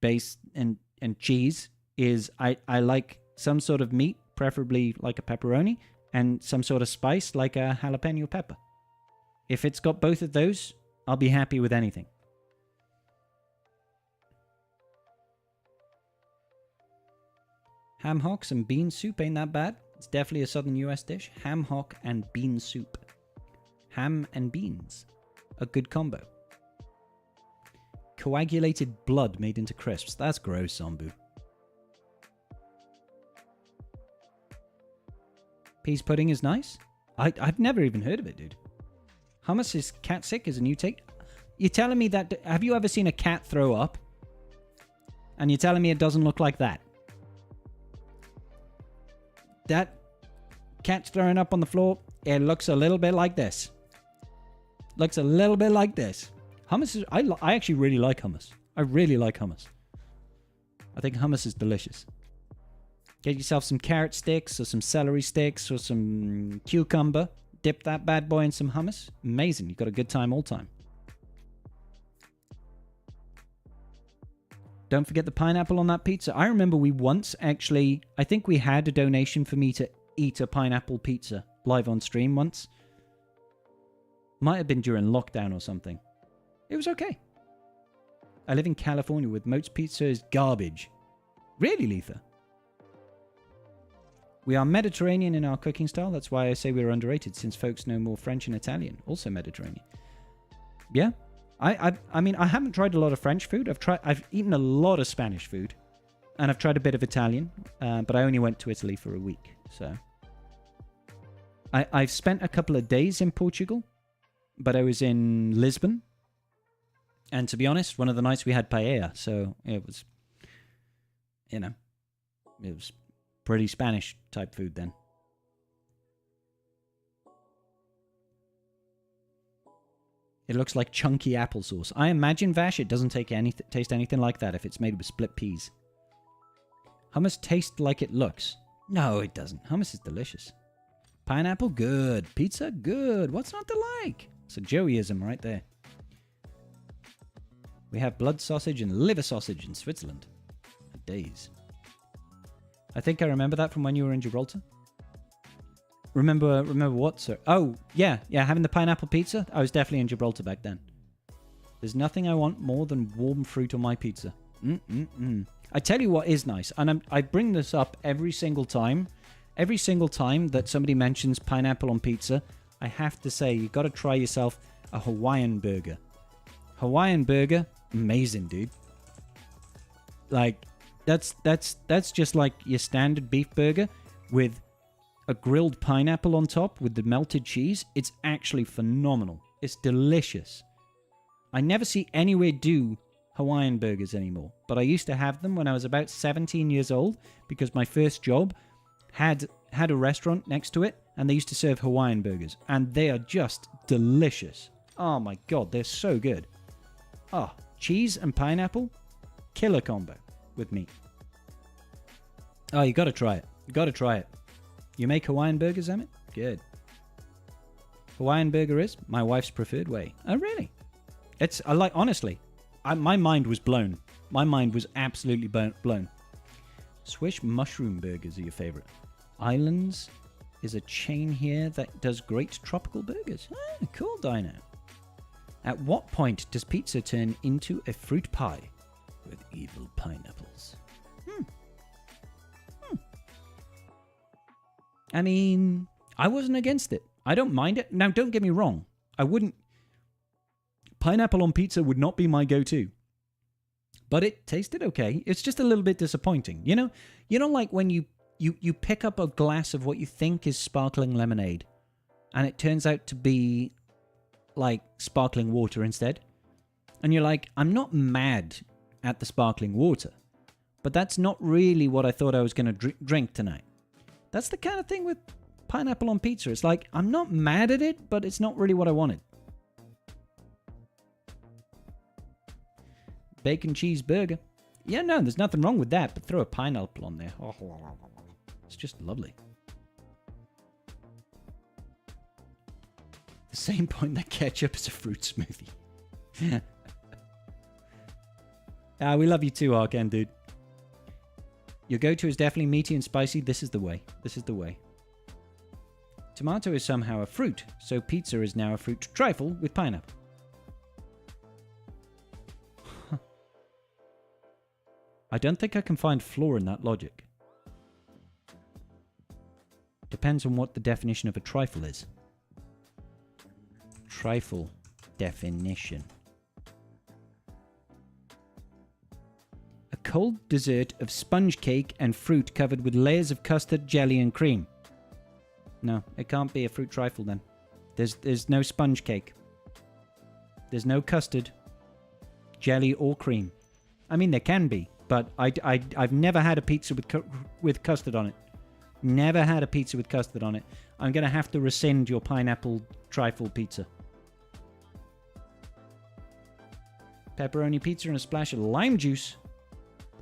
base and cheese, is I like some sort of meat, preferably like a pepperoni, and some sort of spice, like a jalapeno pepper. If it's got both of those, I'll be happy with anything. Ham hocks and bean soup ain't that bad. It's definitely a southern US dish. Ham hock and bean soup. Ham and beans. a good combo. Coagulated blood made into crisps. That's gross, Zombu. Peas pudding is nice. I've never even heard of it, dude. Hummus is cat sick is a new take. You're telling me that... Have you ever seen a cat throw up? And you're telling me it doesn't look like that? That cat's throwing up on the floor, it looks a little bit like this. Looks a little bit like this. Hummus is... I actually really like hummus. I really like hummus. I think hummus is delicious. Get yourself some carrot sticks or some celery sticks or some cucumber. Dip that bad boy in some hummus. Amazing. You've got a good time all time. Don't forget the pineapple on that pizza. I remember we once actually... I think we had a donation for me to eat a pineapple pizza live on stream once. Might have been during lockdown or something. It was okay. I live in California with Moat's Pizza is garbage. Really, Letha? We are Mediterranean in our cooking style. That's why I say we're underrated, since folks know more French and Italian. Also Mediterranean. Yeah. I mean, I haven't tried a lot of French food. I've eaten a lot of Spanish food. And I've tried a bit of Italian. But I only went to Italy for a week. So I've spent a couple of days in Portugal. But I was in Lisbon. And to be honest, one of the nights we had paella. So it was, you know, it was pretty Spanish type food then. It looks like chunky applesauce. I imagine, Vash, it doesn't taste anything like that if it's made with split peas. Hummus tastes like it looks. No, it doesn't. Hummus is delicious. Pineapple, good. Pizza, good. What's not to like? It's a Joeyism right there. We have blood sausage and liver sausage in Switzerland. For days. I think I remember that from when you were in Gibraltar. Remember what, sir? Oh, yeah, having the pineapple pizza. I was definitely in Gibraltar back then. There's nothing I want more than warm fruit on my pizza. I tell you what is nice, and I bring this up every single time. Every single time that somebody mentions pineapple on pizza, I have to say, you got to try yourself a Hawaiian burger. Hawaiian burger, amazing, dude. Like, that's just like your standard beef burger with a grilled pineapple on top with the melted cheese. It's actually phenomenal. It's delicious. I never see anywhere do Hawaiian burgers anymore, but I used to have them when I was about 17 years old because my first job had a restaurant next to it, and they used to serve Hawaiian burgers, and they are just delicious. Oh my god, they're so good. Oh, cheese and pineapple, killer combo with meat. Oh, you gotta try it. You gotta try it. You make Hawaiian burgers, Emmett? Good. Hawaiian burger is my wife's preferred way. Oh, really? Honestly, my mind was blown. My mind was absolutely blown. Swiss mushroom burgers are your favorite. Islands is a chain here that does great tropical burgers. Ah, cool, Dino. At what point does pizza turn into a fruit pie with evil pineapples? I mean, I wasn't against it. I don't mind it. Now, don't get me wrong. I wouldn't... Pineapple on pizza would not be my go-to. But it tasted okay. It's just a little bit disappointing. You know, like when you pick up a glass of what you think is sparkling lemonade, and it turns out to be like sparkling water instead. And you're like, I'm not mad at the sparkling water, but that's not really what I thought I was going to drink tonight. That's the kind of thing with pineapple on pizza. It's like, I'm not mad at it, but it's not really what I wanted. Bacon cheeseburger. Yeah, no, there's nothing wrong with that, but throw a pineapple on there. Oh, it's just lovely. The same point that ketchup is a fruit smoothie. We love you too, Arkan, dude. Your go-to is definitely meaty and spicy. This is the way. This is the way. Tomato is somehow a fruit, so pizza is now a fruit trifle with pineapple. I don't think I can find flaw in that logic. Depends on what the definition of a trifle is. Trifle. Definition. A cold dessert of sponge cake and fruit covered with layers of custard, jelly, and cream. No, it can't be a fruit trifle then. There's no sponge cake. There's no custard, jelly, or cream. I mean, there can be, but I've never had a pizza with custard on it. Never had a pizza with custard on it. I'm going to have to rescind your pineapple trifle pizza. Pepperoni pizza and a splash of lime juice.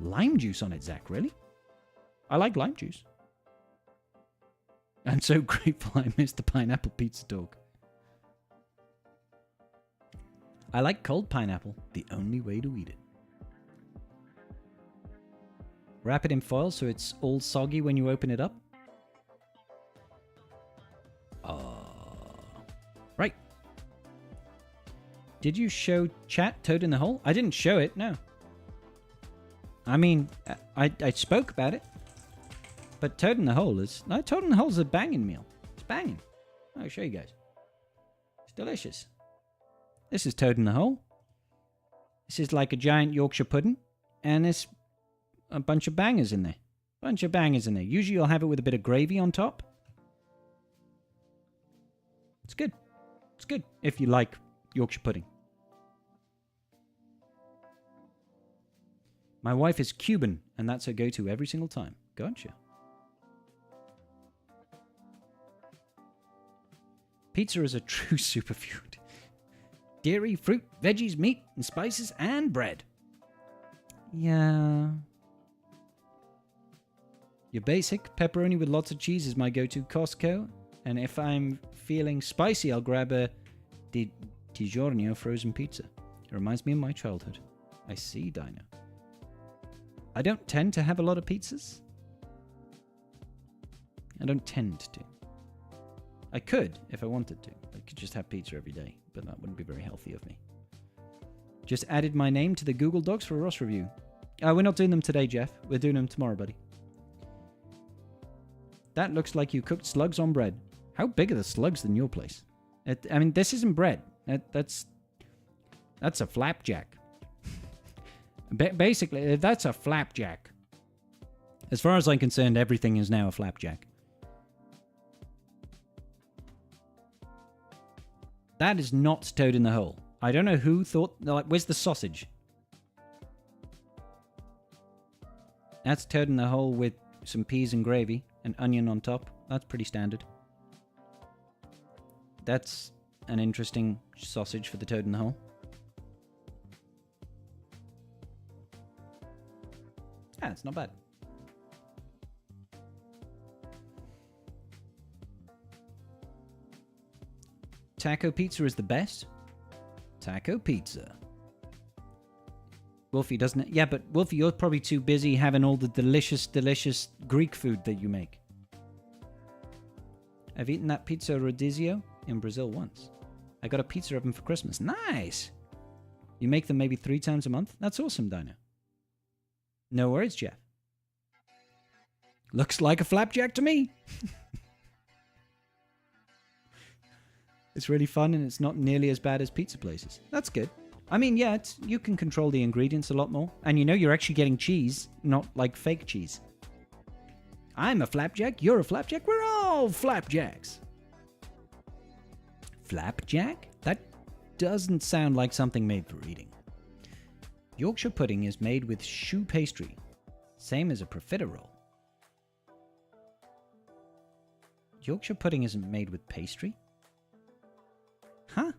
Lime juice on it, Zach, really? I like lime juice. I'm so grateful I missed the pineapple pizza talk. I like cold pineapple, the only way to eat it. Wrap it in foil so it's all soggy when you open it up. Right. Did you show chat Toad in the Hole? I didn't show it, no. I mean, I spoke about it. But Toad in the Hole is... No, Toad in the Hole is a banging meal. It's banging. I'll show you guys. It's delicious. This is Toad in the Hole. This is like a giant Yorkshire pudding. And there's a bunch of bangers in there. Usually you'll have it with a bit of gravy on top. It's good. It's good if you like Yorkshire pudding. My wife is Cuban, and that's her go-to every single time. Gotcha. Pizza is a true superfood. Dairy, fruit, veggies, meat, and spices, and bread. Yeah. Your basic pepperoni with lots of cheese is my go-to Costco. And if I'm feeling spicy, I'll grab a DiGiorno frozen pizza. It reminds me of my childhood. I see, Dino. I don't tend to have a lot of pizzas. I don't tend to. I could, if I wanted to. I could just have pizza every day, but that wouldn't be very healthy of me. Just added my name to the Google Docs for a Ross review. We're not doing them today, Jeff. We're doing them tomorrow, buddy. That looks like you cooked slugs on bread. How big are the slugs in your place? I mean, this isn't bread. That's a flapjack. Basically, that's a flapjack. As far as I'm concerned, everything is now a flapjack. That is not Toad in the Hole. I don't know who thought... Like, where's the sausage? That's Toad in the Hole with some peas and gravy and onion on top. That's pretty standard. That's an interesting sausage for the Toad in the Hole. Ah, it's not bad. Taco pizza is the best. Taco pizza. Wolfie doesn't... Yeah, but Wolfie, you're probably too busy having all the delicious, delicious Greek food that you make. I've eaten that pizza rodizio in Brazil once. I got a pizza oven for Christmas. Nice! You make them maybe 3 times a month? That's awesome, Dino. No worries, Jeff. Looks like a flapjack to me. It's really fun and it's not nearly as bad as pizza places. That's good. I mean, yeah, you can control the ingredients a lot more. And you know you're actually getting cheese, not like fake cheese. I'm a flapjack, you're a flapjack, we're all flapjacks. Flapjack? That doesn't sound like something made for eating. Yorkshire pudding is made with choux pastry, same as a profiterole. Yorkshire pudding isn't made with pastry? Huh?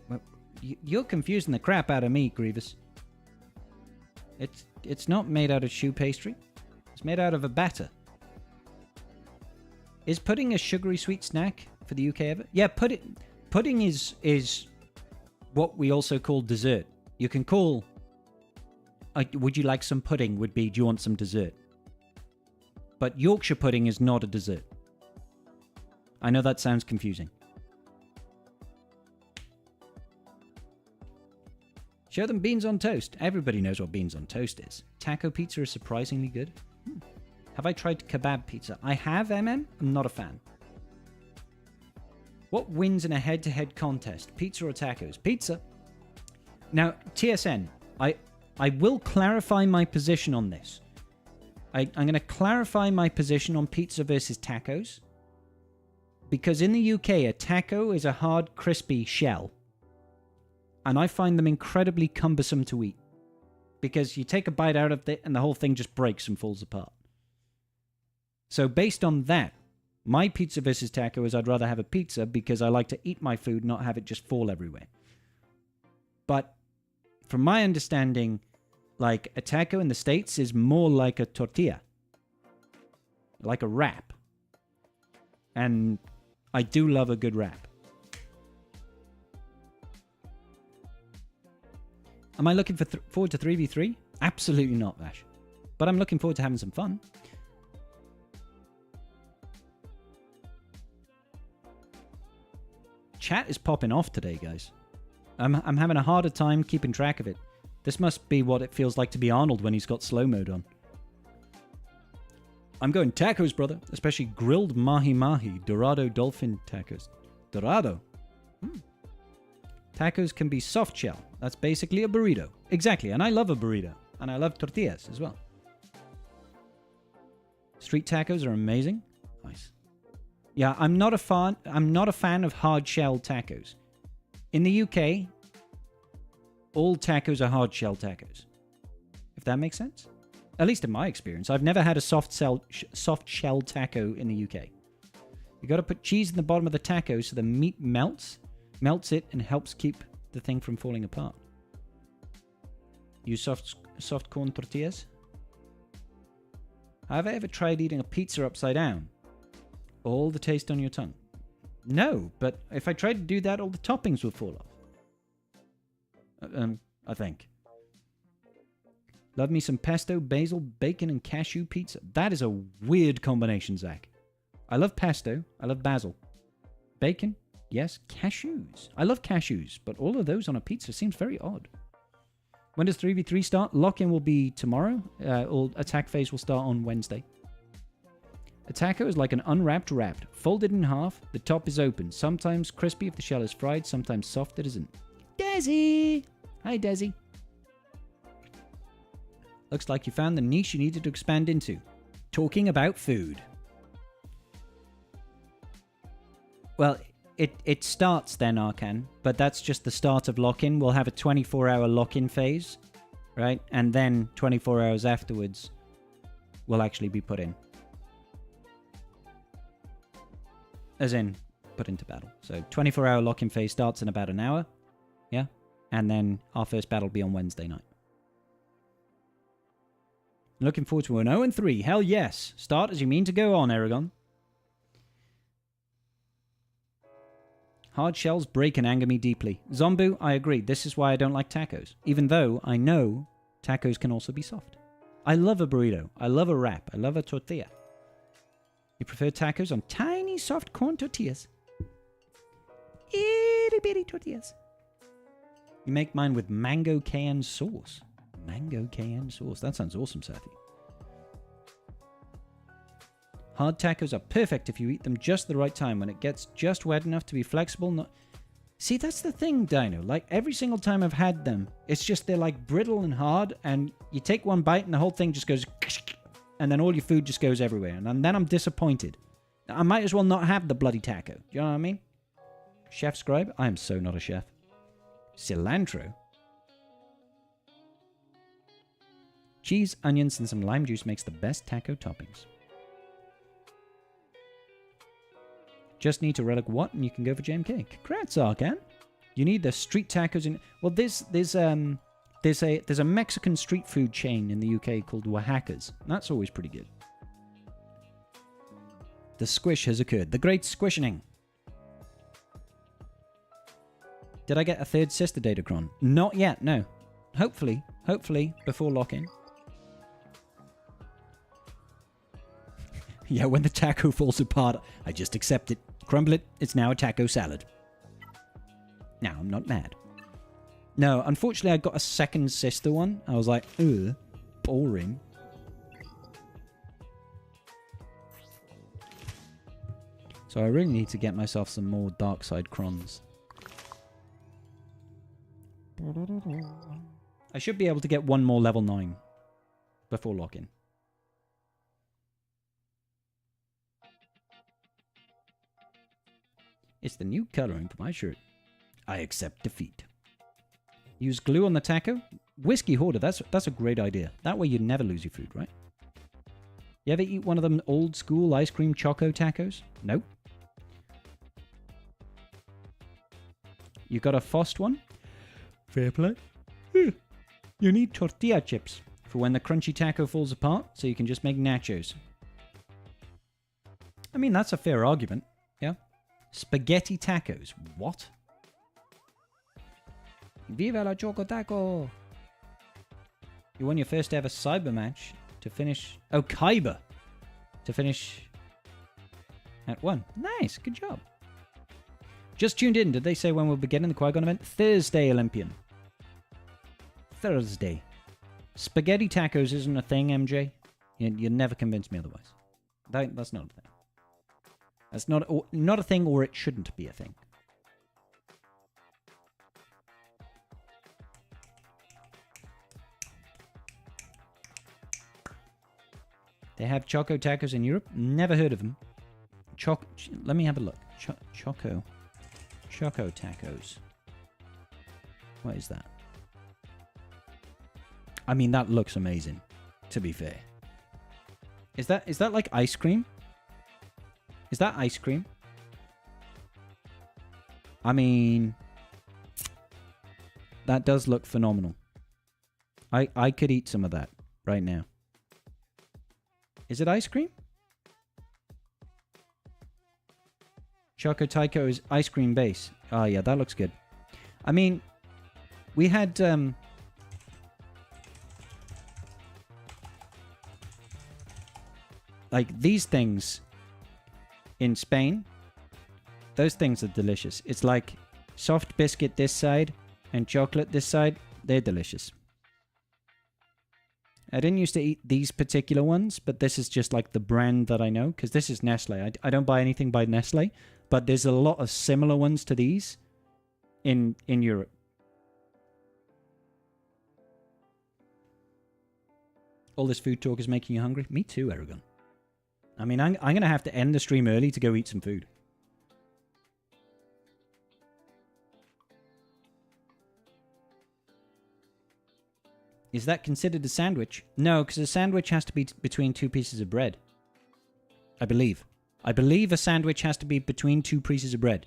Well, you're confusing the crap out of me, Grievous. It's not made out of choux pastry. It's made out of a batter. Is pudding a sugary sweet snack for the UK ever? Yeah, pudding is what we also call dessert. You can call... would you like some pudding would be, do you want some dessert? But Yorkshire pudding is not a dessert. I know that sounds confusing. Show them beans on toast. Everybody knows what beans on toast is. Taco pizza is surprisingly good. Have I tried kebab pizza? I have, MM. I'm not a fan. What wins in a head-to-head contest? Pizza or tacos? Pizza. Now, TSN, I will clarify my position on this. I'm going to clarify my position on pizza versus tacos. Because in the UK, a taco is a hard, crispy shell. And I find them incredibly cumbersome to eat. Because you take a bite out of it and the whole thing just breaks and falls apart. So based on that, my pizza versus taco is I'd rather have a pizza because I like to eat my food, not have it just fall everywhere. But from my understanding, like a taco in the States is more like a tortilla. Like a wrap. And I do love a good wrap. Am I looking forward to 3v3? Absolutely not, Vash. But I'm looking forward to having some fun. Chat is popping off today, guys. I'm having a harder time keeping track of it. This must be what it feels like to be Arnold when he's got slow mode on. I'm going tacos, brother. Especially grilled mahi-mahi, dorado dolphin tacos. Dorado. Tacos can be soft shell. That's basically a burrito. Exactly, and I love a burrito. And I love tortillas as well. Street tacos are amazing. Nice. Yeah, I'm not a fan of hard shell tacos. In the UK, all tacos are hard shell tacos. If that makes sense? At least in my experience. I've never had a soft shell taco in the UK. You got to put cheese in the bottom of the taco so the meat melts it, and helps keep the thing from falling apart. Use soft corn tortillas? Have I ever tried eating a pizza upside down? All the taste on your tongue? No, but if I tried to do that, all the toppings would fall off. I think. Love me some pesto, basil, bacon, and cashew pizza. That is a weird combination, Zach. I love pesto. I love basil. Bacon? Yes. Cashews. I love cashews, but all of those on a pizza seems very odd. When does 3v3 start? Lock-in will be tomorrow. Or attack phase will start on Wednesday. A taco is like an unwrapped wrapped, folded in half, the top is open, sometimes crispy if the shell is fried, sometimes soft if it isn't. Desi! Hi, Desi. Looks like you found the niche you needed to expand into. Talking about food. Well, it starts then, Arcan, but that's just the start of lock-in. We'll have a 24-hour lock-in phase, right? And then 24 hours afterwards, we'll actually be put in. As in, put into battle. So 24-hour lock-in phase starts in about an hour. Yeah? And then our first battle will be on Wednesday night. Looking forward to an 0-3. Hell yes. Start as you mean to go on, Aragon. Hard shells break and anger me deeply. Zombu, I agree. This is why I don't like tacos. Even though I know tacos can also be soft. I love a burrito. I love a wrap. I love a tortilla. You prefer tacos on tiny, soft corn tortillas. Itty bitty tortillas. You make mine with mango cayenne sauce. Mango cayenne sauce. That sounds awesome, Sathi. Hard tacos are perfect if you eat them just the right time, when it gets just wet enough to be flexible. Not... See, that's the thing, Dino. Like, every single time I've had them, it's just they're like brittle and hard, and you take one bite and the whole thing just goes... And then all your food just goes everywhere. And then I'm disappointed. I might as well not have the bloody taco. Do you know what I mean? Chef Scribe? I am so not a chef. Cilantro? Cheese, onions, and some lime juice makes the best taco toppings. Just need to relic what, and you can go for JMK. Congrats, Arcan. You need the street tacos in... Well, there's a Mexican street food chain in the UK called Oaxaca's. That's always pretty good. The squish has occurred. The great squishing. Did I get a third sister Datacron? Not yet, no. Hopefully, before lock-in. Yeah, when the taco falls apart, I just accept it. Crumble it, it's now a taco salad. Now I'm not mad. No, unfortunately, I got a second sister one. I was like, ugh, boring. So I really need to get myself some more dark side crons. I should be able to get one more level 9 before lock-in. It's the new coloring for my shirt. I accept defeat. Use glue on the taco? Whiskey Hoarder, that's a great idea. That way you never lose your food, right? You ever eat one of them old school ice cream choco tacos? Nope. You got a Fost one? Fair play. You need tortilla chips for when the crunchy taco falls apart, so you can just make nachos. I mean, that's a fair argument, yeah? Spaghetti tacos. What? Viva la Choco Taco! You won your first ever cyber match to finish... Oh, Kyber! To finish at 1. Nice, good job. Just tuned in. Did they say when we'll be getting the Qui-Gon event? Thursday, Olympian. Thursday. Spaghetti tacos isn't a thing, MJ. You never convince me otherwise. That's not a thing. That's not a thing, or it shouldn't be a thing. They have Choco tacos in Europe? Never heard of them. Let me have a look. Choco tacos. What is that? I mean, that looks amazing, to be fair. Is that like ice cream? Is that ice cream? I mean, that does look phenomenal. I could eat some of that right now. Is it ice cream? Choco Taco is ice cream base. Oh, yeah, that looks good. I mean, we had... like, these things in Spain, those things are delicious. It's like soft biscuit this side and chocolate this side. They're delicious. I didn't used to eat these particular ones, but this is just like the brand that I know, because this is Nestle. I don't buy anything by Nestle, but there's a lot of similar ones to these in Europe. All this food talk is making you hungry? Me too, Aragon. I mean, I'm going to have to end the stream early to go eat some food. Is that considered a sandwich? No, because a sandwich has to be between 2 pieces of bread. I believe. I believe a sandwich has to be between 2 pieces of bread.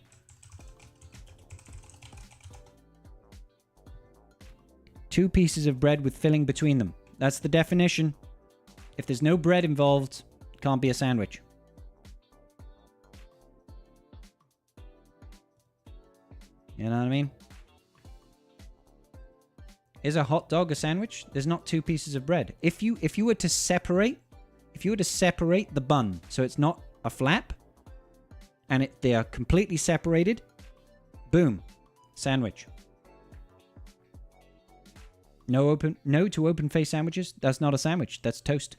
Two pieces of bread with filling between them. That's the definition. If there's no bread involved, it can't be a sandwich. You know what I mean? Is a hot dog a sandwich? There's not 2 pieces of bread. If you were to separate the bun so it's not a flap and they are completely separated, boom, sandwich. No to open face sandwiches. That's not a sandwich. That's toast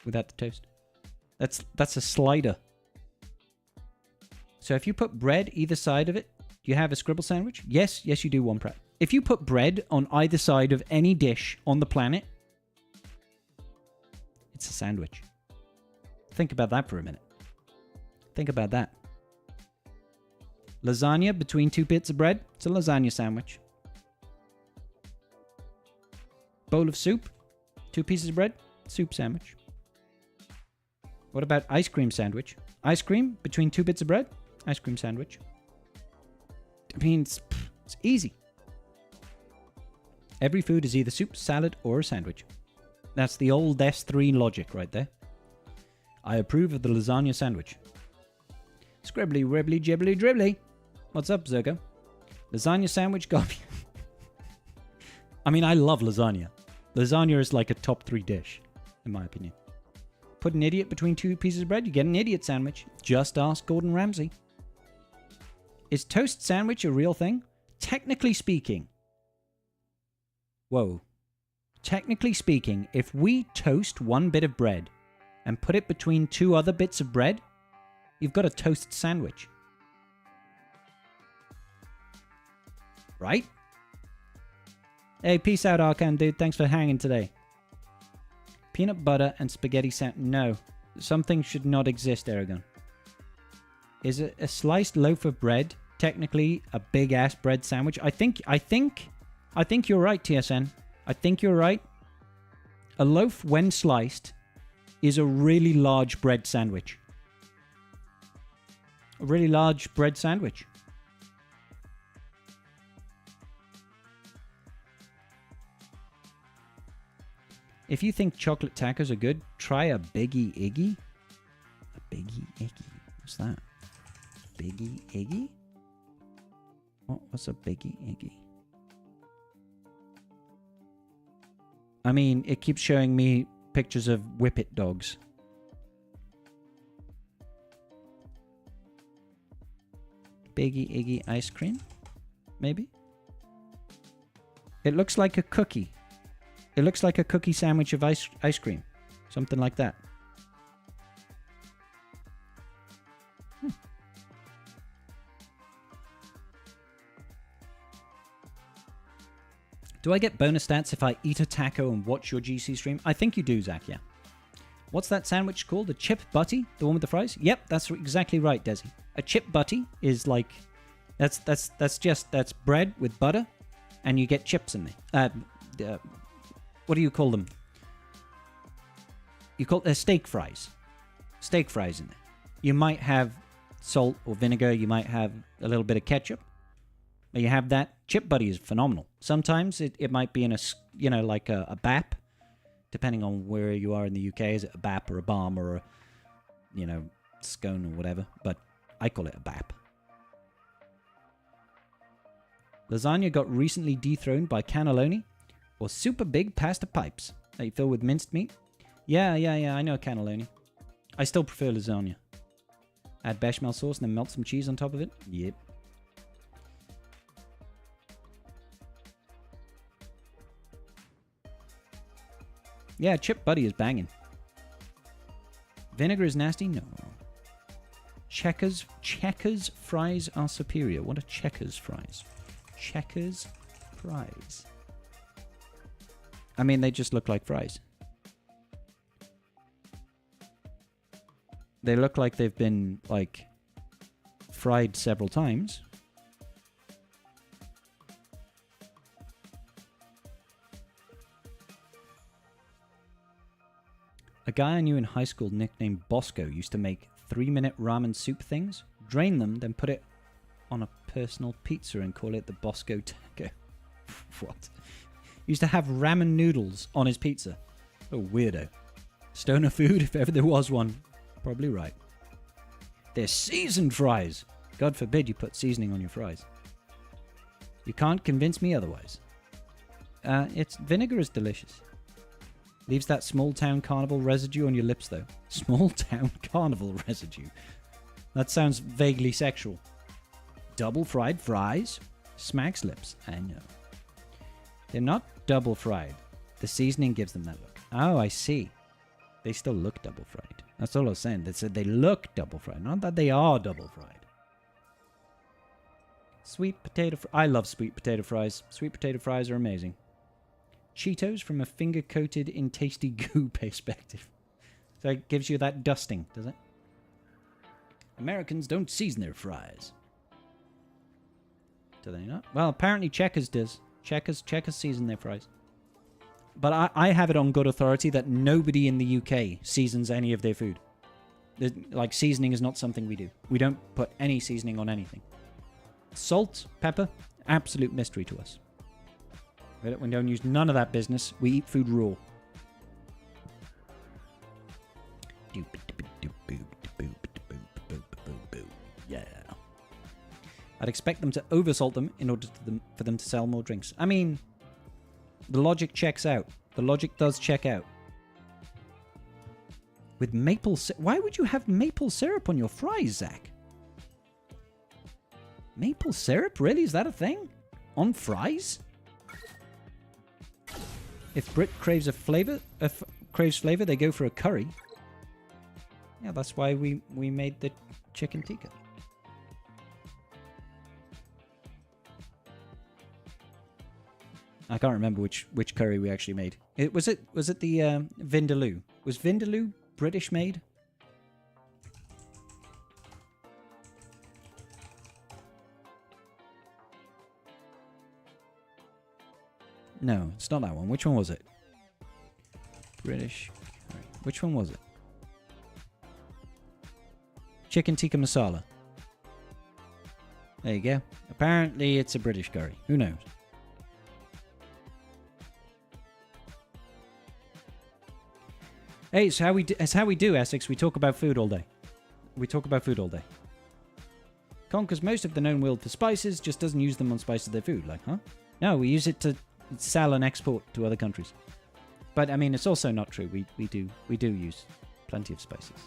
without the toast. That's a slider. So if you put bread either side of it, do you have a scribble sandwich? Yes, you do, one prep. If you put bread on either side of any dish on the planet, it's a sandwich. Think about that for a minute. Think about that. Lasagna between 2 bits of bread, it's a lasagna sandwich. Bowl of soup, 2 pieces of bread, soup sandwich. What about ice cream sandwich? Ice cream between 2 bits of bread, ice cream sandwich. I mean, it's easy. Every food is either soup, salad, or a sandwich. That's the old S3 logic right there. I approve of the lasagna sandwich. Scribbly, ribbly, jibbly, dribbly. What's up, Zergo? Lasagna sandwich got me. I mean, I love lasagna. Lasagna is like a top 3 dish, in my opinion. Put an idiot between 2 pieces of bread, you get an idiot sandwich. Just ask Gordon Ramsay. Is toast sandwich a real thing? Technically speaking, Whoa. Technically speaking, if we toast one bit of bread and put it between two other bits of bread, you've got a toast sandwich. Right? Hey, peace out, Arcan, dude. Thanks for hanging today. Peanut butter and spaghetti No. Something should not exist, Aragon. Is a sliced loaf of bread technically a big-ass bread sandwich? I think you're right, TSN. I think you're right. A loaf, when sliced, is a really large bread sandwich. A really large bread sandwich. If you think chocolate tacos are good, try a Biggie Iggy. A Biggie Iggy. What's that? Biggie Iggy? What's a Biggie Iggy? I mean, it keeps showing me pictures of Whippet dogs. Biggie Iggy ice cream? Maybe? It looks like a cookie. It looks like a cookie sandwich of ice cream. Something like that. Do I get bonus stats if I eat a taco and watch your GC stream? I think you do, Zach, yeah. What's that sandwich called? A chip butty? The one with the fries? Yep, that's exactly right, Desi. A chip butty is like... That's bread with butter, and you get chips in there. What do you call them? You call it steak fries. Steak fries in there. You might have salt or vinegar. You might have a little bit of ketchup. But you have that. Chip buddy is phenomenal. Sometimes it might be in a, like a bap, depending on where you are in the UK. Is it a bap or a balm or a, scone or whatever? But I call it a bap. Lasagna got recently dethroned by cannelloni or super big pasta pipes that you fill with minced meat. Yeah, I know cannelloni. I still prefer lasagna. Add bechamel sauce and then melt some cheese on top of it. Yep. Yeah, chip buddy is banging. Vinegar is nasty? No. Checkers fries are superior. What are Checkers fries? Checkers fries. I mean, they just look like fries. They look like they've been, fried several times. A guy I knew in high school nicknamed Bosco used to make 3-minute ramen soup things, drain them, then put it on a personal pizza and call it the Bosco Taco. What? Used to have ramen noodles on his pizza. Oh, weirdo. Stoner food, if ever there was one. Probably right. They're seasoned fries. God forbid you put seasoning on your fries. You can't convince me otherwise. Vinegar is delicious. Leaves that small town carnival residue on your lips, though. Small town carnival residue. That sounds vaguely sexual. Double fried fries? Smacks lips. I know. They're not double fried. The seasoning gives them that look. Oh, I see. They still look double fried. That's all I was saying. They said they look double fried. Not that they are double fried. Sweet potato I love sweet potato fries. Sweet potato fries are amazing. Cheetos from a finger-coated in tasty goo perspective. So it gives you that dusting, does it? Americans don't season their fries. Do they not? Well, apparently Checkers does. Checkers season their fries. But I have it on good authority that nobody in the UK seasons any of their food. Seasoning is not something we do. We don't put any seasoning on anything. Salt, pepper, absolute mystery to us. We don't use none of that business. We eat food raw. Yeah. I'd expect them to oversalt them in order for them to sell more drinks. I mean, the logic checks out. The logic does check out. With maple syrup. Why would you have maple syrup on your fries, Zach? Maple syrup? Really? Is that a thing? On fries? If Brit craves craves flavor, they go for a curry. Yeah, that's why we made the chicken tikka. I can't remember which curry we actually made. Was it the Vindaloo? Was Vindaloo British made? No, it's not that one. Which one was it? British curry. Which one was it? Chicken tikka masala. There you go. Apparently it's a British curry. Who knows? Hey, it's how we do, Essex. We talk about food all day. Conquers most of the known world for spices, just doesn't use them on spices of their food. Like, huh? No, we use it to sell and export to other countries. But I mean, it's also not true. We do use plenty of spices.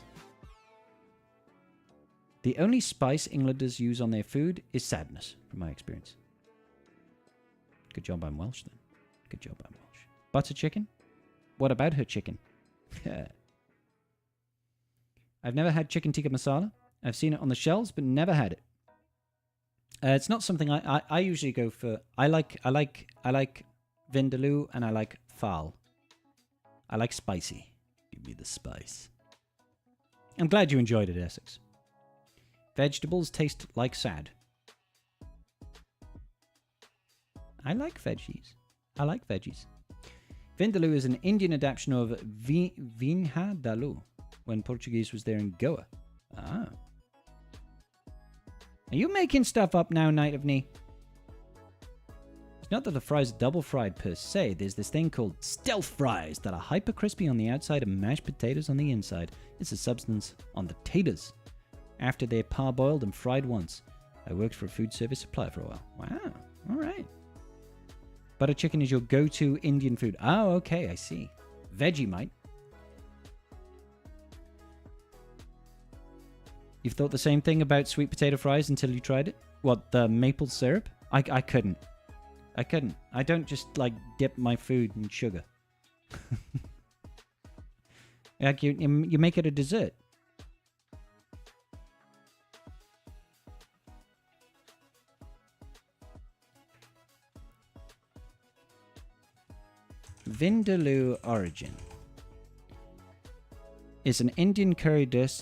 The only spice Englanders use on their food is sadness, from my experience. Good job, I'm Welsh then. Good job, I'm Welsh. Butter chicken? What about her chicken? I've never had chicken tikka masala. I've seen it on the shelves, but never had it. It's not something I usually go for. I like vindaloo and I like fal. I like spicy. Give me the spice. I'm glad you enjoyed it, Essex. Vegetables taste like sad. I like veggies. Vindaloo is an Indian adaptation of Vinha Dalu when Portuguese was there in Goa. Ah. Are you making stuff up now, Knight of Knee? It's not that the fries are double fried per se. There's this thing called stealth fries that are hyper crispy on the outside and mashed potatoes on the inside. It's a substance on the taters. After they're parboiled and fried once. I worked for a food service supplier for a while. Wow. All right. Butter chicken is your go-to Indian food. Oh, okay, I see. Vegemite. You've thought the same thing about sweet potato fries until you tried it? What, the maple syrup? I couldn't. I don't just, like, dip my food in sugar. Like, you make it a dessert. Vindaloo origin is an Indian curry dish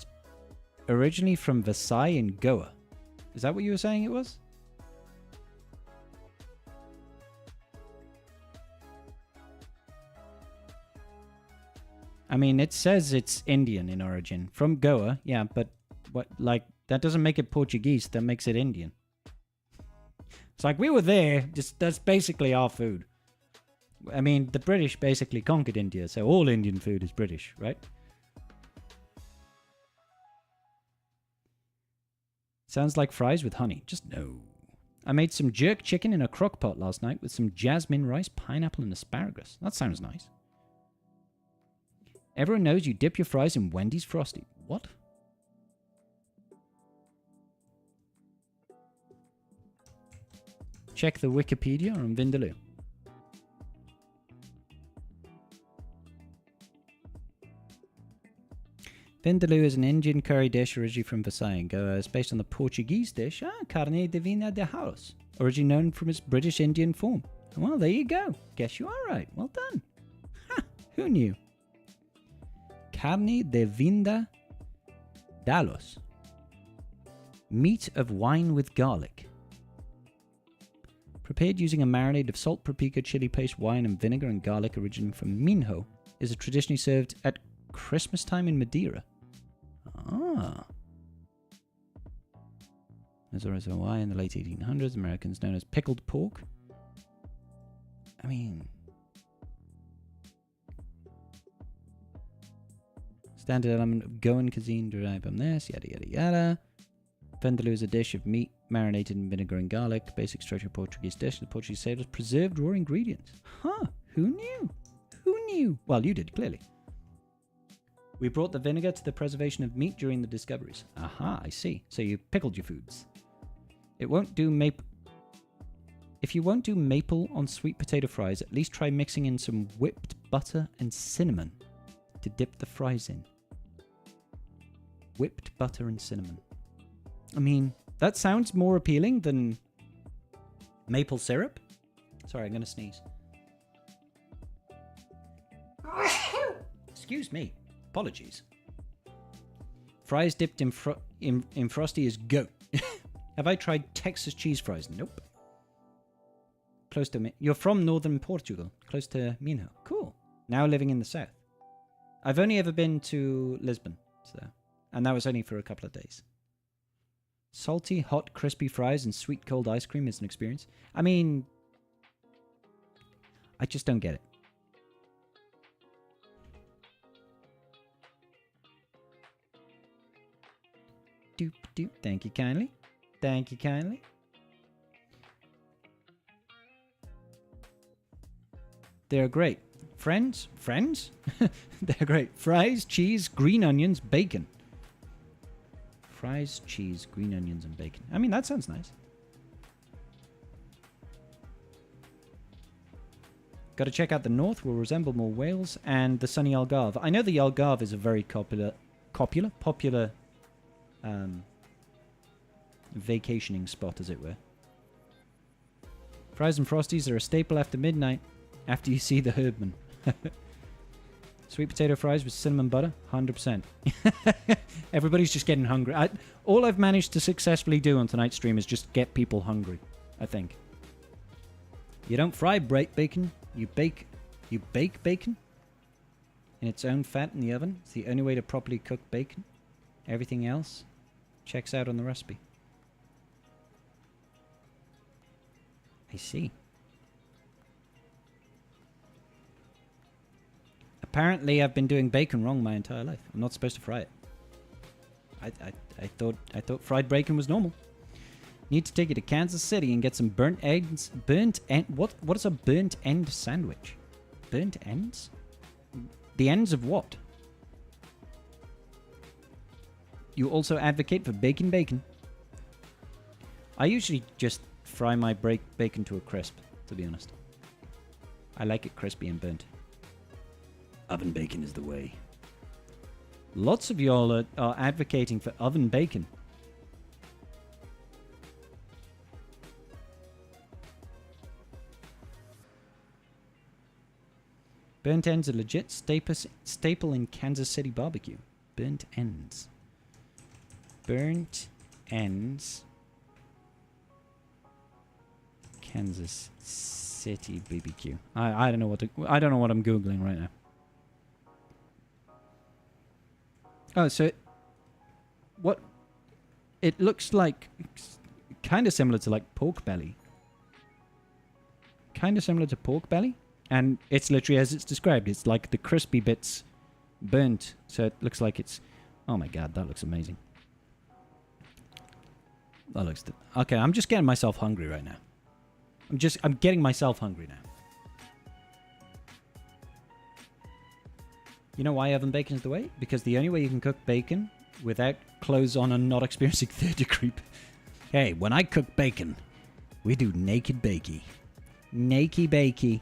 originally from Versailles in Goa. Is that what you were saying it was? I mean, it says it's Indian in origin. From Goa, yeah, but what, like, that doesn't make it Portuguese, that makes it Indian. It's like, we were there, just that's basically our food. I mean, the British basically conquered India, so all Indian food is British, right? Sounds like fries with honey. Just no. I made some jerk chicken in a crock pot last night with some jasmine rice, pineapple, and asparagus. That sounds nice. Everyone knows you dip your fries in Wendy's Frosty. What? Check the Wikipedia on Vindaloo. Vindaloo is an Indian curry dish originally from Versailles in Goa. It's based on the Portuguese dish, carne de vinha de house, originally known from its British Indian form. Well, there you go. Guess you are right. Well done. Ha! Who knew? Carne de vinha dalos. Meat of wine with garlic. Prepared using a marinade of salt, paprika, chili paste, wine, and vinegar and garlic originating from Minho, is traditionally served at Christmas time in Madeira. Ah. As well as Hawaii in the late 1800s, Americans known as pickled pork. I mean, standard element of Goan cuisine derived from this, yada yada yada. Vindaloo is a dish of meat marinated in vinegar and garlic. Basic structure of Portuguese dish. The Portuguese sailors preserved raw ingredients. Huh? Who knew? Who knew? Well, you did, clearly. We brought the vinegar to the preservation of meat during the discoveries. Aha, I see. So you pickled your foods. It won't do If you won't do maple on sweet potato fries, at least try mixing in some whipped butter and cinnamon to dip the fries in. Whipped butter and cinnamon. I mean, that sounds more appealing than maple syrup. Sorry, I'm going to sneeze. Excuse me. Apologies. Fries dipped in Frosty is goat. Have I tried Texas cheese fries? Nope. Close to me. You're from northern Portugal, close to Minho. Cool. Now living in the south. I've only ever been to Lisbon, and that was only for a couple of days. Salty, hot, crispy fries and sweet cold ice cream is an experience. I mean, I just don't get it. Doop doop. Thank you kindly. Thank you kindly. They're great. Friends? They're great. Fries, cheese, green onions, bacon. Fries, cheese, green onions, and bacon. I mean, that sounds nice. Got to check out the north. Will resemble more Wales and the sunny Algarve. I know the Algarve is a very popular vacationing spot, as it were. Fries and Frosties are a staple after midnight, after you see the Herdman. Sweet potato fries with cinnamon butter, 100%. Everybody's just getting hungry. All I've managed to successfully do on tonight's stream is just get people hungry, I think. You don't fry bacon, you bake bacon in its own fat in the oven. It's the only way to properly cook bacon. Everything else checks out on the recipe. I see. Apparently, I've been doing bacon wrong my entire life. I'm not supposed to fry it. I thought fried bacon was normal. Need to take you to Kansas City and get some burnt ends. What is a burnt end sandwich? Burnt ends? The ends of what? You also advocate for bacon. I usually just fry my bacon to a crisp, to be honest. I like it crispy and burnt. Oven bacon is the way. Lots of y'all are advocating for oven bacon. Burnt ends are legit staple in Kansas City barbecue. Burnt ends. Burnt ends. Kansas City BBQ. I don't know what I'm googling right now. Oh, so what? It looks like kind of similar to like pork belly. Kind of similar to pork belly, and it's literally as it's described. It's like the crispy bits burnt, so it looks like it's. Oh my god, that looks amazing. That looks okay. I'm just getting myself hungry right now. I'm getting myself hungry now. You know why oven bacon is the way? Because the only way you can cook bacon without clothes on and not experiencing third degree creep. Hey, when I cook bacon, we do naked bakey. Naked bakey.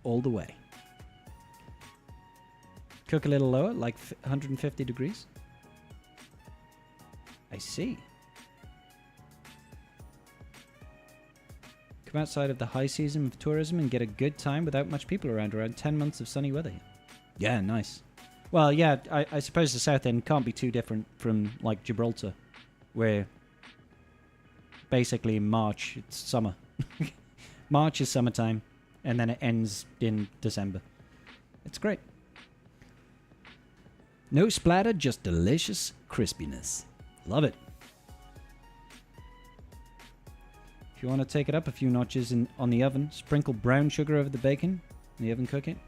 All the way. Cook a little lower, like 150 degrees. I see. Come outside of the high season of tourism and get a good time without much people around 10 months of sunny weather. Yeah, nice. Well, yeah, I suppose the South End can't be too different from, like, Gibraltar, where basically in March, it's summer. March is summertime, and then it ends in December. It's great. No splatter, just delicious crispiness. Love it. If you want to take it up a few notches on the oven, sprinkle brown sugar over the bacon in the oven, cook it.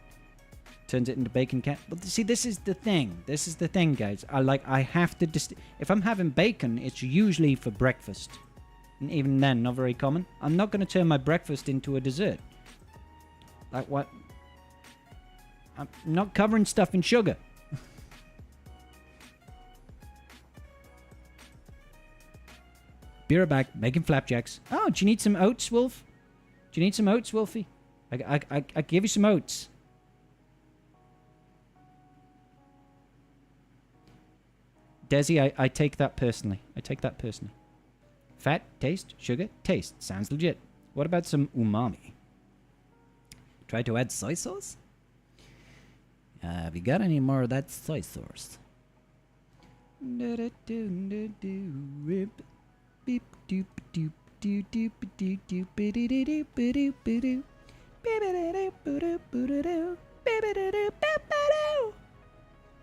Turns it into bacon cat. But see, this is the thing. This is the thing, guys. I have to if I'm having bacon, it's usually for breakfast. And even then, not very common. I'm not going to turn my breakfast into a dessert. Like what? I'm not covering stuff in sugar. Be right back. Making flapjacks. Oh, do you need some oats, Wolf? Do you need some oats, Wolfie? I give you some oats. Desi, I take that personally. I take that personally. Fat, taste, sugar, taste. Sounds legit. What about some umami? Try to add soy sauce? Have you got any more of that soy sauce?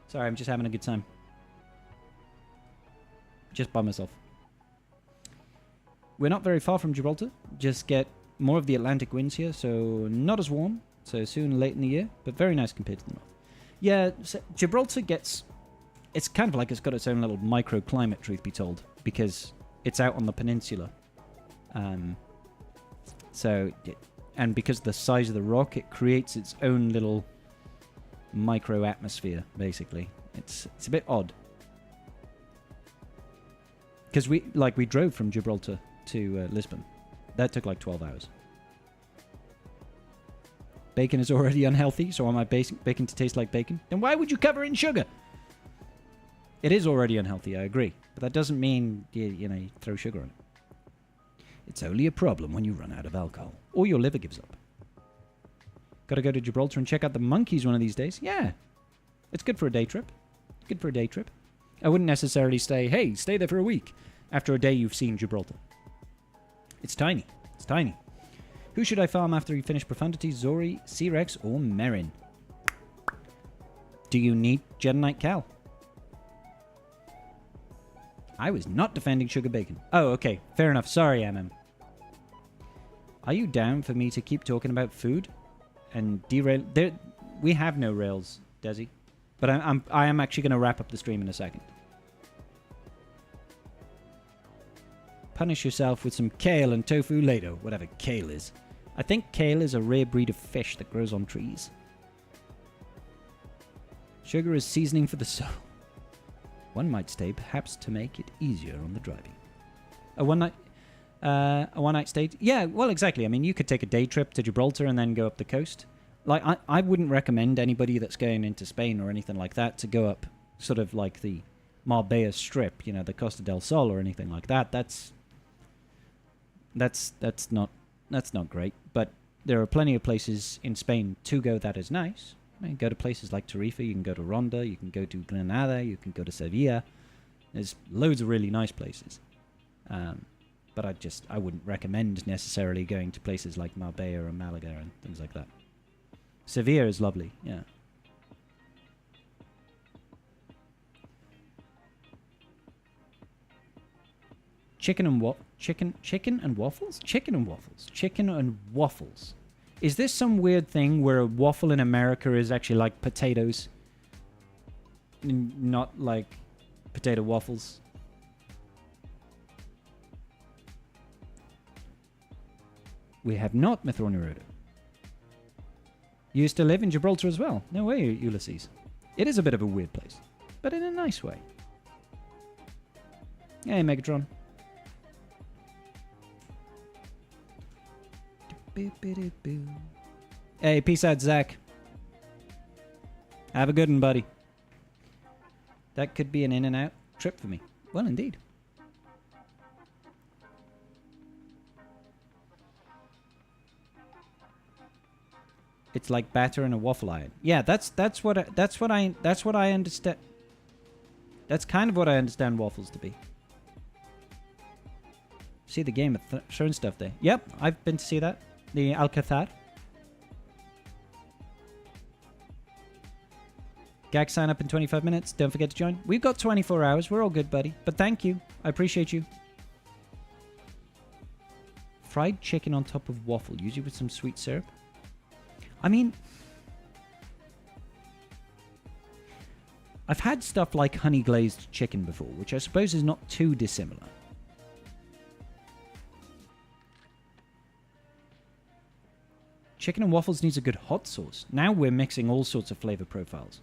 Sorry, I'm just having a good time. Just by myself. We're not very far from Gibraltar. Just get more of the Atlantic winds here, so not as warm. So soon, late in the year, but very nice compared to the north. Yeah, so Gibraltar gets... It's kind of like it's got its own little microclimate, truth be told, because it's out on the peninsula. And because of the size of the rock, it creates its own little micro-atmosphere, basically. It's a bit odd. Because we drove from Gibraltar to Lisbon. That took like 12 hours. Bacon is already unhealthy, so I want my bacon to taste like bacon. Then why would you cover in sugar? It is already unhealthy, I agree. But that doesn't mean you throw sugar on it. It's only a problem when you run out of alcohol. Or your liver gives up. Gotta go to Gibraltar and check out the monkeys one of these days. Yeah. It's good for a day trip. Good for a day trip. I wouldn't necessarily stay there for a week after a day you've seen Gibraltar. It's tiny. It's tiny. Who should I farm after you finish Profundity, Zori, C-Rex, or Merrin? Do you need Jedi Knight Cal? I was not defending sugar bacon. Oh, okay. Fair enough. Sorry, MM. Are you down for me to keep talking about food and derail? We have no rails, Desi. But I am actually going to wrap up the stream in a second. Punish yourself with some kale and tofu later, whatever kale is. I think kale is a rare breed of fish that grows on trees. Sugar is seasoning for the soul. One might stay, perhaps to make it easier on the driving. A one night stay? Yeah, well, exactly. I mean, you could take a day trip to Gibraltar and then go up the coast. Like, I wouldn't recommend anybody that's going into Spain or anything like that to go up sort of like the Marbella Strip, the Costa del Sol or anything like that. That's not great. But there are plenty of places in Spain to go that is nice. You can go to places like Tarifa, you can go to Ronda, you can go to Granada, you can go to Sevilla. There's loads of really nice places. But I wouldn't recommend necessarily going to places like Marbella or Malaga and things like that. Sevilla is lovely, yeah. Chicken and waffles? Chicken and waffles. Is this some weird thing where a waffle in America is actually like potatoes? Not like potato waffles? We have not, Mithroni Rhoda. You used to live in Gibraltar as well? No way, Ulysses. It is a bit of a weird place, but in a nice way. Hey, Megatron. Hey, peace out, Zach. Have a good one, buddy. That could be an in and out trip for me. Well, indeed. It's like batter in a waffle iron. Yeah, that's what I understand. That's kind of what I understand waffles to be. See the Game of Thrones stuff there. Yep, I've been to see that. The Alcazar. Gag sign up in 25 minutes. Don't forget to join. We've got 24 hours. We're all good, buddy. But thank you. I appreciate you. Fried chicken on top of waffle, usually with some sweet syrup. I mean, I've had stuff like honey glazed chicken before, which I suppose is not too dissimilar. Chicken and waffles needs a good hot sauce. Now we're mixing all sorts of flavor profiles.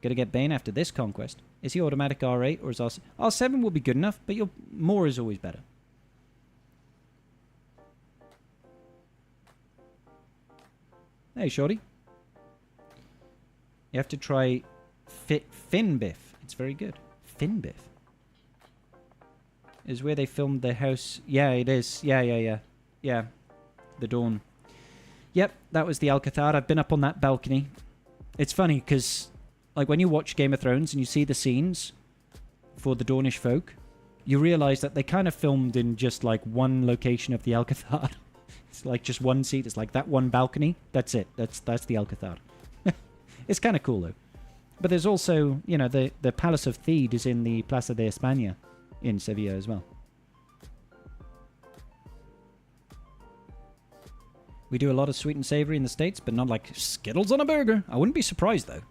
Gotta get Bane after this Conquest. Is he automatic R8 or is R7? R7 will be good enough, but more is always better. Hey, shorty. You have to try fin biff. It's very good. Fin biff is where they filmed the house. Yeah, it is. Yeah. The Dawn. Yep, that was the Alcazar. I've been up on that balcony. It's funny because, like, when you watch Game of Thrones and you see the scenes for the Dornish folk, you realize that they kind of filmed in just like one location of the Alcazar. It's like just one seat. It's like that one balcony. That's it. That's the Alcazar. It's kind of cool though. But there's also, you know, the Palace of Theed is in the Plaza de España in Sevilla as well. We do a lot of sweet and savory in the States, but not like Skittles on a burger. I wouldn't be surprised though.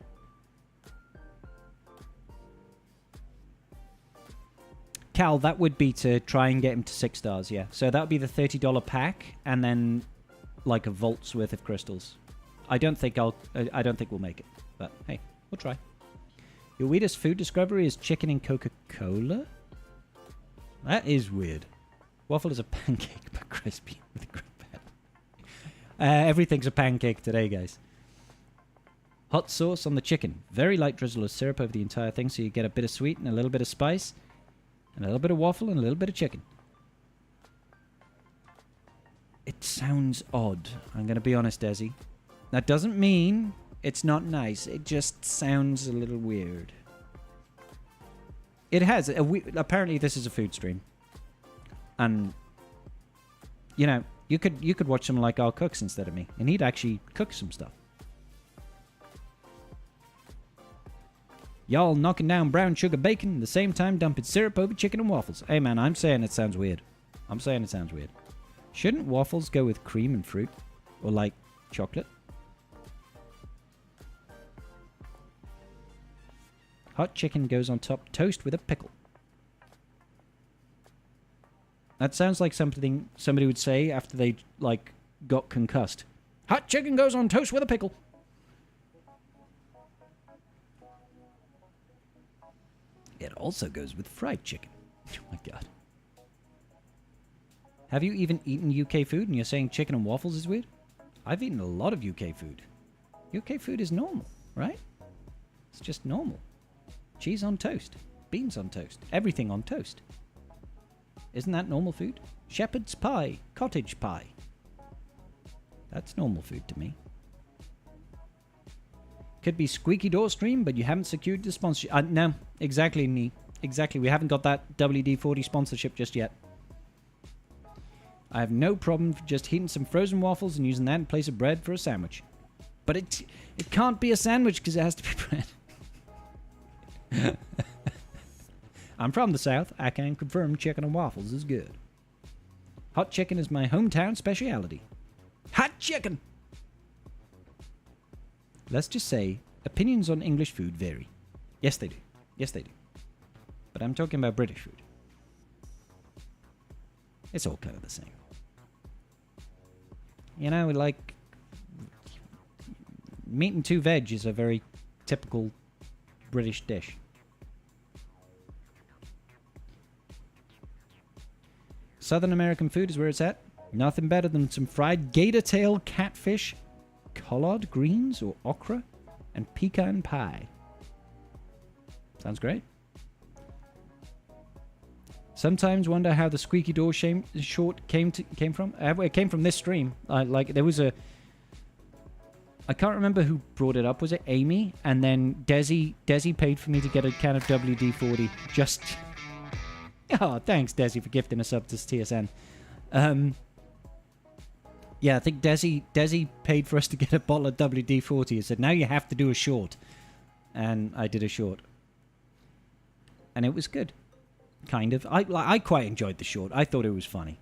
Cal, that would be to try and get him to 6 stars, yeah. So that would be the $30 pack, and then like a volt's worth of crystals. I don't think we'll make it, but hey, we'll try. Your weirdest food discovery is chicken and Coca-Cola? That is weird. Waffle is a pancake, but crispy with a grilled pan. Everything's a pancake today, guys. Hot sauce on the chicken. Very light drizzle of syrup over the entire thing, so you get a bit of sweet and a little bit of spice. And a little bit of waffle and a little bit of chicken. It sounds odd. I'm going to be honest, Desi. That doesn't mean it's not nice. It just sounds a little weird. It has. Apparently, this is a food stream. And, you know, you could watch someone like our cooks instead of me. And he'd actually cook some stuff. Y'all knocking down brown sugar bacon, at the same time dumping syrup over chicken and waffles. Hey man, I'm saying it sounds weird. Shouldn't waffles go with cream and fruit? Or like chocolate? Hot chicken goes on top, toast with a pickle. That sounds like something somebody would say after they, like, got concussed. Hot chicken goes on toast with a pickle. It also goes with fried chicken. Oh my god. Have you even eaten UK food and you're saying chicken and waffles is weird? I've eaten a lot of UK food. UK food is normal, right? It's just normal. Cheese on toast. Beans on toast. Everything on toast. Isn't that normal food? Shepherd's pie. Cottage pie. That's normal food to me. Could be squeaky door stream, but you haven't secured the sponsorship. No, exactly, Nee. Exactly. We haven't got that WD-40 sponsorship just yet. I have no problem just heating some frozen waffles and using that in place of bread for a sandwich. But it can't be a sandwich because it has to be bread. I'm from the South. I can confirm chicken and waffles is good. Hot chicken is my hometown speciality. Hot chicken! Let's just say, opinions on English food vary. Yes, they do. Yes, they do. But I'm talking about British food. It's all kind of the same. You know, like, meat and 2 veg is a very typical British dish. Southern American food is where it's at. Nothing better than some fried gator tail catfish, collard greens or okra, and pecan pie. Sounds great. Sometimes wonder how the squeaky door short came from. It came from this stream. Like there was a. I can't remember who brought it up. Was it Amy? And then Desi paid for me to get a can of WD-40. Just. Oh, thanks Desi for gifting us up to TSN. Yeah, I think Desi paid for us to get a bottle of WD-40 and said, now you have to do a short. And I did a short. And it was good. Kind of. I quite enjoyed the short. I thought it was funny.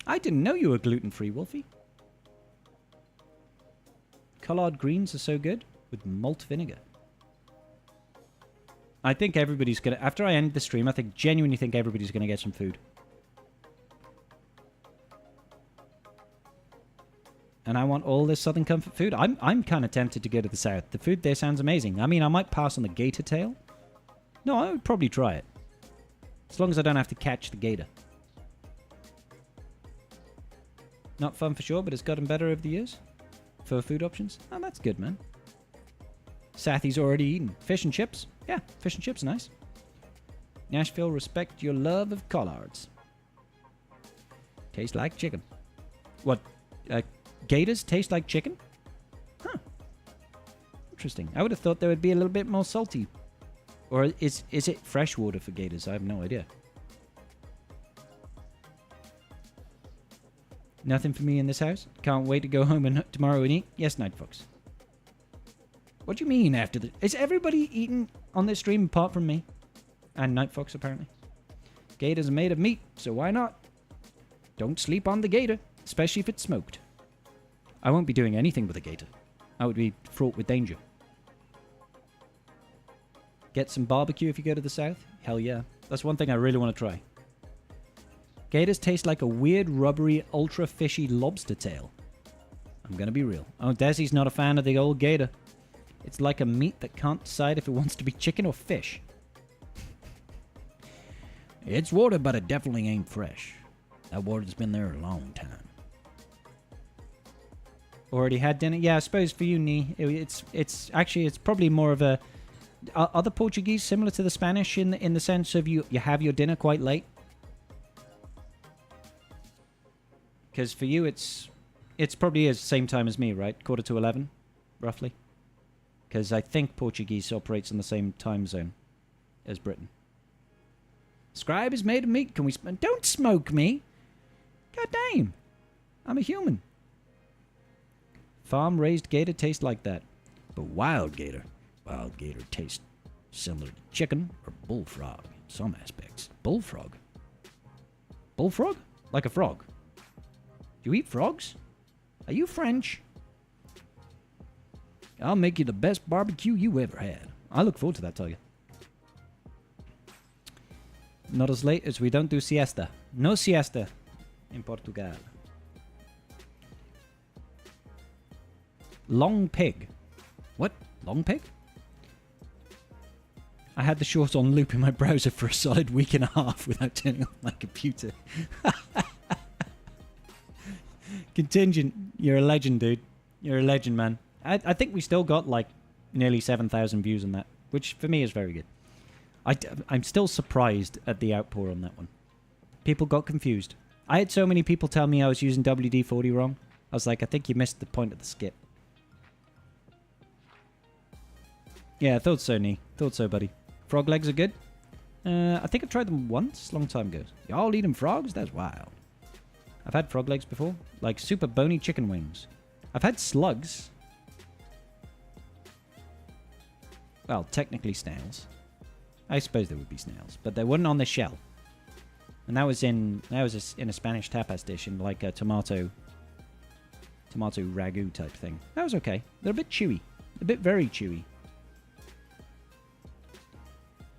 I didn't know you were gluten-free, Wolfie. Collard greens are so good with malt vinegar. I think everybody's going to... After I end the stream, I genuinely think everybody's going to get some food. And I want all this Southern Comfort food. I'm kind of tempted to go to the South. The food there sounds amazing. I mean, I might pass on the gator tail. No, I would probably try it. As long as I don't have to catch the gator. Not fun for sure, but it's gotten better over the years. For food options. Oh, that's good, man. Sathy's already eaten. Fish and chips? Yeah, fish and chips, nice. Nashville, respect your love of collards. Taste like chicken. What? Gators taste like chicken? Huh. Interesting. I would have thought they would be a little bit more salty. Or is it freshwater for gators? I have no idea. Nothing for me in this house. Can't wait to go home tomorrow and eat. Yes, Night Fox. What do you mean after the... Is everybody eating on this stream apart from me? And Night Fox, apparently. Gators are made of meat, so why not? Don't sleep on the gator, especially if it's smoked. I won't be doing anything with a gator. I would be fraught with danger. Get some barbecue if you go to the south? Hell yeah. That's one thing I really want to try. Gators taste like a weird, rubbery, ultra fishy lobster tail. I'm gonna be real. Oh, Desi's not a fan of the old gator. It's like a meat that can't decide if it wants to be chicken or fish. It's water, but it definitely ain't fresh. That water's been there a long time. Already had dinner? Yeah, I suppose for you, Nee, it's probably more of a... Are the Portuguese similar to the Spanish in the sense of you have your dinner quite late? Because for you, it's probably is the same time as me, right? 11:45, roughly. Because I think Portuguese operates in the same time zone as Britain. Scribe is made of meat. Can we... Don't smoke me! God damn! I'm a human. Farm-raised gator tastes like that. But wild gator tastes similar to chicken or bullfrog in some aspects. Bullfrog? Bullfrog? Like a frog? Do you eat frogs? Are you French? I'll make you the best barbecue you ever had. I look forward to that, tell you. Not as late as we don't do siesta. No siesta in Portugal. Long pig. What? Long pig? I had the short on loop in my browser for a solid week and a half without turning on my computer. Contingent, you're a legend, dude. You're a legend, man. I think we still got like nearly 7,000 views on that, which for me is very good. I'm still surprised at the outpour on that one. People got confused. I had so many people tell me I was using WD-40 wrong. I was like, I think you missed the point of the skip. Yeah, I thought so, Nee. Thought so, buddy. Frog legs are good. I think I've tried them once, long time ago. Y'all eating frogs? That's wild. I've had frog legs before. Like super bony chicken wings. I've had slugs. Well, technically snails. I suppose there would be snails, but they weren't on the shell. And that was in a Spanish tapas dish, in like a tomato ragu type thing. That was okay. They're a bit chewy, a bit very chewy.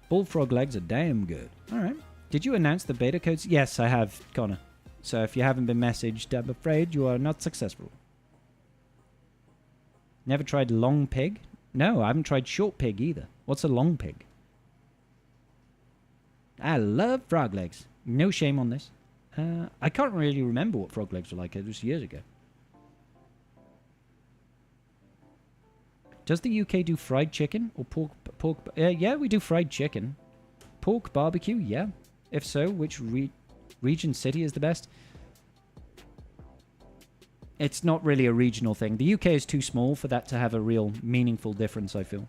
Bullfrog legs are damn good. All right. Did you announce the beta codes? Yes, I have, Connor. So if you haven't been messaged, I'm afraid you are not successful. Never tried long pig? No, I haven't tried short pig either. What's a long pig? I love frog legs. No shame on this. I can't really remember what frog legs were like. It was years ago. Does the UK do fried chicken or pork? Yeah, we do fried chicken. Pork barbecue, yeah. If so, which region city is the best? It's not really a regional thing. The UK is too small for that to have a real meaningful difference, I feel.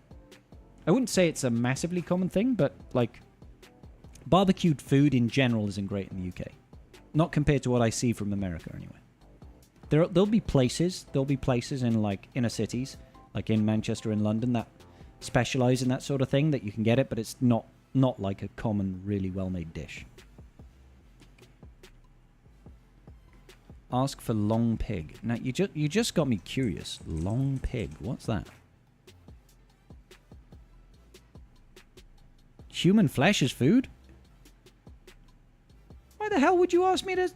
I wouldn't say it's a massively common thing, but like barbecued food in general isn't great in the UK. Not compared to what I see from America anyway. There'll be places in like inner cities, like in Manchester and London, that specialize in that sort of thing, that you can get it, but it's not like a common, really well-made dish. Ask for long pig. Now, you just got me curious. Long pig. What's that? Human flesh is food? Why the hell would you ask me to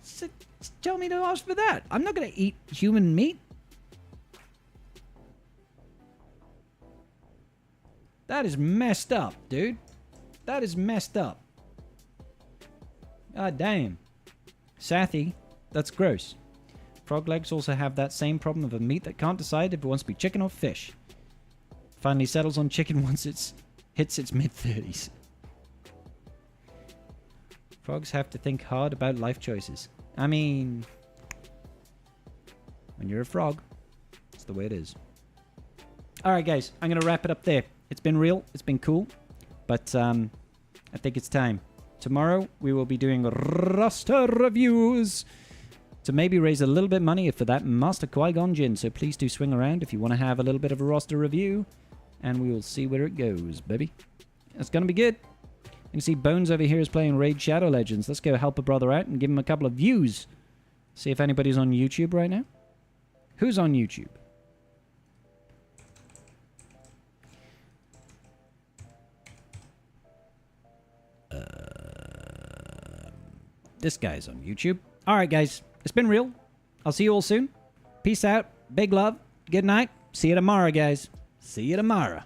tell me to ask for that? I'm not going to eat human meat. That is messed up, dude. That is messed up. God damn. Sathy, that's gross. Frog legs also have that same problem of a meat that can't decide if it wants to be chicken or fish. Finally settles on chicken once it hits its mid-30s. Frogs have to think hard about life choices. I mean, when you're a frog, it's the way it is. Alright guys, I'm going to wrap it up there. It's been real, it's been cool, but I think it's time. Tomorrow we will be doing roster reviews to maybe raise a little bit money for that Master Qui-Gon gin. So please do swing around if you want to have a little bit of a roster review, and we will see where it goes, baby. It's going to be good. You can see Bones over here is playing Raid Shadow Legends. Let's go help a brother out and give him a couple of views. See if anybody's on YouTube right now. Who's on YouTube? This guy's on YouTube. Alright guys, it's been real. I'll see you all soon. Peace out. Big love. Good night. See you tomorrow, guys. See you tomorrow.